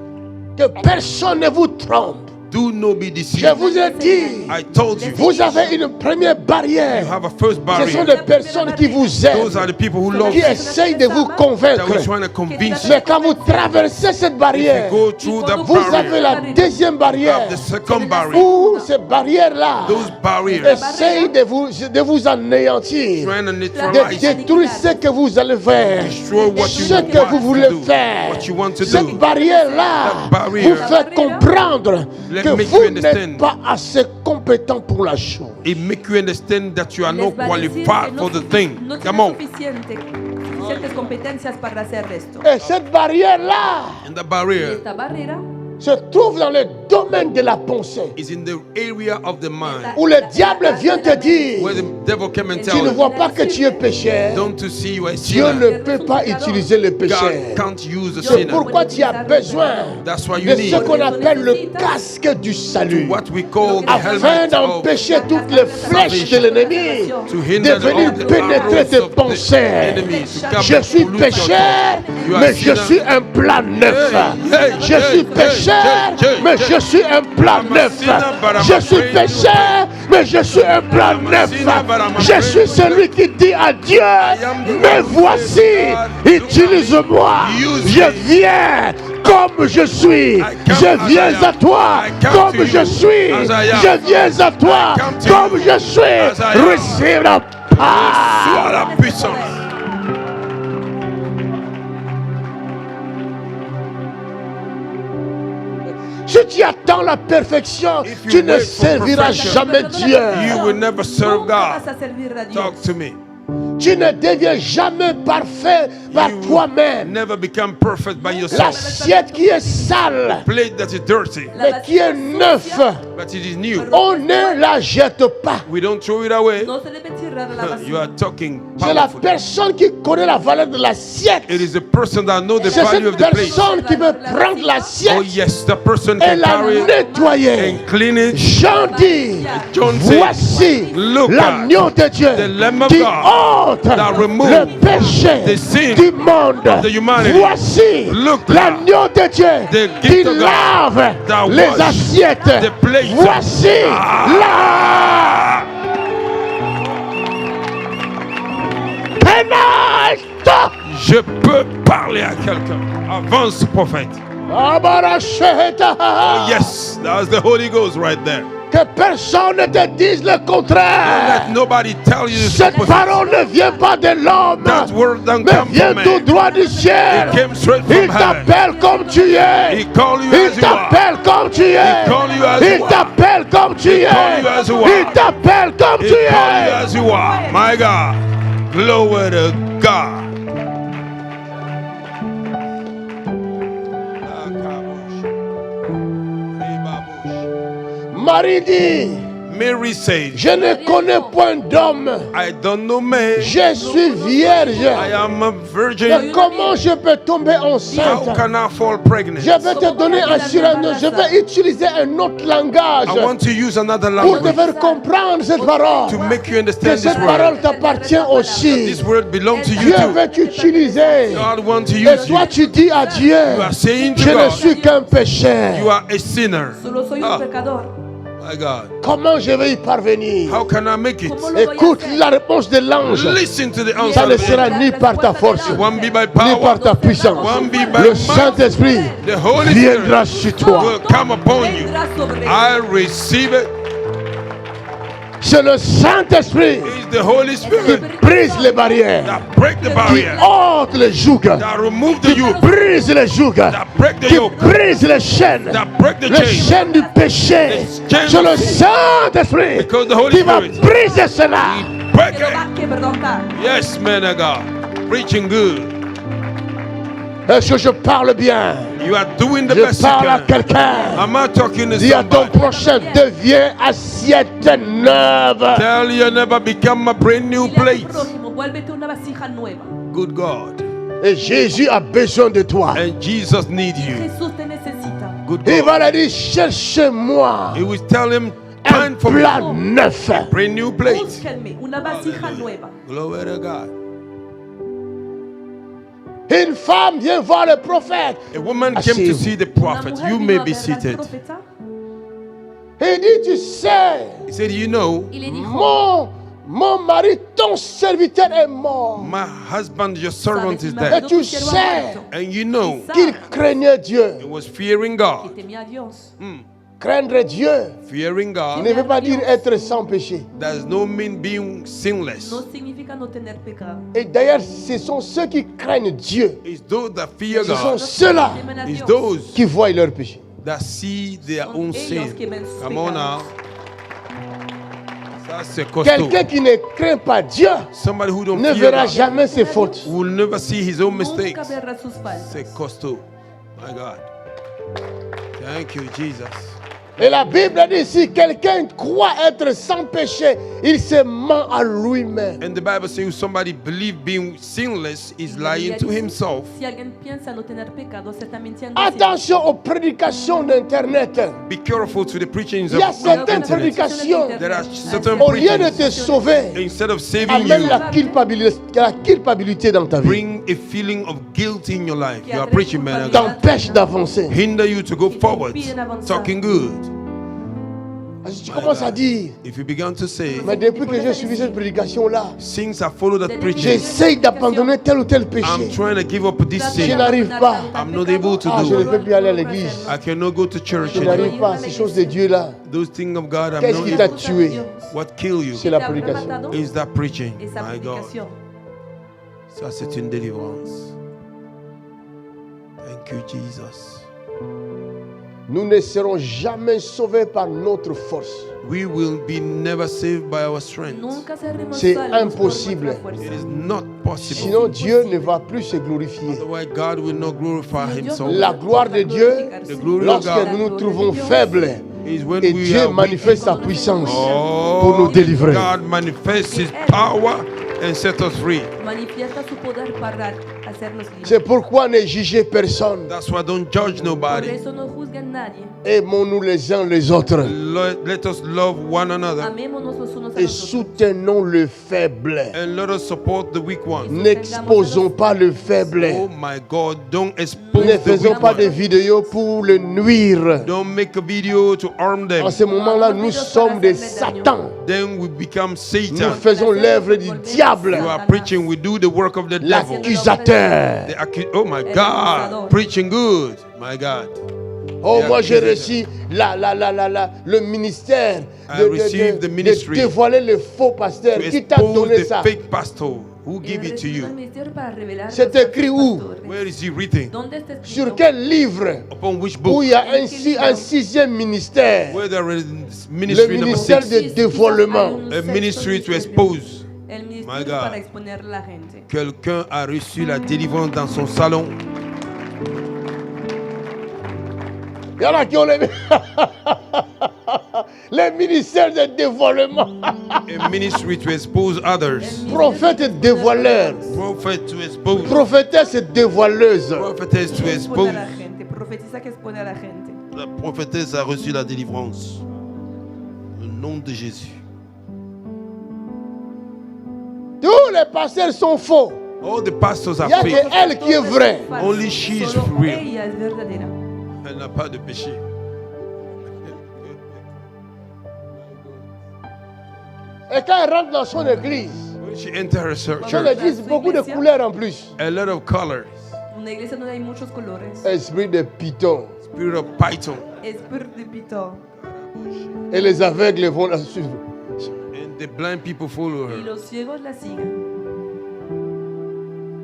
Que personne ne vous trompe. Do not be Je deceived. vous ai dit, I told you. vous avez une première barrière. You have a first Ce sont barrier. des personnes qui vous Those aiment, are the people who love qui you. essayent de vous That convaincre. we're trying to convince you. Mais quand vous traversez cette If barrière, you go through the vous avez barrier, la deuxième barrière. the second barrier, Où ces barrières-là those barriers essayent de vous anéantir, trying to de neutralize, détruire ce que vous allez faire, destroy what you ce que vous want voulez to do, faire. what you want to Cette do. barrière-là That barrier vous fait comprendre Let que make vous you understand. n'êtes pas assez compétent pour la chose. It make you understand that you are Les not va a decir qualified que for the no thing. tienes Come on. suficientes competencias para hacer esto. Et cette barrière-là And the barrier Esta barrera se trouve dans les domaine de la pensée is in the area of the mind. où le diable vient te dire, Where the devil came and tu tell ne you, vois pas que tu es pécheur. don't you see you are a Dieu sinner? ne peut pas utiliser le péché. God can't use a C'est sinner. pourquoi tu as besoin That's why you de ce need qu'on appelle le casque du salut, what we call the afin helmet of d'empêcher toutes les flèches de l'ennemi to de hinder venir all the pénétrer arrows tes of the pensées. enemy to come Je and suis pollute your pécheur, thoughts. You are mais je sinner. suis un plan neuf. Hey, Je hey, suis hey, pécheur, hey, hey, mais hey. je suis un plan I'm a neuf. sinner, but I'm Je a suis friend. pécheur, mais je suis un plan I'm a neuf. sinner, but I'm a Je friend. suis celui qui dit à Dieu, am the me one who voici, says, God, utilise-moi. use Je me. viens comme je suis. I come Je as viens I am. à toi I come comme to je you suis. as I am. Je viens à toi I come to comme you je suis. as I am. Receive la Sois part. la puissance. Si tu attends la perfection, If you tu ne wait for serviras perfection, jamais Dieu. You will never serve Nunca vas God. a servir a Dios. Talk to me. Tu ne deviens jamais parfait par You will toi-même. never become perfect by yourself. L'assiette qui est sale, Plate that is dirty, mais qui est neuf, but it is new. on ne la jette pas. We don't throw it away. No se debe tirar a la You basura. are talking C'est la powerful. personne qui connaît la valeur de l'assiette. It is the person that knows the C'est value cette of the plate. personne qui veut prendre Oh l'assiette yes, the person et can la carry it nettoyer. and clean it. Jean dit, John said, voici look l'agneau de Dieu the Lamb of qui God ôte that removes le péché the sin du monde. of the humanity. Voici Look l'agneau de Dieu the qui gift of God lave that les wash assiettes. the plate. Voici la pénètre. Je peux parler à quelqu'un. Avance, prophète. Abaracheta. Oh yes, that's the Holy Ghost right there. Que personne ne te dise le Don't contraire. let nobody tell you the Cette opposite. parole ne vient pas de l'homme, That word don't mais come vient from tout man. droit du ciel. It came straight Il from heaven. t'appelle comme tu es. He called you Il as you are. t'appelle comme tu es. called you as Il you are. t'appelle comme tu He es. called you as you are. Il t'appelle comme He tu called you es. as you are. My God. Glory to God. Marie dit, Mary said, je ne connais point d'homme. I don't know man. Je suis vierge. I am a Mais virgin. comment je peux tomber How enceinte? can I fall pregnant? Je vais te donner un surnom. Je vais utiliser un autre langage I want to use another pour te language faire comprendre cette parole. to make you Que understand this cette word. parole t'appartient aussi. This word belongs to you Dieu too. veut t'utiliser. God wants to Et use you. toi, tu dis à Dieu, You are saying to je ne God, suis qu'un pécheur. you are a sinner. Solo soy Ah. un pecador. My God. Comment je vais y parvenir? How can I make it? ¿Cómo lo voy a Écoute hacer? la réponse de l'ange. Listen to the Ça answer ne of the sera angel. ni par ta force, It won't be by ni power. par ta puissance. Won't be by Le might. Saint-Esprit The Holy viendra Spirit sur toi. will come upon you. Vendrá sobre I receive it. C'est le Saint-Esprit It's the Holy qui Spirit brise les barrières, that break the qui barrier, ôte les jougs, that remove the qui yoke, brise les jougs, that break the qui yoke, brise les chaînes, that break the les chain. chaînes du péché. The chains C'est le of sin. Saint-Esprit Because the Holy qui va Spirit briser cela. break que lo it. va a quebrantar. Yes, man of God. Preaching good. Est-ce que je parle bien? You are doing the Je best you parle à can. quelqu'un. Am I talking to Dis à ton somebody? prochain, deviens assiette neuve. Tell you never become a brand new Dile a tu plate. prójimo, vuélvete una vasija nueva. Good God. Et Jésus a besoin de toi. And Jesus needs you. Jesús te necesita. Good Il va God. lui dire, cherchez-moi He will tell him, un find for me plat neuf. brand new plate. Búsquenme una vasija nueva. Glory to God. Une femme vient voir le prophète. A woman came to see the Una prophet. mujer You vino may a be ver al seated. profeta Il dit, tu sais, He said, you know, y le dijo, mon mari, ton serviteur est mort. my husband, your servant "Sabes, is mi dead. marido Et tu tu siervo ha sais muerto". And you know, Qu'il craignait Dieu. he was fearing Y God. temía a Dios. Craindre Dieu Fearing God ne veut pas dire être sans péché. does no mean being sinless. No significa no tener pecado. Et d'ailleurs, ce sont ceux qui craignent Dieu. It's those that fear Ce sont God. ceux-là Temen a It's Dios. those qui voient leur péché. that see their Son own ellos sin. que ven sus Come on now. pecados. Ça, c'est costaud. Quelqu'un qui ne craint pas Dieu Somebody who don't ne fear verra God jamais ses fautes. will never see his own Nunca mistakes. verá sus faltas. C'est costaud. My God. Thank you, Jesus. Et la Bible dit, si quelqu'un croit être sans péché, il se ment à lui-même. And the Bible says somebody believe being sinless is lying to himself. Si alguien piensa no tener pecado, se está mintiendo a sí mismo. Attention aux prédications d'Internet. Be careful to the preachings Il y a of certaines internet. prédications, There are certain au lieu de preachings, te sauver, instead of saving amène you, la culpabilité dans ta vie. bring a feeling of guilt in your life. You are preaching, man of God. T'empêche d'avancer. Hinder you to go forward, talking good. Si tu commences à dire, If you begin to say, mais depuis que j'ai suivi cette prédication-là, since I follow that preaching, j'essaye d'abandonner tel ou tel péché. I'm trying to give up this Je sin. n'arrive pas. I'm not able to Ah, je ne do peux it. plus aller à l'église. I cannot go to church Je anymore. n'arrive pas. Ces choses de Dieu là. Those things of God, I'm Qu'est-ce not qui t'a able. tué? What kill you C'est la prédication. is that preaching. Et sa My God. prédication. Ça, c'est une délivrance. Thank you, Jesus. Nous ne serons jamais sauvés par notre force. We will be never saved by our strength. Nunca seremos C'est salvos por imposible. nuestra fuerza. It is not possible. Sinon, Dieu ne va plus se glorifier. Otherwise, God will not glorify Himself. La gloire de Dieu, The glory of lorsque God nous nous trouvons faibles, is when et we Dieu are weak. manifeste sa puissance Oh, pour nous délivrer. God manifests His power and set us free. Manifiesta su poder para hacernos libres. C'est pourquoi ne jugez personne. That's why don't judge Por nobody. eso no juzguen nadie. Aimons-nous les uns les autres Let us love one another Amémonos los unos a et los otros. soutenons le faible. and let us support the weak one. N'exposons pas le faible. Oh my God, don't expose Ne the faisons weak pas de one. vidéos pour le nuire. Don't make a video to harm them. En ce moment-là, nous sommes des Satans. Then we become Nous Satan. faisons l'œuvre du diable, You are preaching, we do the work of the devil. l'accusateur. Oh my God, preaching good. My God. Oh, The moi j'ai accusator. reçu le ministère I received the de ministry dévoiler le faux pasteur. To Qui t'a expose donné the ça? fake pastor. Who give it to you? C'est écrit où? Where is he written? Sur quel livre? Upon which Où book? il y a un sixième ministère. Where there is Le ministry number ministère 6. de dévoilement. A ministry to expose. El My ministerio God. para exponer la gente. Quelqu'un a reçu la délivrance dans son salon. Il y en a qui ont les ministères de dévoilement. A ministry to expose others. Prophète et dévoileur. Prophet to expose. Prophétesse et dévoileuse. Prophetess to Que expone expose. a la gente. Profetiza que expone a la gente. La prophétesse a reçu la délivrance. Au nom de Jésus. Tous les pasteurs sont faux. All the pastors Il are n'y a fake. qu'elle qui est vraie. Only she is Solo real. ella es verdadera. Elle n'a pas de péché. Et quand elle rentre dans son église, When she enters her son church, église, beaucoup de couleurs en plus. a lot of colors. Una iglesia donde hay muchos colores. Esprit de python. Spirit of python. Espíritu de pito. Et les aveugles vont la suivre. And the blind people follow Y her. los ciegos la siguen.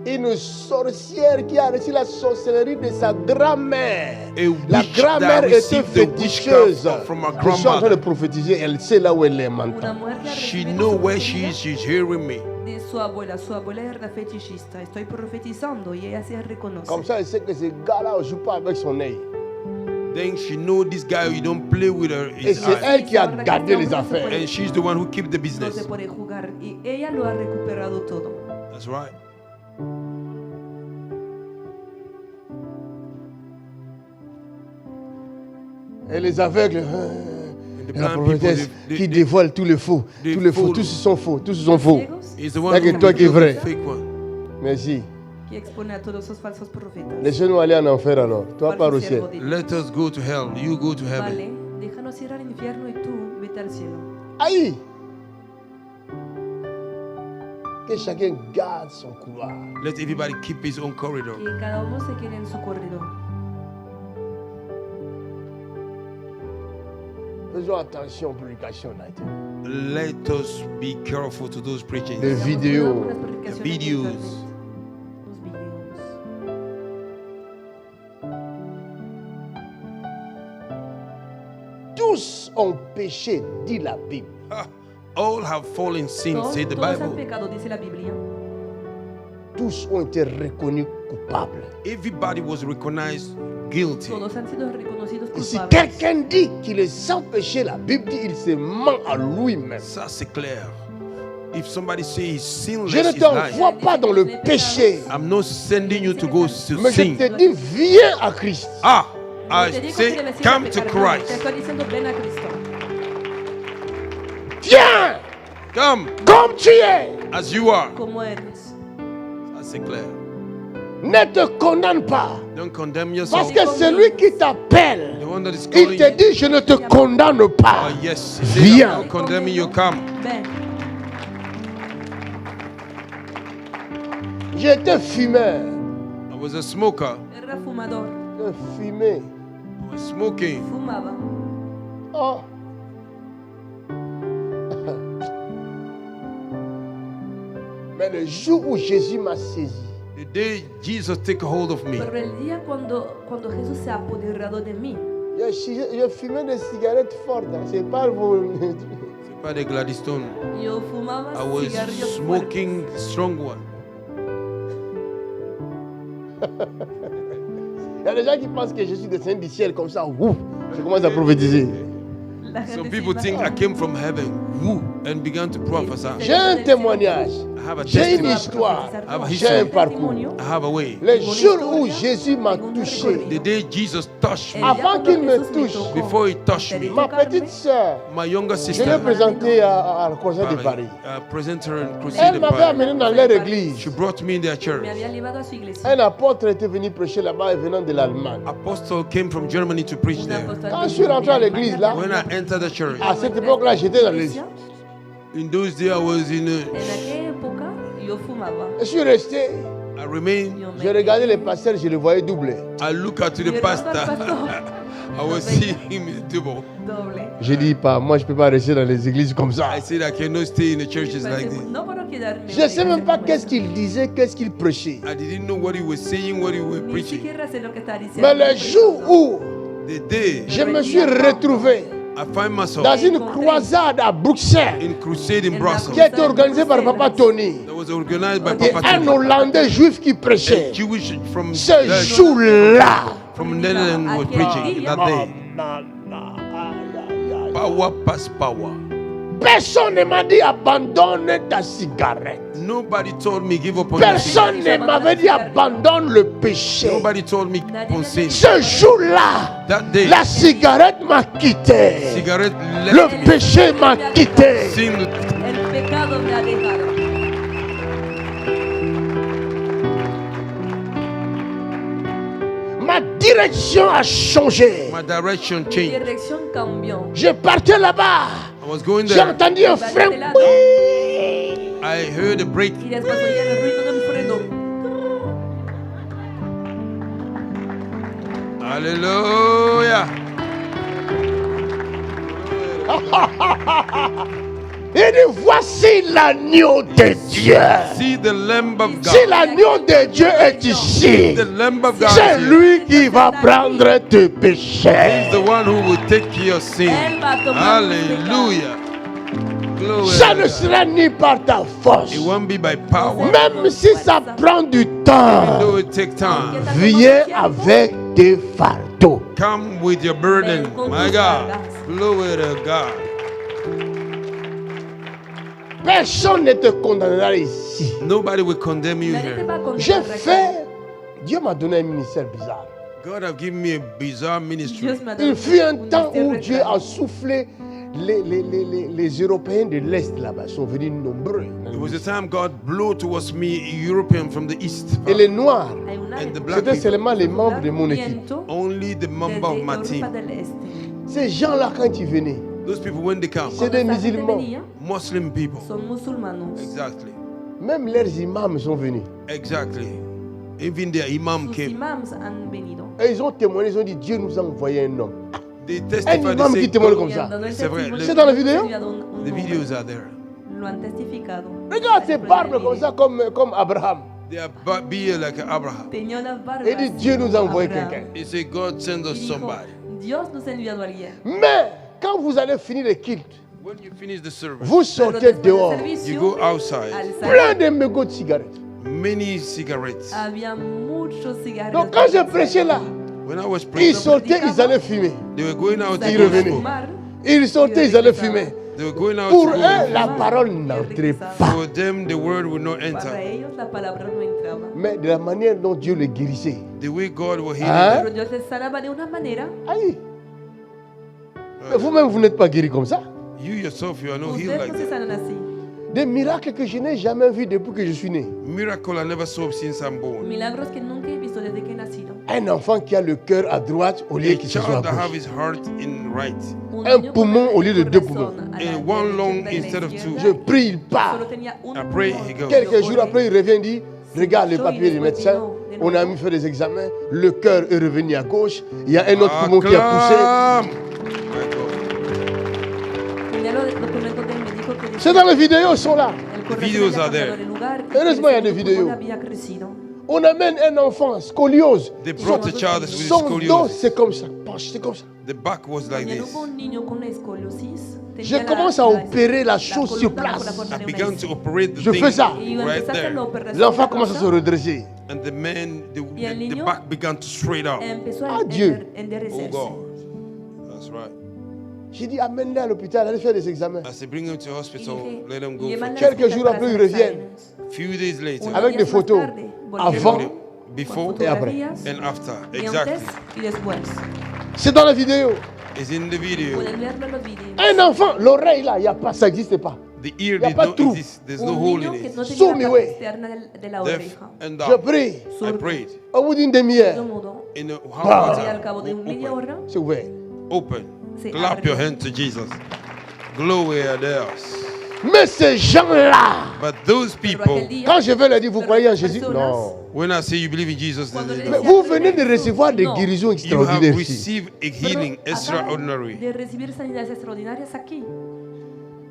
Une sorcière qui a reçu la sorcellerie de sa grand-mère. A La witch grand-mère that était received the féticheuse. witchcraft from her Je suis en train de grandmother. prophétiser. Elle sait là où elle est Una maintenant. mujer que ha She recibido know su where she profecía is. She's hearing me. de su abuela. Su abuela era fetichista. Estoy profetizando y ella se reconoce. Comme ça, elle sait que ce gars-là ne joue pas avec son œil. Then she know this guy. You don't play with her. Et His c'est eye. elle qui a gardé les affaires. And she's the one who keeps the No business. se puede jugar y ella lo ha recuperado todo. That's right. Et les aveugles, And the la blind prophétesse people, qui dévoile tous les faux. they Tous les faux, fool. tous sont faux, tous sont faux. Ciegos He's the one Là que who toi qui es reveals the vrai. fake one. Merci. que expone a todos esos falsos profetas. Laissez-nous aller en enfer alors. Toi, ¿Cuál pars es au el ciel. siervo de Dios? Let us go to hell. You go to heaven. Vale, déjanos ir al infierno y tú vete al cielo. Aïe! Que chacun garde son couloir. Let everybody keep his own corridor. Que cada uno se quede en su corredor. Faisons attention aux prédications là. Let us be careful to those preachings. Les Tengamos vidéos. cuidado con las predicaciones de videos. internet. Los videos. Tous ont péché, dit la Bible. Ah, all have fallen sin, Todos, say the todos han Bible. pecado, dice la Biblia. tous ont été reconnus coupables. Everybody was recognized guilty. Todos han sido reconocidos Et si culpables. quelqu'un dit qu'il est sans péché, la Bible dit qu'il se ment à lui-même. Ça c'est clair. If somebody say he's sinless, Je ne he's lying. t'envoie pas dans le péché, I'm not sending you to go to mais je sin. te dis, viens à Christ. Ah, I Te digo que say, debes ir a come to pecar, no, Te Christ. estoy diciendo ven a Cristo. Viens Come comme tu es. as you are. Como eres. Ça c'est clair. Ne te condamne pas. Don't condemn Parce yourself. que celui qui t'appelle, The one that is il calling te you. dit, je ne te condamne pas. Oh yes. He said, Viens. I'm not condemning you. Come. Ven. J'étais fumeur. I was a smoker. Era fumador. Je fumais. I was smoking. Fumaba. Oh. Mais le jour où Jésus m'a saisi, The day Jesus took hold of me, Pero el día cuando Jesús se ha apoderado de mí, je fumais des cigarettes fortes. C'est pas vos. c'est pas des Gladstone. yo fumaba I was cigarrillos smoking strong one. Il y a des gens qui pensent que je suis descendu du ciel comme ça. Ouf, je commence à prophétiser. fuertes. La gente Some se people think I imagina. came from heaven, woo, and began to prophesy. J'ai un témoignage. I have a J'ai une testimony. histoire. have a J'ai un history. parcours. I have a way. Le jour où Jésus m'a touché, The day Jesus touched El me, día Avant cuando qu'il me Jesús touche, tocó, before he touched me, ma petite soeur, my younger je l'ai sister, présentée à la Croisade de Paris. presenter and Elle crusade in m'avait Paris. amené dans leur église. She brought me in their church. me había llevado a su iglesia. Un apôtre était venu prêcher là-bas venant de l'Allemagne. Apostle came from Germany to preach Un there. apóstol Quand je suis rentré à l'église là, When I entered the church, à cette époque-là, j'étais dans l'église. in those days I was in En aquella época yo fumaba. Je suis resté, I remained, Yo me je regardais les pasteurs, je les voyais doubler. I look at to the Miraba al pastor. pastor. I was seeing him double. Doble. J'ai dit, pas, moi je ne peux pas rester dans les églises comme ça. I said I cannot stay in the churches like this. No puedo quedarme. Je ne sais même pas qu'est-ce qu'il disait, qu'est-ce qu'il prêchait. I didn't know what he was saying, what he was Ni preaching. siquiera sé lo que está diciendo. Mais le jour où The day je me suis retrouvé I find myself dans une croisade à Bruxelles in crusade in qui Brussels, a été organisée par Papa Tony that was organized by et Papa un Tony, Hollandais juif qui a prêchait. Jewish from Ce jour-là, from Netherlands was preaching that day. Power past power. personne ne m'a dit abandonne ta cigarette. Nobody told me give up on your Personne sin. ne m'avait dit abandonne le péché. Nobody told me on sin. Ce jour-là, That day, la cigarette m'a quitté. cigarette Le left me. péché m'a quitté. Sin, El pecado me ha dejado. Ma direction a changé. my direction Mi changed. dirección cambió. Je partais là-bas. I was going J'ai there. entendu un frein. Oui. I heard a break. Y después oía el ruido de un freno. Hallelujah. Il dit voici l'agneau de Dieu. See the Lamb of Si God. l'agneau de Dieu est ici, The Lamb of God c'est is here. lui qui va prendre tes He's péchés. the one who will take your sin. Él va a tomar tus Hallelujah. Glory. Ça ne sera ni par ta force. It won't be by power. Même si ça prend du temps, Though it takes time. viens avec tes fardeaux. Come with your burden. My God. Glory to God. Personne ne te condamnera ici. Nobody will condemn you Nadie te here. va a condenar J'ai aquí. fait. Dieu m'a donné un ministère bizarre. God have given me a bizarre ministry. Dios me ha dado Il fut un un temps où ministerio Dieu raro. a soufflé. Les Européens de l'Est là-bas sont venus nombreux. It was the time God blew towards me, European from the East. Et les Noirs, Hay una And the black c'était people. seulement les membres de mon équipe. viento Only the member of my desde team. Europa del Este. Ces gens-là, quand ils venaient, Those people, when they come, c'est des Cuando esta gente musulmans. venía, Muslim people. son musulmanos. Exactly. Même leurs imams sont venus. Exactly. Even their imam Sus came. imams han venido. Et ils ont témoigné, ils ont dit Dieu nous a envoyé un homme. They Un testified. imam They qui say, témoigne God- comme Y ça. han dado el C'est vrai, testimonio. le- C'est dans la vidéo? Han enviado un The hombre. videos are there. Lo han testificado. Regarde ces barbes comme ça, comme Abraham. They are beard like Abraham. Tenía unas barbas. Et dit Dieu nous a envoyé Abraham. quelqu'un. He said, God send Y us dijo, somebody. Dios nos ha enviado a alguien. Mais quand vous allez finir le culte, When you finish the service, vous Pero sortez después del dehors. servicio, you go outside. al Plein salir, de mégots de cigarettes. many cigarettes. Había muchos cigarros. Donc quand je prêchais là, When I was ils praying, sortaient, ils allaient fumer. they were going out to Ils go revenaient. smoke. Ils sortaient, ils allaient fumer. They were going out Pour to eux, go. la parole n'entrait pas. For them, the word would not Para enter. ellos la palabra no entraba. Mais de la manière dont Dieu les guérissait. The way God will heal Hein? Pero Dios les sanaba de una manera. Aïe. Mais vous-même, vous n'êtes pas guéri comme ça. you yourself, you are not healed Ustedes like no se that. sanan así. Des miracles que je n'ai jamais vus depuis que je suis né. Miracle I never saw since I'm born. Milagros que nunca he visto desde que he nacido. Un enfant qui a le cœur à droite au lieu A qu'il se soit à child that have gauche. his heart in right. Un niño poumon con au lieu de el deux corazón poumons. a la And one derecha lung y la instead of izquierda. Je prie, il part. Solo tenía un I pray pulmón. he goes. Quelques jours après, il revient et dit, regarde les papiers du médecin. On a mis fait des examens. Le cœur est revenu à gauche. Il y a un autre poumon qui a poussé. Acclam. My God. Tenía los documentos del médico que decía C'est dans les vidéos, ils sont là. el corazón videos había are there. cambiado de lugar y Heureusement, il y a el des pulmón vidéos. había crecido. On amène un enfant, scoliose. They brought the child with Son dos, scoliosis. c'est comme ça. Penche, c'est comme ça. The back was like También this. hubo un niño con escoliosis. Je commence à opérer la chose sur columna place. con la forma I de una began S. to operate the Je thing fais ça. Y yo right empecé a hacer la there. operación. L'enfant de commence à cosa, se redresser. And the man, Y el the niño back began to straight out. Empezó Ah, a Dieu. Oh enderecerse. God. That's right. J'ai dit, amène-le à l'hôpital, allez faire des examens. I said, bring him to Y hospital, dije, let him go. llévala al Quelques hospital jours para après, hacer ils reviennent. exámenes. Few days later, Unos Avec días des más photos. tarde, Avant volvieron before con et après. fotografías and after. y Exactly. antes y después. C'est dans la vidéo. It's in the video. Pueden verlo en los videos. Un enfant, l'oreille là, il n'y a pas, ça n'existe pas. The ear Y a did pas not trou. exist. There's no Un hole niño in que no it. tenía Sous la mi parte way. externa de la Deaf oreja. and Je dumb. prie. I Sordo. prayed. Au bout d'une Todo demi-heure, mudo. In a Y how al cabo de media open. hora c'est ouvert. Open. se Clap abrió. your hand to Jesus. Glory a Deus. Mais ces gens-là, But those Pero people, aquel día, quand je vais leur dire, vous Pero croyez en las Jésus? personas- Non. when I say you believe in Jesus, Cuando they le Mais don't. decía, vous venez de recevoir des No. guérisons You have extraordinaires ici. received a pero healing acaban extraordinary. de recibir sanidades extraordinarias aquí.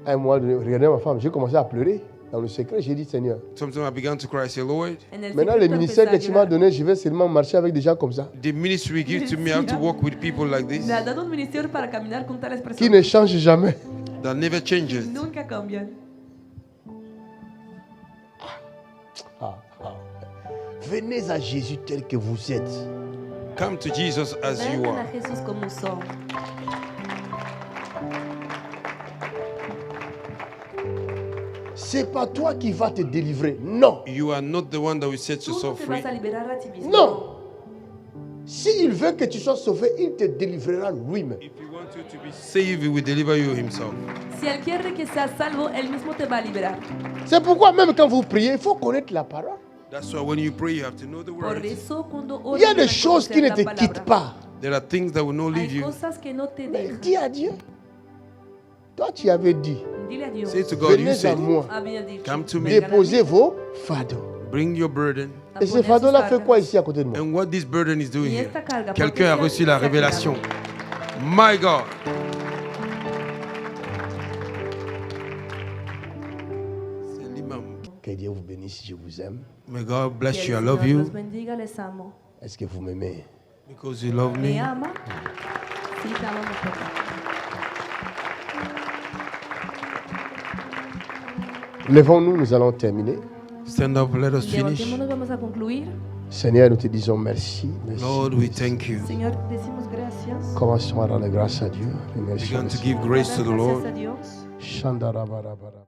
À un moment donné, regardez ma femme, j'ai commencé à pleurer. Dans le secret, j'ai dit, Seigneur, Sometimes I began to cry, I say, Lord, En el maintenant le secreto ministère que empecé tu a m'as llorar. donné, je vais seulement marcher avec des gens comme ça, the ministry you give to me, I have to walk with people like this Me ha dado un ministerio para caminar con tales qui ne personas. changent jamais. that never changes. Nunca cambian. Venez à Jésus tel que vous êtes. Come to Jesus as you Vengan a are. Jesús como son. C'est pas toi qui vas te délivrer. Non. You are not the one that will set Tú no yourself te free. vas a liberar a ti mismo. Non. S'il veut que tu sois sauvé, il te délivrera lui-même. If you want you to be saved, he will deliver you himself. Si él quiere que seas salvo, él mismo te va a liberar. C'est pourquoi même quand vous priez, il faut connaître la parole. That's why when you pray, you have to know the Por word. eso cuando Il y a oras, des debes choses qui ne conocer te la quittent palabra. pas. There are things that will not leave Hay you. cosas que no te Mais dejan. dis à Dieu. Toi, tu avais dit, Dile a Dios. Say to God, you venez à said, moi, Había dicho, Come to me. vengan a mí déposez vos fardeaux. bring your burden. a Et ce poner fardeau-là sus fait cargas. quoi ici à côté de moi? And what this burden is doing Y here. esta carga, Quelqu'un a ¿por qué reçu la se ha révélation. My God. C'est l'imam. Que Dieu vous bénisse, je vous aime. May God Que bless el you. I Señor love you los bendiga, les amo. Est-ce que vous m'aimez? because you love ¿Me me. ama? Sí, te amo mucho. Levons-nous, nous allons terminer. Stand up, let us finish. Levantémonos, vamos a concluir. Seigneur, nous te disons merci. Merci. Lord, we thank you. Señor, decimos gracias. Commençons à rendre grâce à Dieu. Remercions Begin le to Seigneur. give grace to the Dar Lord. gracias a Dios. Shandarabarabarab.